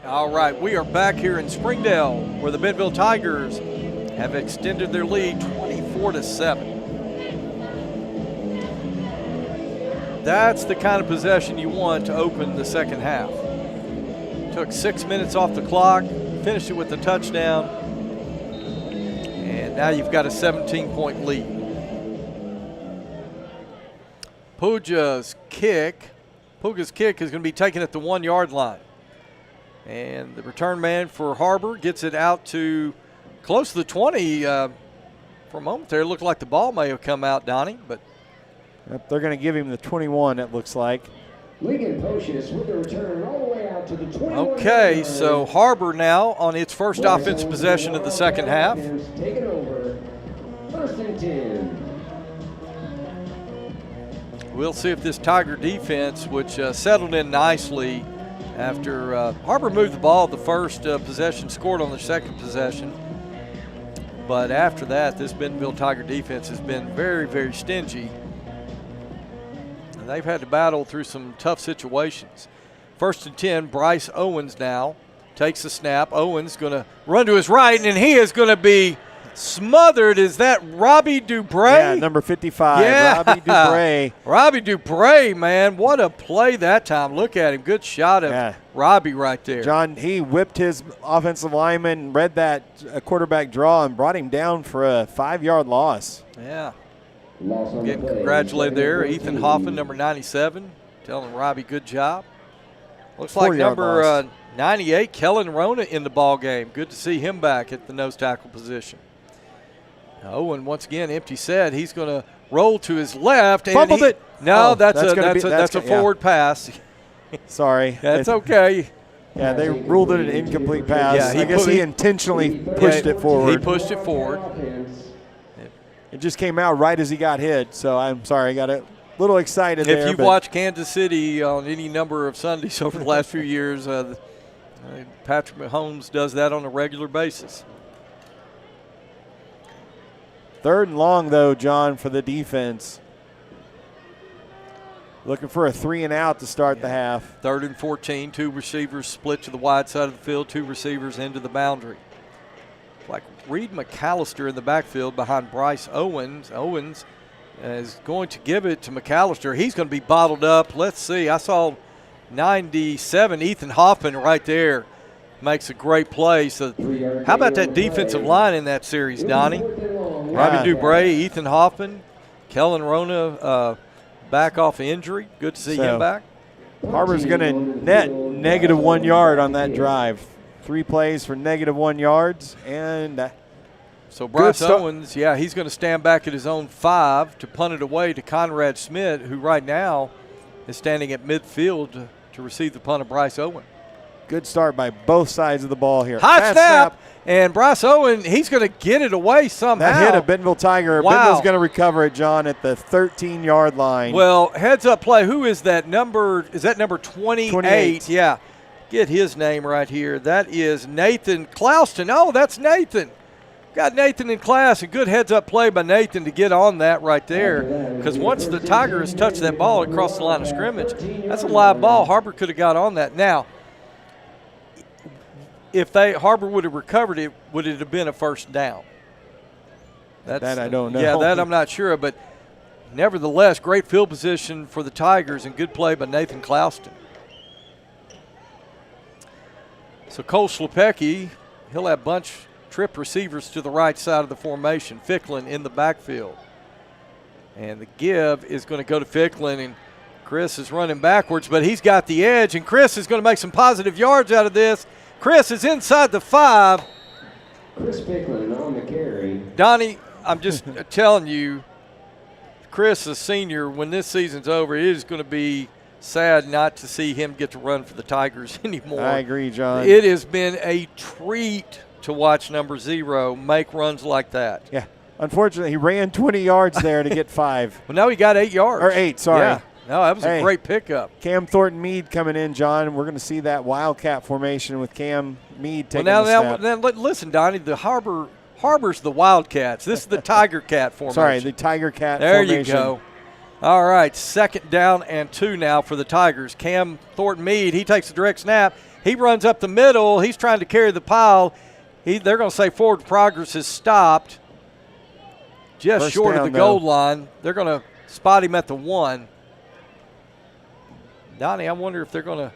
All right, we are back here in Springdale where the Bentonville Tigers have extended their lead 24-7. That's the kind of possession you want to open the second half. Took 6 minutes off the clock, finished it with a touchdown, and now you've got a 17-point lead. Puga's kick is going to be taken at the 1-yard line. And the return man for Har-Ber gets it out to close to the 20. For a moment there, it looked like the ball may have come out, Donnie. But yep, they're going to give him the 21, it looks like. Ligon Pocius with the return all the way out to the 21. Okay, so Har-Ber now on its first offensive possession of the second half. Take it over. 1st and 10. We'll see if this Tiger defense, which settled in nicely after Har-Ber moved the ball the first possession, scored on the second possession. But after that, this Bentonville Tiger defense has been very, very stingy. And they've had to battle through some tough situations. 1st and 10, Bryce Owens now takes the snap. Owens going to run to his right, and he is going to be smothered. Is that Robbie Dubray? Yeah, number 55, yeah. Robbie Dubray. Robbie Dubray, man, what a play that time. Look at him. Good shot of Robbie right there. John, he whipped his offensive lineman, read that quarterback draw, and brought him down for a 5-yard loss. Yeah. Getting congratulated there. Ethan Hoffman, number 97, telling Robbie good job. Looks like number 98, Kellen Rona in the ball game. Good to see him back at the nose tackle position. Owen once again empty set. He's going to roll to his left. Fumbled it. No, that's a forward pass. Sorry. That's okay. Yeah, they ruled it an incomplete pass. Yeah, I guess he intentionally pushed it forward. He pushed it forward. It just came out right as he got hit, so I'm sorry. I got a little excited there. If you've watched Kansas City on any number of Sundays over the last few years, Patrick Mahomes does that on a regular basis. 3rd and long, though, John, for the defense. Looking for a 3 and out to start the half. 3rd and 14, 2 receivers split to the wide side of the field, 2 receivers into the boundary. Like Reed McAllister in the backfield behind Bryce Owens. Owens is going to give it to McAllister. He's going to be bottled up. Let's see. I saw 97, Ethan Hoffman right there. Makes a great play. So how about that defensive line in that series, Donnie? Robbie Dubray, Ethan Hoffman, Kellen Rona back off injury. Good to see him back. Har-Ber's going to net -1 yard on that drive. 3 plays for -1 yards. And so Bryce Owens, he's going to stand back at his own 5 to punt it away to Conrad Smith, who right now is standing at midfield to receive the punt of Bryce Owen. Good start by both sides of the ball here. High snap. And Bryce Owen, he's going to get it away somehow. That hit a Bentonville Tiger. Wow. Bentonville's going to recover it, John, at the 13-yard line. Well, heads up play. Who is that number? Is that number 28? Yeah. Get his name right here. That is Nathan Clouston. Oh, that's Nathan. Got Nathan in class. A good heads up play by Nathan to get on that right there. Because once the Tigers touch that ball across the line of scrimmage, that's a live ball. Har-Ber could have got on that. Now, if Har-Ber would have recovered it, would it have been a first down? That I don't know. Yeah, that I'm not sure. But nevertheless, great field position for the Tigers and good play by Nathan Clouston. So Cole Schlepecki, he'll have bunch trip receivers to the right side of the formation. Ficklin in the backfield. And the give is going to go to Ficklin, and Chris is running backwards, but he's got the edge, and Chris is going to make some positive yards out of this. Chris is inside the 5. Chris Ficklin on the carry. Donnie, I'm just telling you, Chris, a senior, when this season's over, it is going to be sad not to see him get to run for the Tigers anymore. I agree, John. It has been a treat to watch number 0 make runs like that. Yeah. Unfortunately, he ran 20 yards there to get 5. Well, now he got 8 yards. Or 8, sorry. Yeah. No, that was a great pickup. Cam Thornton-Meade coming in, John. We're going to see that Wildcat formation with Cam Meade taking the snap. Now, listen, Donnie, the Har-Ber's the Wildcats. This is the Tiger Cat formation. Sorry, the Tiger Cat formation. There you go. All right, 2nd down and 2 now for the Tigers. Cam Thornton-Meade, he takes a direct snap. He runs up the middle. He's trying to carry the pile. They're going to say forward progress is stopped just First short down, of the goal line. They're going to spot him at the 1. Donnie, I wonder if they're going to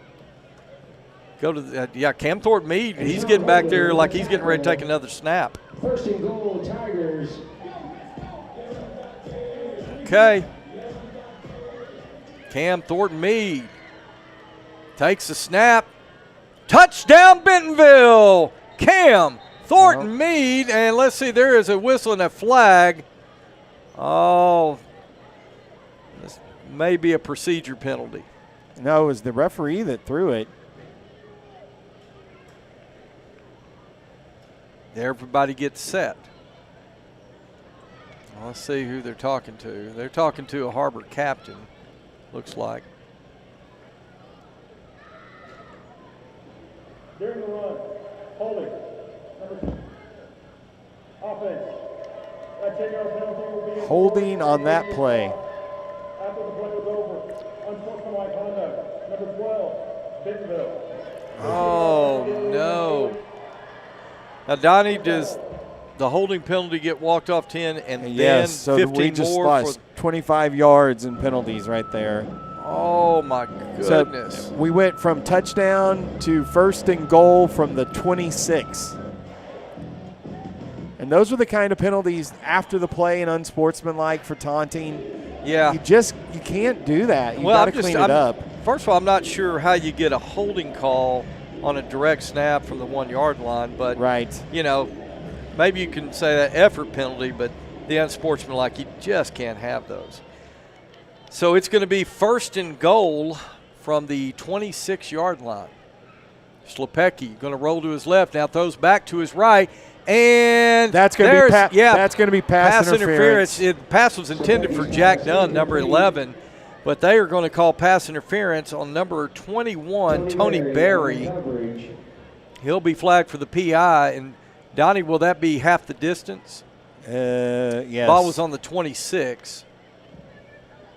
go to the, Cam Thornton-Meade, he's getting back there like he's getting ready to take another snap. 1st and goal, Tigers. Okay. Cam Thornton-Meade takes the snap. Touchdown, Bentonville. Cam Thornton-Meade, and let's see, there is a whistle and a flag. Oh, this may be a procedure penalty. No, it was the referee that threw it. Everybody gets set. Well, let's see who they're talking to. They're talking to a Har-Ber captain, looks like. During the run, holding. Offense. That 10-yard penalty will be holding on that play. After the play was over, unsportsmanlike conduct. Number 12, Bentonville. Oh, no. Now, Donnie, does the holding penalty get walked off 10 and then so 15 we just more? lost 25 yards in penalties right there. Oh, my goodness. So we went from touchdown to 1st and goal from the 26. And those were the kind of penalties after the play and unsportsmanlike for taunting. Yeah. You can't do that. You've got to clean it up. First of all, I'm not sure how you get a holding call on a direct snap from the 1 yard line, but you know, maybe you can say that effort penalty, but the unsportsmanlike, you just can't have those. So it's going to be 1st and goal from the 26-yard line. Schlepecki going to roll to his left, now throws back to his right, and that's going to be that's going to be pass interference. Pass was intended for Jack Dunn, number 11, but they are going to call pass interference on number 21, Tony Berry. He'll be flagged for the PI. And, Donnie, will that be half the distance? Yes. Ball was on the 26.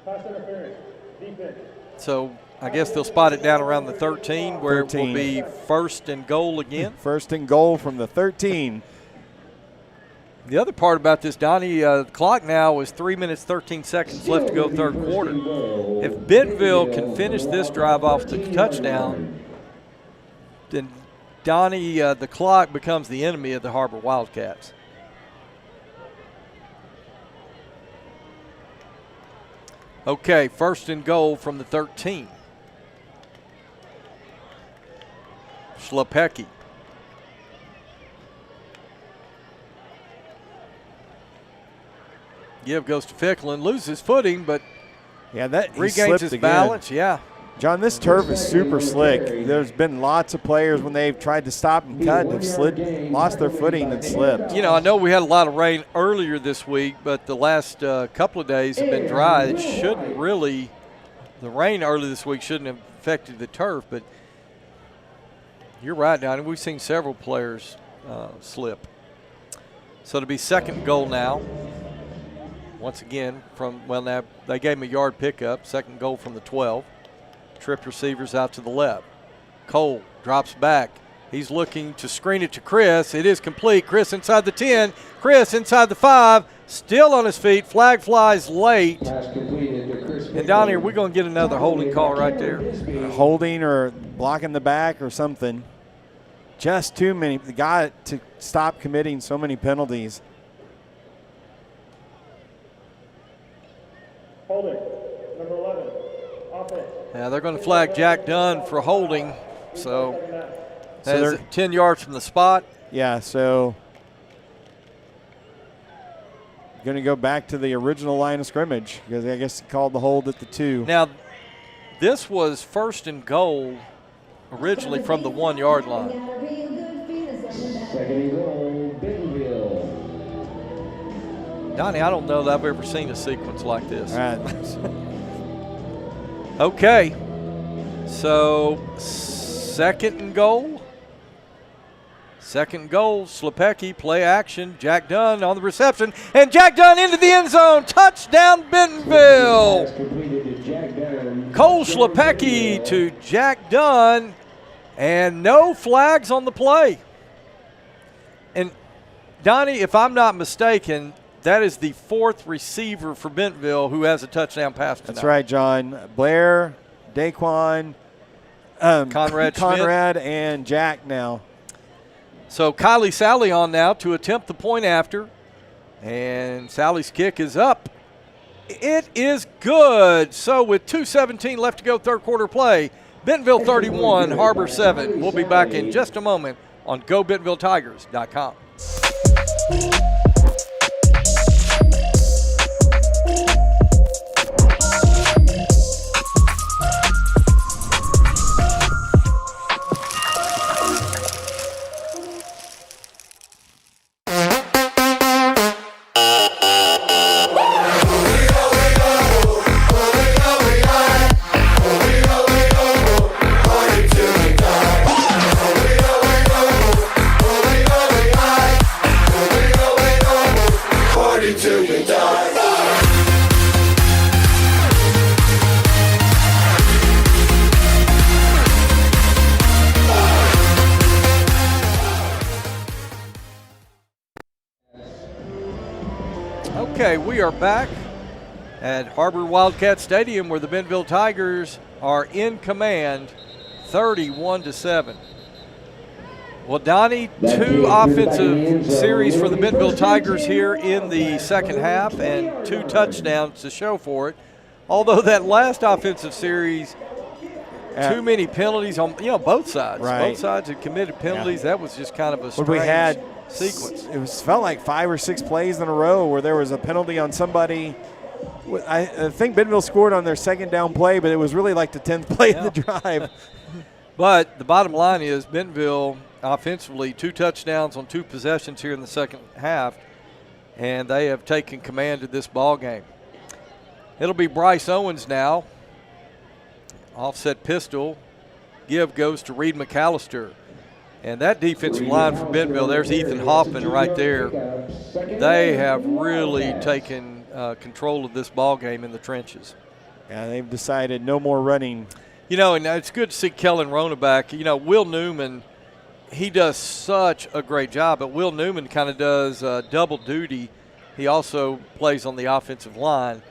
Pass interference. Defense. So I guess they'll spot it down around the 13 where it will be first and goal again. First and goal from the 13. The other part about this, Donnie, the clock now is 3 minutes, 13 seconds left to go third quarter. If Bentonville can finish this drive off the touchdown, then, Donnie, the clock becomes the enemy of the Har-Ber Wildcats. Okay, first and goal from the 13. Schlepecki. Give goes to Ficklin, loses footing, but that regains his balance. Yeah. John, this turf is super slick. There's been lots of players when they've tried to stop and cut and have lost their footing and slipped. You know, I know we had a lot of rain earlier this week, but the last couple of days have been dry. It shouldn't really, the rain early this week shouldn't have affected the turf, but you're right, Donnie. We've seen several players slip. So it'll be second goal now. Once again, now they gave him a yard pickup, second goal from the 12. Tripped receivers out to the left. Cole drops back. He's looking to screen it to Chris. It is complete. Chris inside the 10. Chris inside the 5. Still on his feet. Flag flies late. And down here, we're going to get another holding call right there. Holding or blocking the back or something. Just too many. The guy to stop committing so many penalties. Holding. Number 11. Offense. Yeah, they're going to flag Jack Dunn for holding. So that's 10 yards from the spot. Yeah, so going to go back to the original line of scrimmage because I guess he called the hold at the 2. Now, this was first and goal originally from the 1 yard line. Second and goal, Bentonville. Donnie, I don't know that I've ever seen a sequence like this. Okay, so second and goal. Second and goal, Schlepecki, play action. Jack Dunn on the reception, and Jack Dunn into the end zone. Touchdown, Bentonville. Cole Schlepecki to Jack Dunn, and no flags on the play. And, Donnie, if I'm not mistaken, that is the 4th receiver for Bentonville who has a touchdown pass tonight. That's right, John. Blair, Daquan, Conrad and Jack now. So Kylie Sally on now to attempt the point after. And Sally's kick is up. It is good. So with 2:17 left to go, third quarter play, Bentonville 31, Har-Ber 7. We'll be back in just a moment on GoBentonvilleTigers.com. Okay, we are back at Har-Ber Wildcat Stadium where the Bentonville Tigers are in command, 31-7. Well, Donnie, 2 offensive series for the Bentonville Tigers here in the second half and 2 touchdowns to show for it. Although that last offensive series, too many penalties on both sides. Right. Both sides had committed penalties. That was just kind of a strange sequence. It felt like 5 or 6 plays in a row where there was a penalty on somebody. I think Bentonville scored on their second down play, but it was really like the 10th play of the drive. But the bottom line is Bentonville offensively 2 touchdowns on 2 possessions here in the second half, and they have taken command of this ball game. It'll be Bryce Owens now. Offset pistol. Give goes to Reed McAllister. And that defensive line for Bentonville, there's Ethan Hoffman right there. They have really taken control of this ball game in the trenches. Yeah, they've decided no more running. You know, and it's good to see Kellen Rona back. You know, Will Newman, he does such a great job, but Will Newman kind of does double duty. He also plays on the offensive line.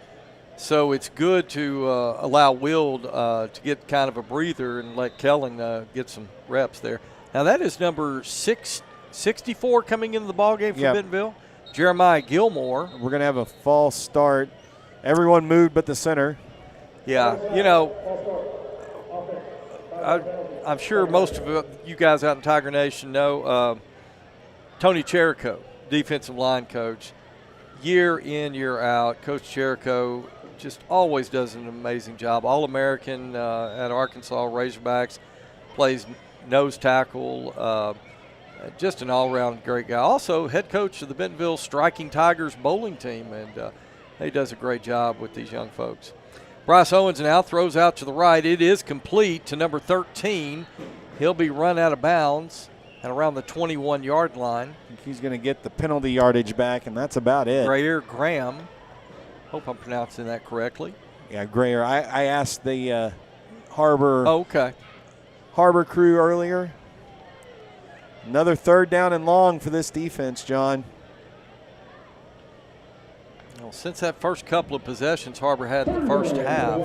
So it's good to allow Will to get kind of a breather and let Kellen get some reps there. Now that is number 64 coming into the ballgame for Bentonville. Jeremiah Gilmore. We're going to have a false start. Everyone moved but the center. Yeah, you know, I'm sure most of you guys out in Tiger Nation know Tony Cherico, defensive line coach. Year in, year out, Coach Cherico just always does an amazing job. All-American at Arkansas Razorbacks, plays nose tackle, just an all-around great guy. Also head coach of the Bentonville Striking Tigers bowling team, and he does a great job with these young folks. Bryce Owens now throws out to the right. It is complete to number 13. He'll be run out of bounds and around the 21-yard line. He's going to get the penalty yardage back, and that's about it. Grayer Graham. Hope I'm pronouncing that correctly. Yeah, Grayer. I asked the Har-Ber Har-Ber crew earlier. Another third down and long for this defense, John. Well, since that first couple of possessions Har-Ber had in the first half,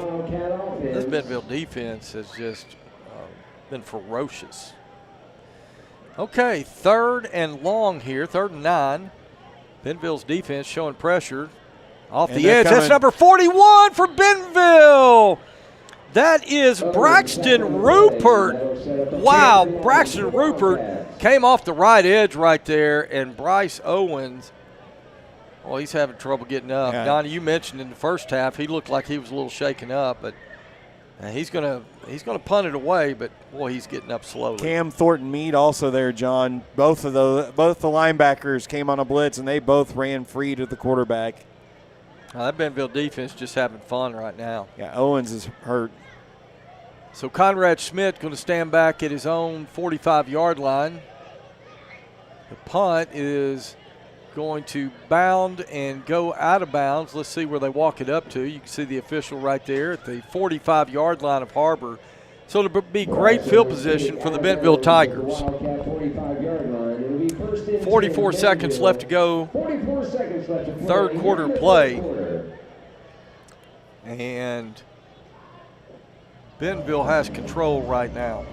this Bentonville defense has just been ferocious. Okay, third and long here, 3rd and 9. Bentonville's defense showing pressure off the edge. That's number 41 for Bentonville. That is Braxton Rupert. Wow, Braxton Rupert came off the right edge right there, and Bryce Owens, well, he's having trouble getting up. Yeah. Donnie, you mentioned in the first half he looked like he was a little shaken up, but he's gonna punt it away, but boy, he's getting up slowly. Cam Thornton Meade also there, John. Both the linebackers came on a blitz, and they both ran free to the quarterback. That Bentonville defense just having fun right now. Yeah, Owens is hurt. So Conrad Schmidt going to stand back at his own 45-yard line. The punt is going to bound and go out of bounds. Let's see where they walk it up to. You can see the official right there at the 45-yard line of Har-Ber. So it'll be great field position for the Bentonville Tigers. 44 seconds left to go. Third quarter play. And Bentonville has control right now.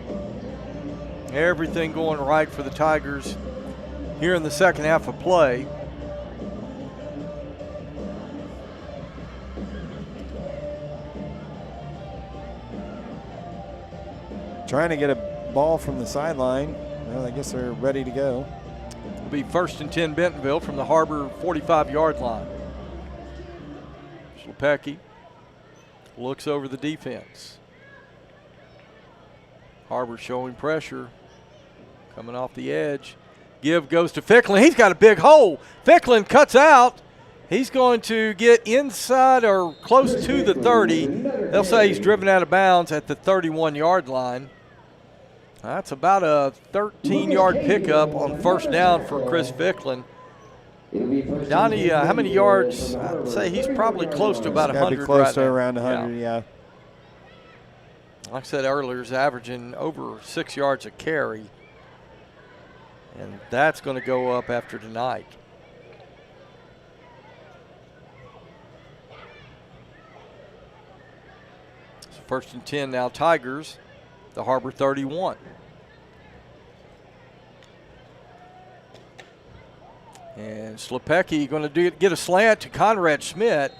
Everything going right for the Tigers here in the second half of play. Trying to get a ball from the sideline. Well, I guess they're ready to go. It'll be 1st and 10 Bentonville from the Har-Ber 45-yard line. Schlepecki looks over the defense. Har-Ber showing pressure, coming off the edge. Give goes to Ficklin. He's got a big hole. Ficklin cuts out. He's going to get inside or close to the 30. They'll say he's driven out of bounds at the 31-yard line. That's about a 13-yard pickup on 1st down for Chris Ficklin. Donnie, how many yards? I'd say he's probably close to about 100 right now. Be close to around 100, yeah. Like I said earlier, he's averaging over 6 yards a carry. And that's going to go up after tonight. So 1st and 10 now, Tigers, the Har-Ber 31. And Schlepecki going to get a slant to Conrad Schmidt.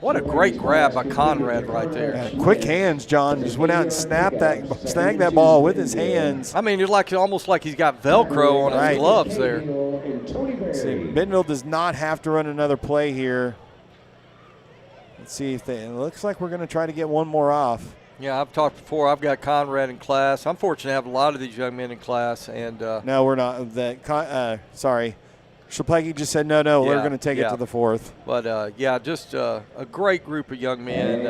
What a great grab by Conrad right there. Yeah, quick hands, John. Just went out and snagged that ball with his hands. I mean, it's almost like he's got Velcro on his gloves there. See, Bentonville does not have to run another play here. Let's see if it looks like we're going to try to get one more off. Yeah, I've talked before. I've got Conrad in class. I'm fortunate to have a lot of these young men in class. And no, we're not. Sorry. Schlepecki just said, no, we're going to take it to the 4th. But, just a great group of young men.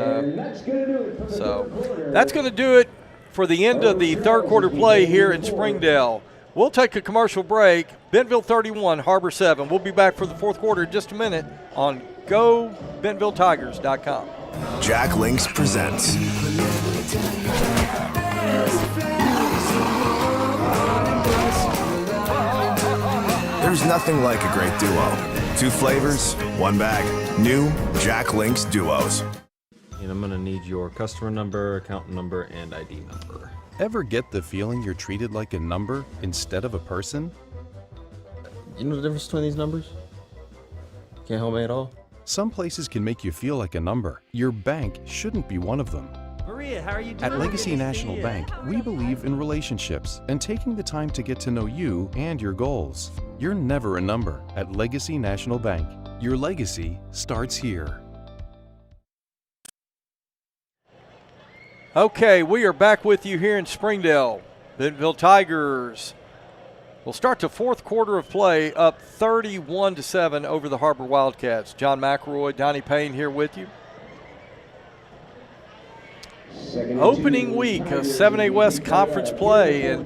So that's going to do it for the end of the third quarter play here in Springdale. We'll take a commercial break. Bentonville 31, Har-Ber 7. We'll be back for the fourth quarter in just a minute on GoBentonvilleTigers.com. Jack Links presents There's nothing like a great duo. 2 flavors, 1 bag. New Jack Links Duos. And I'm gonna need your customer number, account number, and ID number. Ever get the feeling you're treated like a number instead of a person? You know the difference between these numbers? Can't help me at all? Some places can make you feel like a number. Your bank shouldn't be one of them. Maria, how are you doing? At Legacy National Bank, we believe in relationships and taking the time to get to know you and your goals. You're never a number at Legacy National Bank. Your legacy starts here. Okay, we are back with you here in Springdale. Bentonville Tigers will start the fourth quarter of play up 31-7 over the Har-Ber Wildcats. John McElroy, Donnie Payne here with you. Opening week of 7A West Conference play. And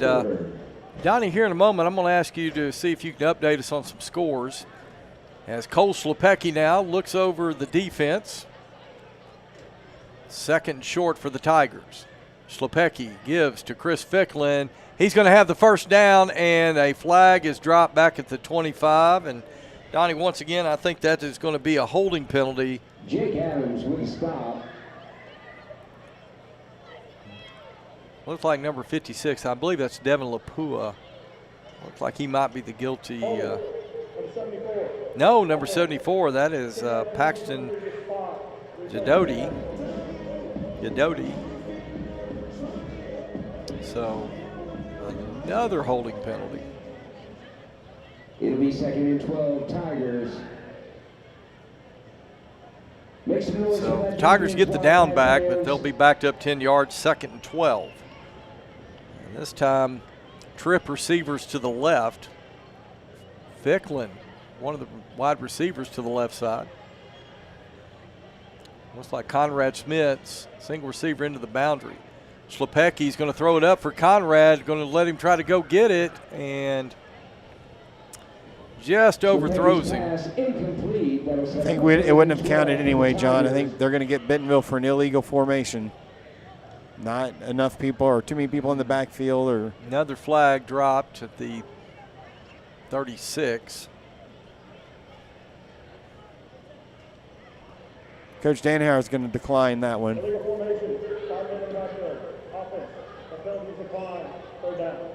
Donnie, here in a moment, I'm going to ask you to see if you can update us on some scores. As Cole Slepecki now looks over the defense. Second and short for the Tigers. Slepecki gives to Chris Ficklin. He's going to have the first down, and a flag is dropped back at the 25. And Donnie, once again, I think that is going to be a holding penalty. Jake Adams with a stop. Looks like number 56. I believe that's Devin Lapua. Looks like he might be the guilty. No, number 74. That is Paxton Jadoti. So another holding penalty. It'll be 2nd and 12, Tigers. So the Tigers get the down back, but they'll be backed up 10 yards, 2nd and 12. And this time, trip receivers to the left. Ficklin, one of the wide receivers to the left side. Looks like Conrad Smith's single receiver into the boundary. Slepecki's going to throw it up for Conrad, going to let him try to go get it, and just overthrows him. I think it wouldn't have counted anyway, John. I think they're going to get Bentonville for an illegal formation. Not enough people or too many people in the backfield. Or another flag dropped at the 36. Coach Danhauer is going to decline that one.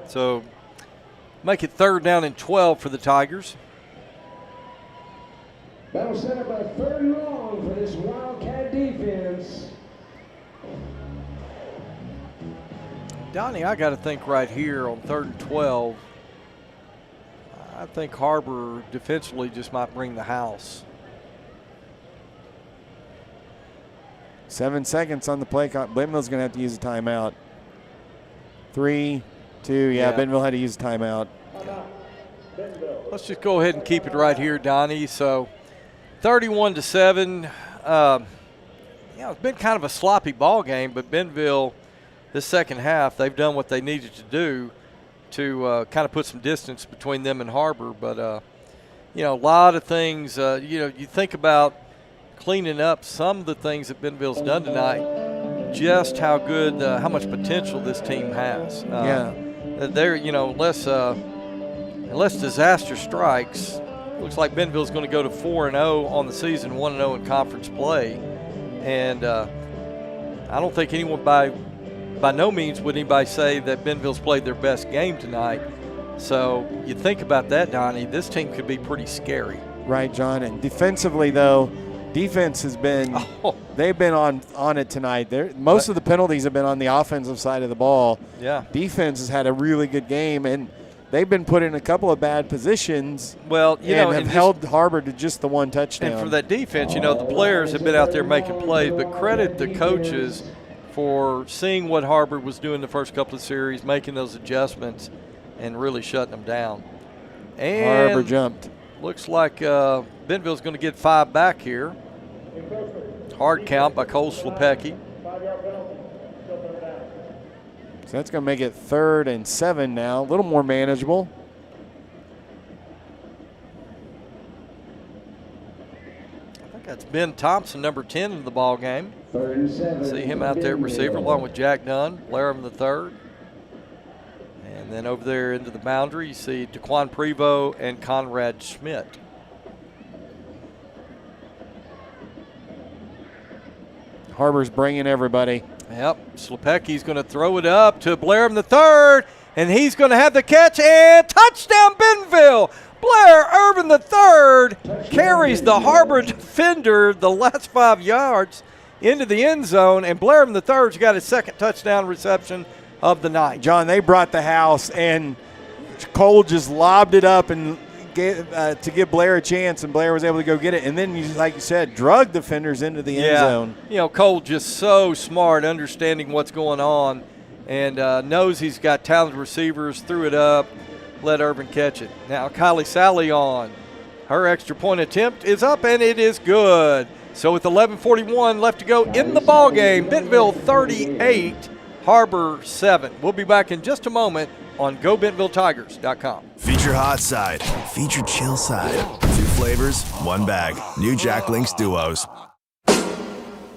So make it 3rd down and 12 for the Tigers. That'll set up a 3rd and long for this Wildcat defense. Donnie, I got to think right here on 3rd and 12. I think Har-Ber defensively just might bring the house. 7 seconds on the play. Bentonville's going to have to use a timeout. 3, 2, yeah, Bentonville had to use a timeout. Let's just go ahead and keep it right here, Donnie. So 31-7. It's been kind of a sloppy ball game, but Bentonville, this second half, they've done what they needed to do to kind of put some distance between them and Har-Ber. But, a lot of things, you think about cleaning up some of the things that Bentonville's done tonight, just how good, how much potential this team has. They're, unless disaster strikes, looks like Bentonville's going to go to 4-0 on the season, 1-0 in conference play. And I don't think anyone by no means would anybody say that Bentonville's played their best game tonight. So you think about that, Donnie, this team could be pretty scary. Right, John. And defensively, though, defense has been they've been on it tonight. Most of the penalties have been on the offensive side of the ball. Yeah. Defense has had a really good game, and they've been put in a couple of bad positions. Well, have held Har-Ber to just the one touchdown. And for that defense, the players have been out there making plays, but credit the coaches for seeing what Har-Ber was doing the first couple of series, making those adjustments, and really shutting them down. And Har-Ber jumped. Looks like Bentonville's going to get 5 back here. Hard count by Cole Slepecki. So that's going to make it 3rd and 7 now, a little more manageable. I think that's Ben Thompson, number 10 in the ball game. 3rd and 7. See him out there at receiver along with Jack Dunn, Laram III. And then over there into the boundary, you see DeQuan Prevost and Conrad Schmidt. Har-Ber's bringing everybody. Yep, Slepecki's going to throw it up to Blairham III, and he's going to have the catch, and touchdown Bentonville! Blair Irvin III carries the Har-Ber defender the last 5 yards into the end zone, and Blairham III's got his 2nd touchdown reception of the night. John, they brought the house, and Cole just lobbed it up and to give Blair a chance, and Blair was able to go get it. And then, like you said, drug defenders into the end zone. You know, Cole just so smart, understanding what's going on, and knows he's got talented receivers, threw it up, let Irvin catch it. Now Kylie Sally on. Her extra point attempt is up, and it is good. So with 11:41 left to go in the ball game, Bentonville 38, Har-Ber 7. We'll be back in just a moment on GoBentonvilleTigers.com. Feature hot side, feature chill side. 2 flavors, 1 bag. New Jack Links Duos.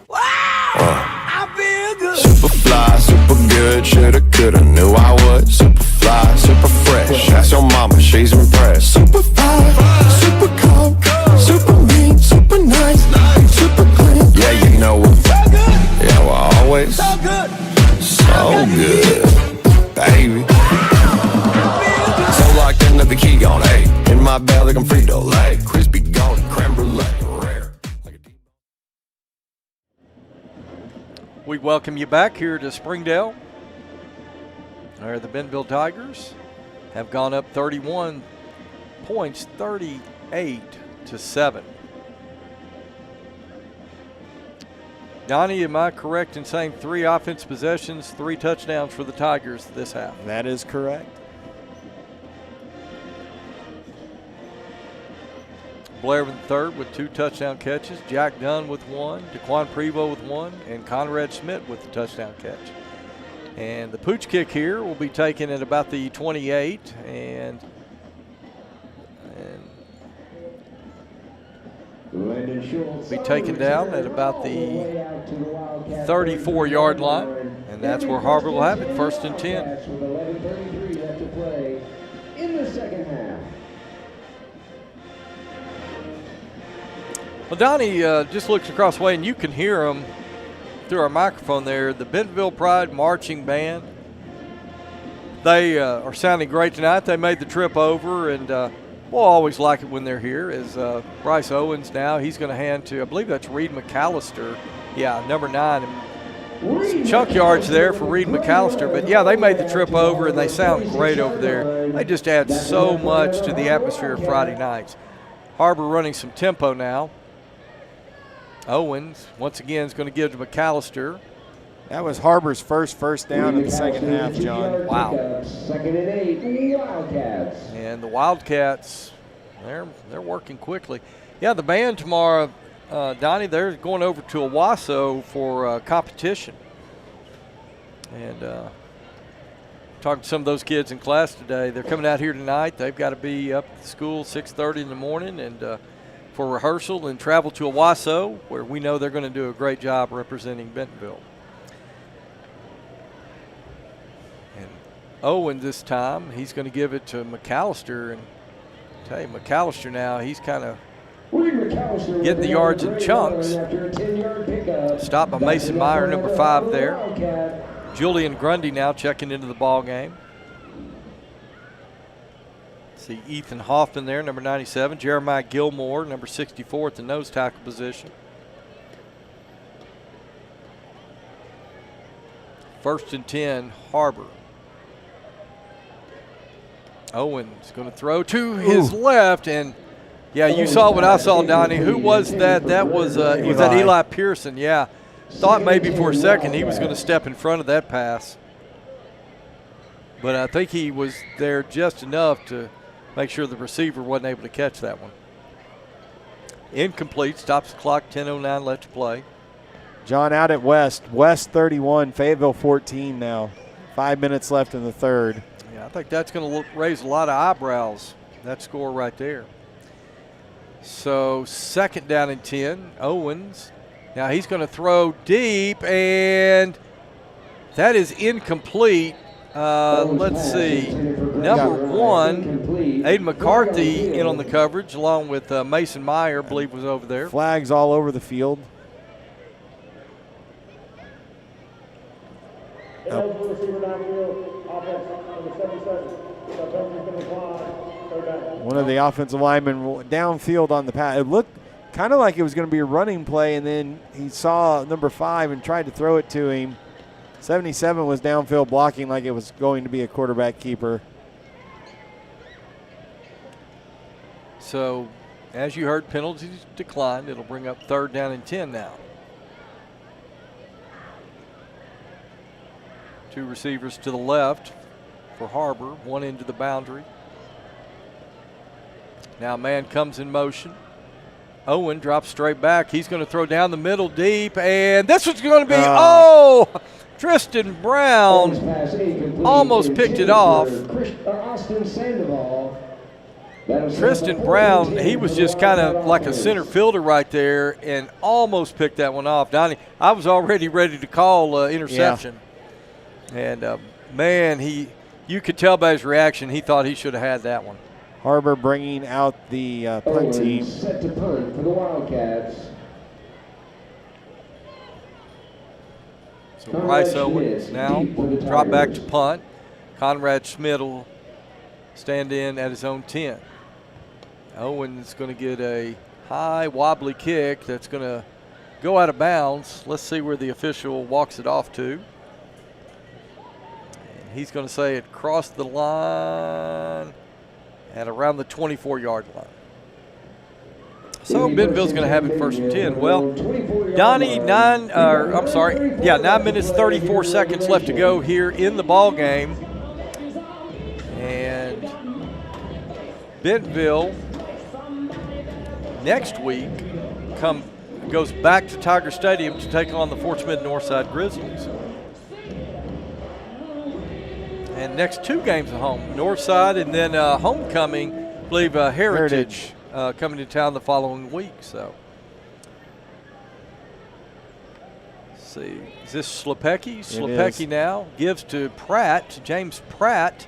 I feel good. Super fly, super good, shoulda, coulda, knew I would. Super fly, super fresh, ask your mama, she's impressed. Super fly, super cold, super mean, super nice, super clean. Yeah, you know what? So good. Yeah, well, always so good, so good, baby. So locked into the key on A. In my belly, I'm Frito-Lay, crispy golden creme brulee, rare. We welcome you back here to Springdale, where the Bentonville Tigers have gone up 31 points, 38-7. Donnie, am I correct in saying 3 offense possessions, 3 touchdowns for the Tigers this half? That is correct. Blair III with 2 touchdown catches, Jack Dunn with 1, DeQuan Prevost with 1, and Conrad Schmidt with the touchdown catch. And the pooch kick here will be taken at about the 28 and be taken down at about the 34-yard line, and that's where Har-Ber will have it, 1st and 10. With 11:33 left to play in the second half. Well, Donnie just looks across the way, and you can hear them through our microphone there. The Bentonville Pride Marching Band, they are sounding great tonight. They made the trip over, and we'll always like it when they're here. As Bryce Owens now, he's going to hand to, I believe that's Reed McAllister. Yeah, number 9. Some chunk yards there for Reed McAllister. But, yeah, they made the trip over, and they sound great over there. They just add so much to the atmosphere of Friday nights. Har-Ber running some tempo now. Owens, once again, is going to give to McAllister. That was Har-Ber's first down in the second half, John. Wow. 2nd and 8, Wildcats. And the Wildcats, they're working quickly. Yeah, the band tomorrow, Donnie, they're going over to Owasso for competition. And talking to some of those kids in class today, they're coming out here tonight. They've got to be up at the school 6:30 in the morning and for rehearsal and travel to Owasso, where we know they're going to do a great job representing Bentonville. And Owen this time, he's going to give it to McAllister. And tell you, McAllister now, he's kind of getting the yards in chunks. Stopped by Mason Meyer, number 5 there. Julian Grundy now checking into the ball game. See Ethan Hoffman there, number 97. Jeremiah Gilmore, number 64 at the nose tackle position. 1st and 10, Har-Ber. Owens going to throw to his left, and yeah, you saw what I saw, Donnie. Who was that? That was Eli Pearson. Yeah, thought maybe for a second he was going to step in front of that pass, but I think he was there just enough to make sure the receiver wasn't able to catch that one. Incomplete, stops the clock, 10:09 left to play. John, out at West 31, Fayetteville 14 now. 5 minutes left in the third. Yeah, I think that's going to raise a lot of eyebrows, that score right there. So 2nd down and 10, Owens. Now he's going to throw deep, and that is incomplete. Let's see. Number 1, Aiden McCarthy in on the coverage, along with Mason Meyer, I believe, was over there. Flags all over the field. One of the offensive linemen downfield on the pass. It looked kind of like it was going to be a running play, and then he saw number 5 and tried to throw it to him. 77 was downfield blocking like it was going to be a quarterback keeper. So, as you heard, penalties declined. It'll bring up 3rd down and 10 now. 2 receivers to the left for Har-Ber, 1 into the boundary. Now man comes in motion. Owen drops straight back. He's going to throw down the middle deep, and this was going to be, Tristan Brown almost picked it off. Tristan Brown, he was just kind of like a center fielder right there and almost picked that one off. Donnie, I was already ready to call interception. Yeah. And, man, you could tell by his reaction he thought he should have had that one. Har-Ber bringing out the punt team. Set to punt for the Wildcats. So Bryce Owens now drop back to punt. Conrad Schmidt will stand in at his own 10. Owens going to get a high wobbly kick that's going to go out of bounds. Let's see where the official walks it off to. And he's going to say it crossed the line at around the 24-yard line. So Bentonville's going to have it 1st and 10. Well, Donnie, 9 minutes 34 seconds left to go here in the ball game, and Bentonville next week goes back to Tiger Stadium to take on the Fort Smith Northside Grizzlies. And next 2 games at home, Northside and then homecoming, I believe Heritage. Coming to town the following week. So, let's see, is this Slepecki? Slepecki now gives to Pratt. James Pratt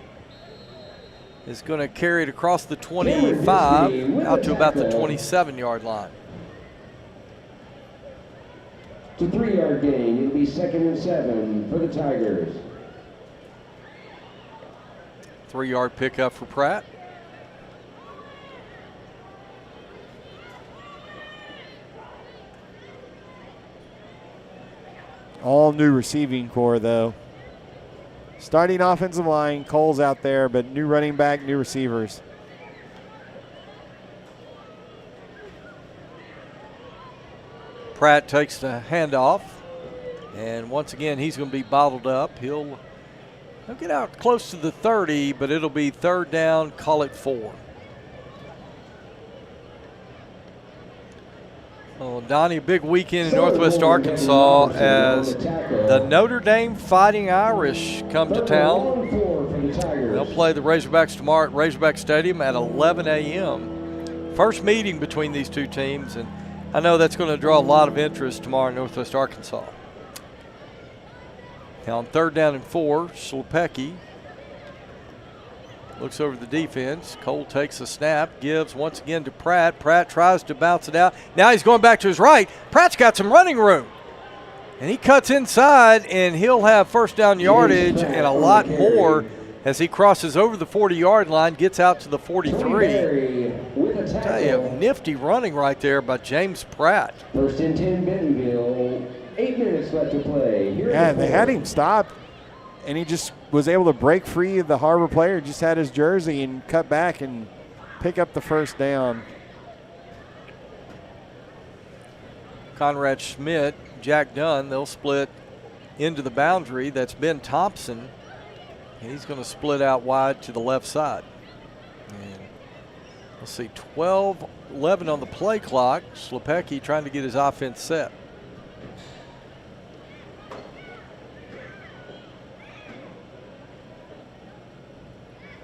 is going to carry it across the 25 out to about the 27-yard line. It's a 3-yard gain. It'll be 2nd and 7 for the Tigers. 3-yard pickup for Pratt. All new receiving core, though. Starting offensive line, Cole's out there, but new running back, new receivers. Pratt takes the handoff, and once again, he's going to be bottled up. He'll get out close to the 30, but it'll be 3rd down, call it 4. Well, Donnie, a big weekend in Northwest Arkansas as the Notre Dame Fighting Irish come to town. They'll play the Razorbacks tomorrow at Razorback Stadium at 11 a.m. First meeting between these 2 teams, and I know that's going to draw a lot of interest tomorrow in Northwest Arkansas. Now on 3rd down and 4, Slepecki looks over the defense. Cole takes a snap, gives once again to Pratt. Pratt tries to bounce it out. Now he's going back to his right. Pratt's got some running room. And he cuts inside, and he'll have 1st down yardage and a lot more as he crosses over the 40-yard line, gets out to the 43. I tell you, nifty running right there by James Pratt. 1st and 10 Bentonville. 8 minutes left to play. Yeah, they had him stopped, and he just was able to break free of the Har-Ber player, just had his jersey and cut back and pick up the 1st down. Conrad Schmidt, Jack Dunn, they'll split into the boundary. That's Ben Thompson, and he's going to split out wide to the left side. And let's see, 12-11 on the play clock. Slepecki trying to get his offense set.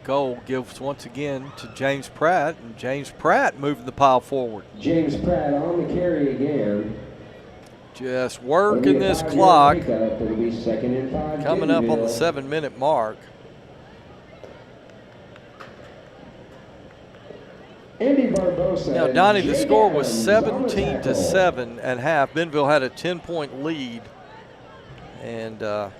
goal gives once again to James Pratt, and James Pratt moving the pile forward. James Pratt on the carry again. Just working this clock. It'll be 2nd and 5. Coming up on the 7-minute mark. Andy Barbosa. Now, Donnie, the score was 17-7 at half. Bentonville had a 10-point lead, and I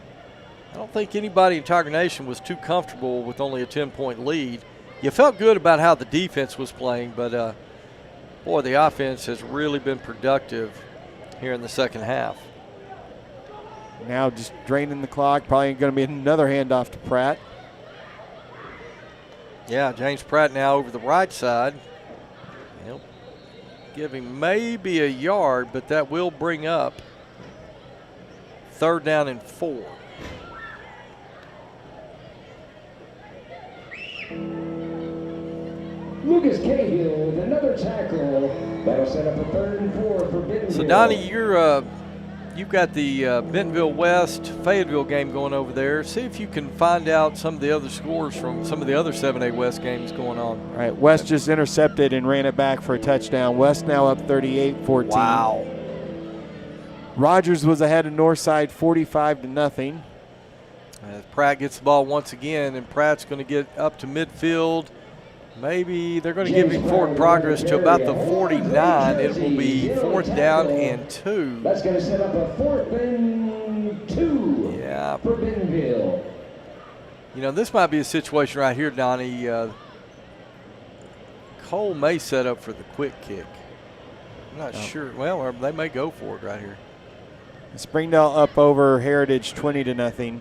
don't think anybody in Tiger Nation was too comfortable with only a 10-point lead. You felt good about how the defense was playing, but boy, the offense has really been productive here in the second half. Now just draining the clock. Probably going to be another handoff to Pratt. Yeah, James Pratt now over the right side. He'll give him maybe a yard, but that will bring up 3rd down and 4. Lucas Cahill with another tackle. That'll set up a 3rd and 4 for Bentonville. So, Donnie, you've got the Bentonville West Fayetteville game going over there. See if you can find out some of the other scores from some of the other 7A West games going on. All right, West just intercepted and ran it back for a touchdown. West now up 38-14. Wow. Rogers was ahead of Northside 45-0. As Pratt gets the ball once again, and Pratt's going to get up to midfield. Maybe they're going to give him forward progress to about the 49. It will be 4th down and 2. That's going to set up a 4th and 2 for Bentonville. You know, this might be a situation right here, Donnie. Cole may set up for the quick kick. I'm not sure. Well, or they may go for it right here. Springdale up over Heritage 20-0.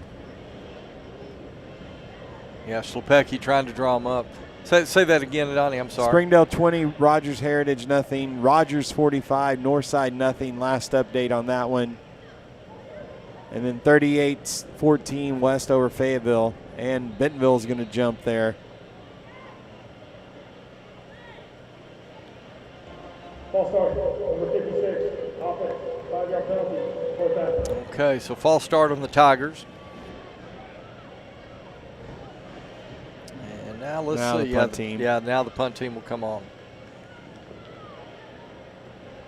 Yeah, Schlepecki trying to draw him up. Say that again, Donnie. I'm sorry. Springdale 20, Rogers Heritage 0. Rogers 45, Northside 0. Last update on that one. And then 38-14 West over Fayetteville. And Bentonville's going to jump there. False start, number 56, offense, 5-yard penalty, 4th down. Okay, so false start on the Tigers. And now let's see. The punt team. Yeah, now the punt team will come on.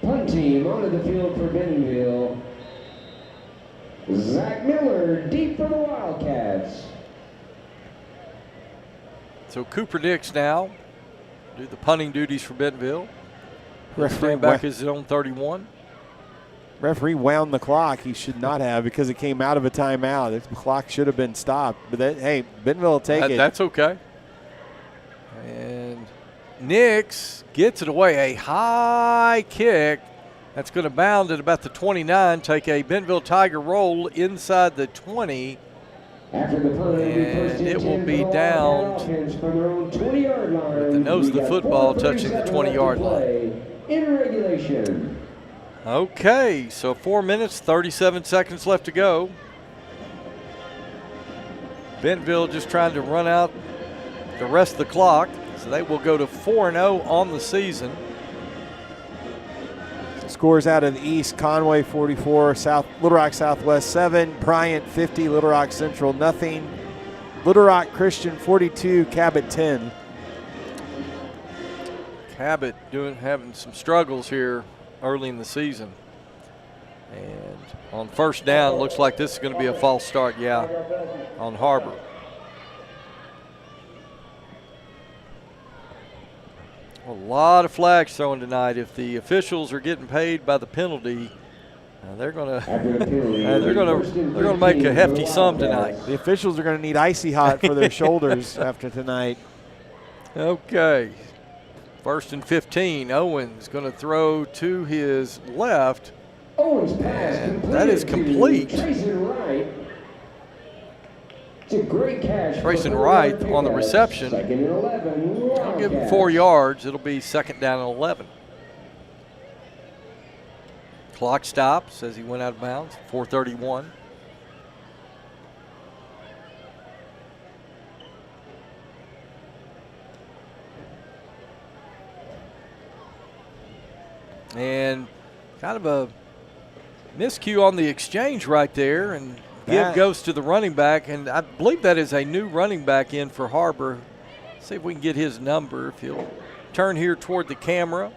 Punt team onto the field for Bentonville. Zach Miller deep for the Wildcats. So Cooper Dix now do the punting duties for Bentonville. Referee back his own 31. Referee wound the clock. He should not have because it came out of a timeout. The clock should have been stopped. But hey, Bentonville will take it. That's okay. And Nix gets it away. A high kick that's going to bound at about the 29. Take a Bentonville Tiger roll inside the 20. After the punt, and it will be down with the nose of the football touching the 20-yard line. In regulation. Okay, so 4 minutes, 37 seconds left to go. Bentonville just trying to run out the rest of the clock, so they will go to 4-0 on the season. Scores out of the East: Conway 44, Little Rock Southwest 7, Bryant 50, Little Rock Central 0, Little Rock Christian 42, Cabot 10. Cabot having some struggles here early in the season. And on 1st down, looks like this is going to be a false start, on Har-Ber. A lot of flags thrown tonight. If the officials are getting paid by the penalty, they're going to make a hefty sum tonight. The officials are going to need icy hot for their shoulders after tonight. Okay. 1st and 15. Owens going to throw to his left. Owens pass and that is complete. Trayson Wright. It's a great catch. Trayson Wright on the reception. 2nd and 11. I'll give him 4 yards. It'll be 2nd down and 11. Clock stops as he went out of bounds. 4:31. And kind of a miscue on the exchange right there, and give goes to the running back, and I believe that is a new running back in for Har-Ber. See if we can get his number. If he'll turn here toward the camera.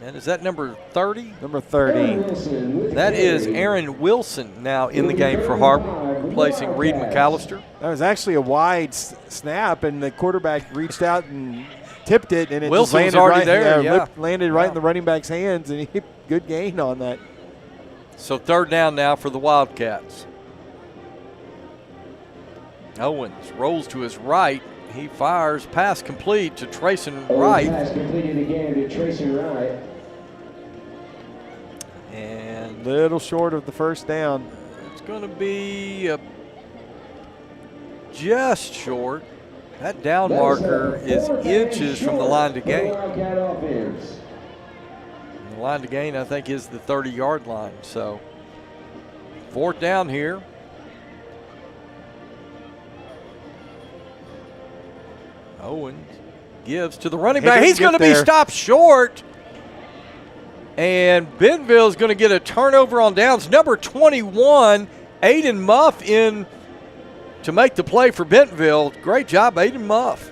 And is that number 30? Number 30. That is Aaron Wilson now in the game for Har-Ber, replacing Reed McAllister. That was actually a wide snap, and the quarterback reached out and tipped it, and it Wilson just landed was already right there. landed right in the running back's hands, and he good gain on that. So third down now for the Wildcats. Owens rolls to his right. He fires, pass complete to Trayson Wright. Pass completed again to Trayson Wright. And little short of the first down. It's going to be just short. That down marker is inches from the line to gain. The line to gain, I think, is the 30-yard line. So fourth down here. Owens gives to the running back. He's going to be stopped short. And Bentonville is going to get a turnover on downs. Number 21, Aiden Muff, in to make the play for Bentonville. Great job, Aiden Muff.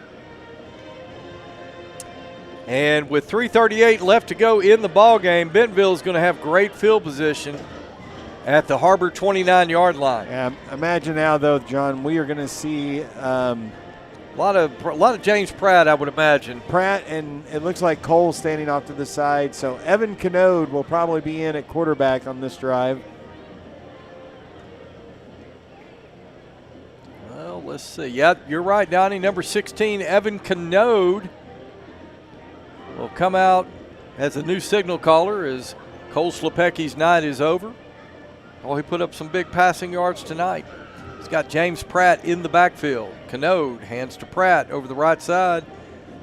And with 3:38 left to go in the ball game, Bentonville is going to have great field position at the Har-Ber 29-yard line. Yeah, imagine now, though, John, we are going to see a lot of James Pratt, I would imagine. Pratt, and it looks like Cole standing off to the side. So Evan Canode will probably be in at quarterback on this drive. Well, let's see. Yeah, you're right, Donnie. Number 16, Evan Canode, will come out as a new signal caller as Cole Slepecki's night is over. Oh, he put up some big passing yards tonight. He's got James Pratt in the backfield. Canode hands to Pratt over the right side.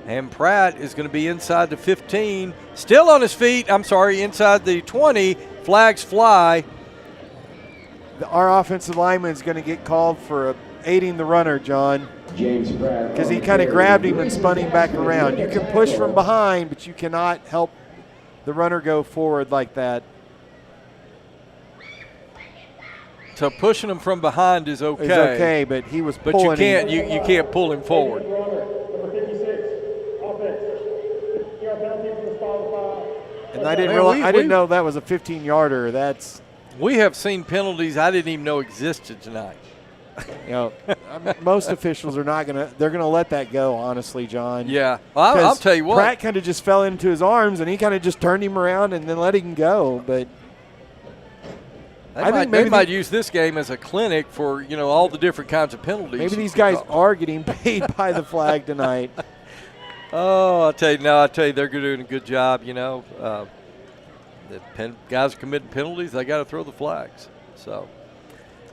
And Pratt is going to be inside the 15. Still on his feet. Inside the 20. Flags fly. Our offensive lineman is going to get called for aiding the runner, John. James Pratt. Because he kind of grabbed him and spun him back around. You can push from behind, but you cannot help the runner go forward like that. So pushing him from behind is okay. It's okay, but he was pulling you can't him. you can't pull him forward. Number 56, offense. And I didn't know that was a 15-yarder. That's we have seen penalties I didn't even know existed tonight. You know, most officials are not they're gonna let that go, honestly, John. Yeah, well, I'll tell you what. Pratt kind of just fell into his arms, and he kind of just turned him around and then let him go, but. They might use this game as a clinic for, all the different kinds of penalties. Maybe these guys are getting paid by the flag tonight. Oh, I tell you, they're doing a good job. The guys are committing penalties. They got to throw the flags. So,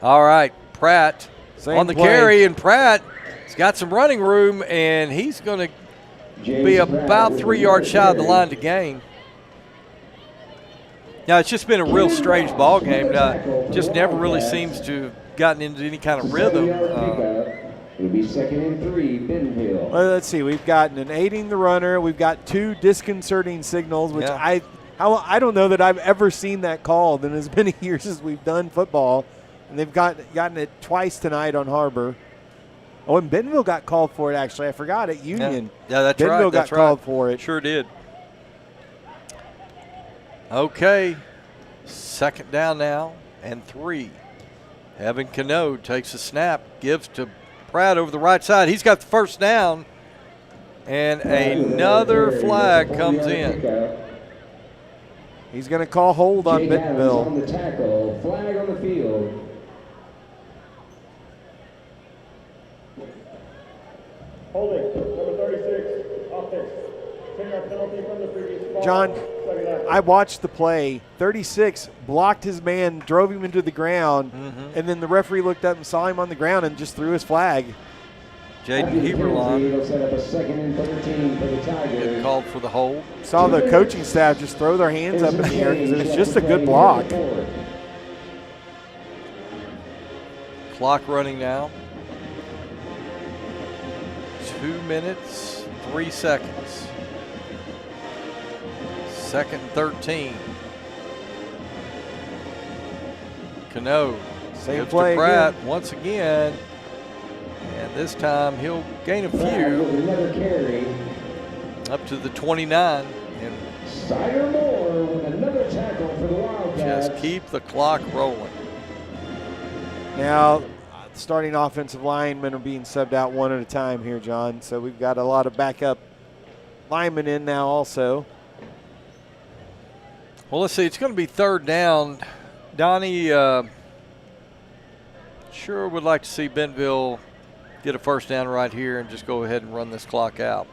all right, Pratt on the carry, and Pratt's got some running room, and he's going to be about 3 yards shy of the line to gain. Now, it's just been a real strange ball game. Just never really seems to have gotten into any kind of rhythm. It'll be 2nd and 3, Bentonville. Well, let's see. We've gotten an aiding the runner. We've got 2 disconcerting signals, which I don't know that I've ever seen that called in as many years as we've done football. And they've gotten it twice tonight on Har-Ber. Oh, and Bentonville got called for it, actually. I forgot at Union. Yeah, that's Bentonville right. got called for it. Sure did. Okay, 2nd down now and 3. Evan Canode takes a snap, gives to Pratt over the right side. He's got the first down, and another flag comes in. He's going to call hold on Bentonville. On the tackle, flag on the field. Holding, number 36, offense. 10-yard penalty from the previous ball. John, I watched the play. 36 blocked his man, drove him into the ground, and then the referee looked up and saw him on the ground and just threw his flag. Jaden Heberlon It'll set up a 2nd and 13 for the Tigers. called for the hold. Saw the coaching staff just throw their hands up in the air because it was just a good block. Clock running now. 2 minutes, 3 seconds. 2nd and 13. Canode Same gives play to Pratt again. once again. And And this time he'll gain a few Another carry. up to the 29. And Cider Moore with another tackle for the Wildcats. just keep the clock rolling. Now, starting offensive linemen are being subbed out one at a time here, John. So we've got a lot of backup linemen in now also. Well, let's see. It's going to be third down. Donnie sure would like to see Bentonville get a first down right here and just go ahead and run this clock out.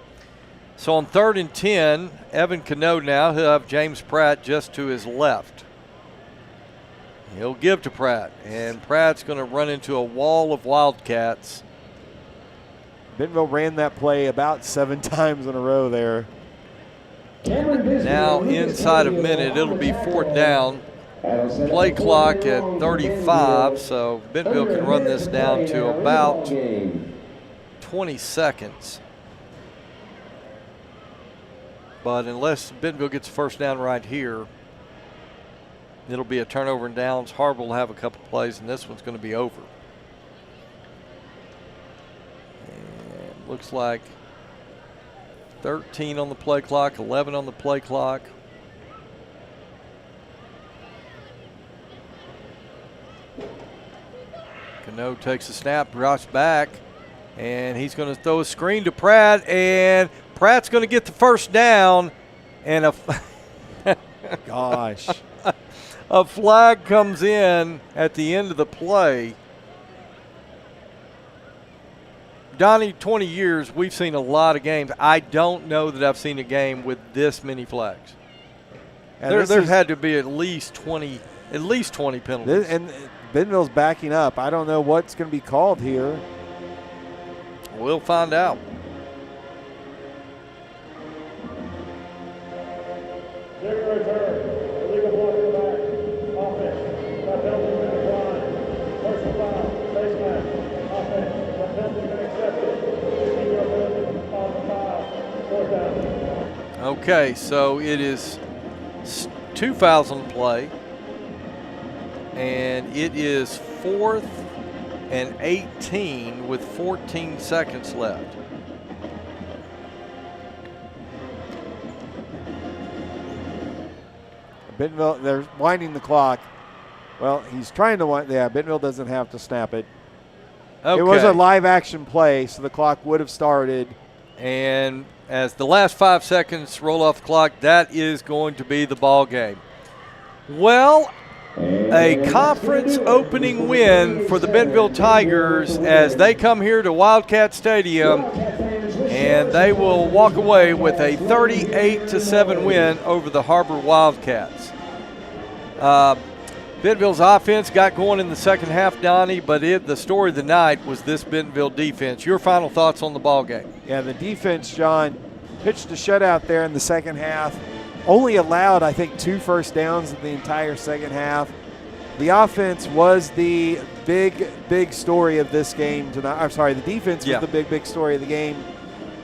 So on 3rd and 10, Evan Cano now. He'll have James Pratt just to his left. He'll give to Pratt, and Pratt's going to run into a wall of Wildcats. Bentonville ran that play about 7 times in a row there. Now inside a minute, it'll be 4th down. Play clock at 35, so Bentonville can run this down to about 20 seconds. But unless Bentonville gets a first down right here, it'll be a turnover and downs. Har-Ber will have a couple plays, and this one's going to be over. And looks like 13 on the play clock, 11 on the play clock. Cano takes a snap, drops back, and he's going to throw a screen to Pratt, and Pratt's going to get the first down, and gosh. A flag comes in at the end of the play. Donnie, 20 years, we've seen a lot of games. I don't know that I've seen a game with this many flags. There's had to be at least 20 penalties. And Bentonville's backing up. I don't know what's going to be called here. We'll find out. Digger return. Illegal block in the back. Offense. That penalty been declined. Personal foul. Face mask. Offense. That penalty been accepted. 15-yard penalty on the foul. 4th down. Okay, so it is 2 fouls on the play. And it is 4th and 18 with 14 seconds left. Bentonville, they're winding the clock. Well, he's trying to wind. Yeah, Bentonville doesn't have to snap it. Okay. It was a live action play, so the clock would have started. And as the last 5 seconds roll off the clock, that is going to be the ball game. Well, a conference opening win for the Bentonville Tigers as they come here to Wildcat Stadium, and they will walk away with a 38-7 win over the Har-Ber Wildcats. Bentonville's offense got going in the second half, Donnie, but the story of the night was this Bentonville defense. Your final thoughts on the ball game? Yeah, the defense, John, pitched a shutout there in the second half. Only allowed, I think, 2 first downs in the entire second half. The offense was the big story of this game tonight. I'm sorry, the defense was the big story of the game.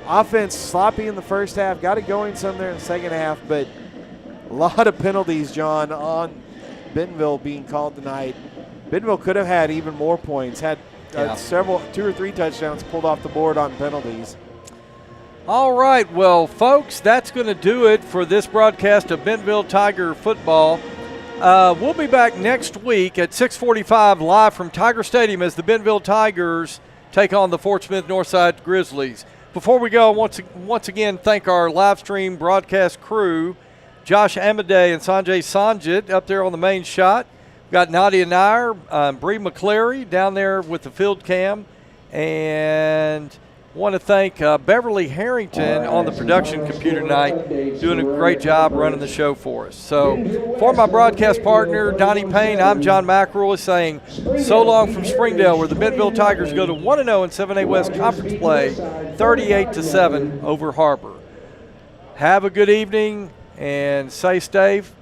Offense sloppy in the first half, got it going some there in the second half, but a lot of penalties, John, on Bentonville being called tonight. Bentonville could have had even more points, had 2 or 3 touchdowns pulled off the board on penalties. All right, well, folks, that's going to do it for this broadcast of Bentonville Tiger football. We'll be back next week at 6:45 live from Tiger Stadium as the Bentonville Tigers take on the Fort Smith Northside Grizzlies. Before we go, once again, thank our live stream broadcast crew, Josh Amadei and Sanjay Sanjit up there on the main shot. We've got Nadia Nair, Bree McCleary down there with the field cam, and want to thank Beverly Harrington on the production computer tonight, doing a great job running the show for us. So for my broadcast partner, Donnie Payne, I'm John McElroy saying so long from Springdale, where the Bentonville Tigers go to 1-0 in 7A West Conference play, 38-7 over Har-Ber. Have a good evening and stay safe.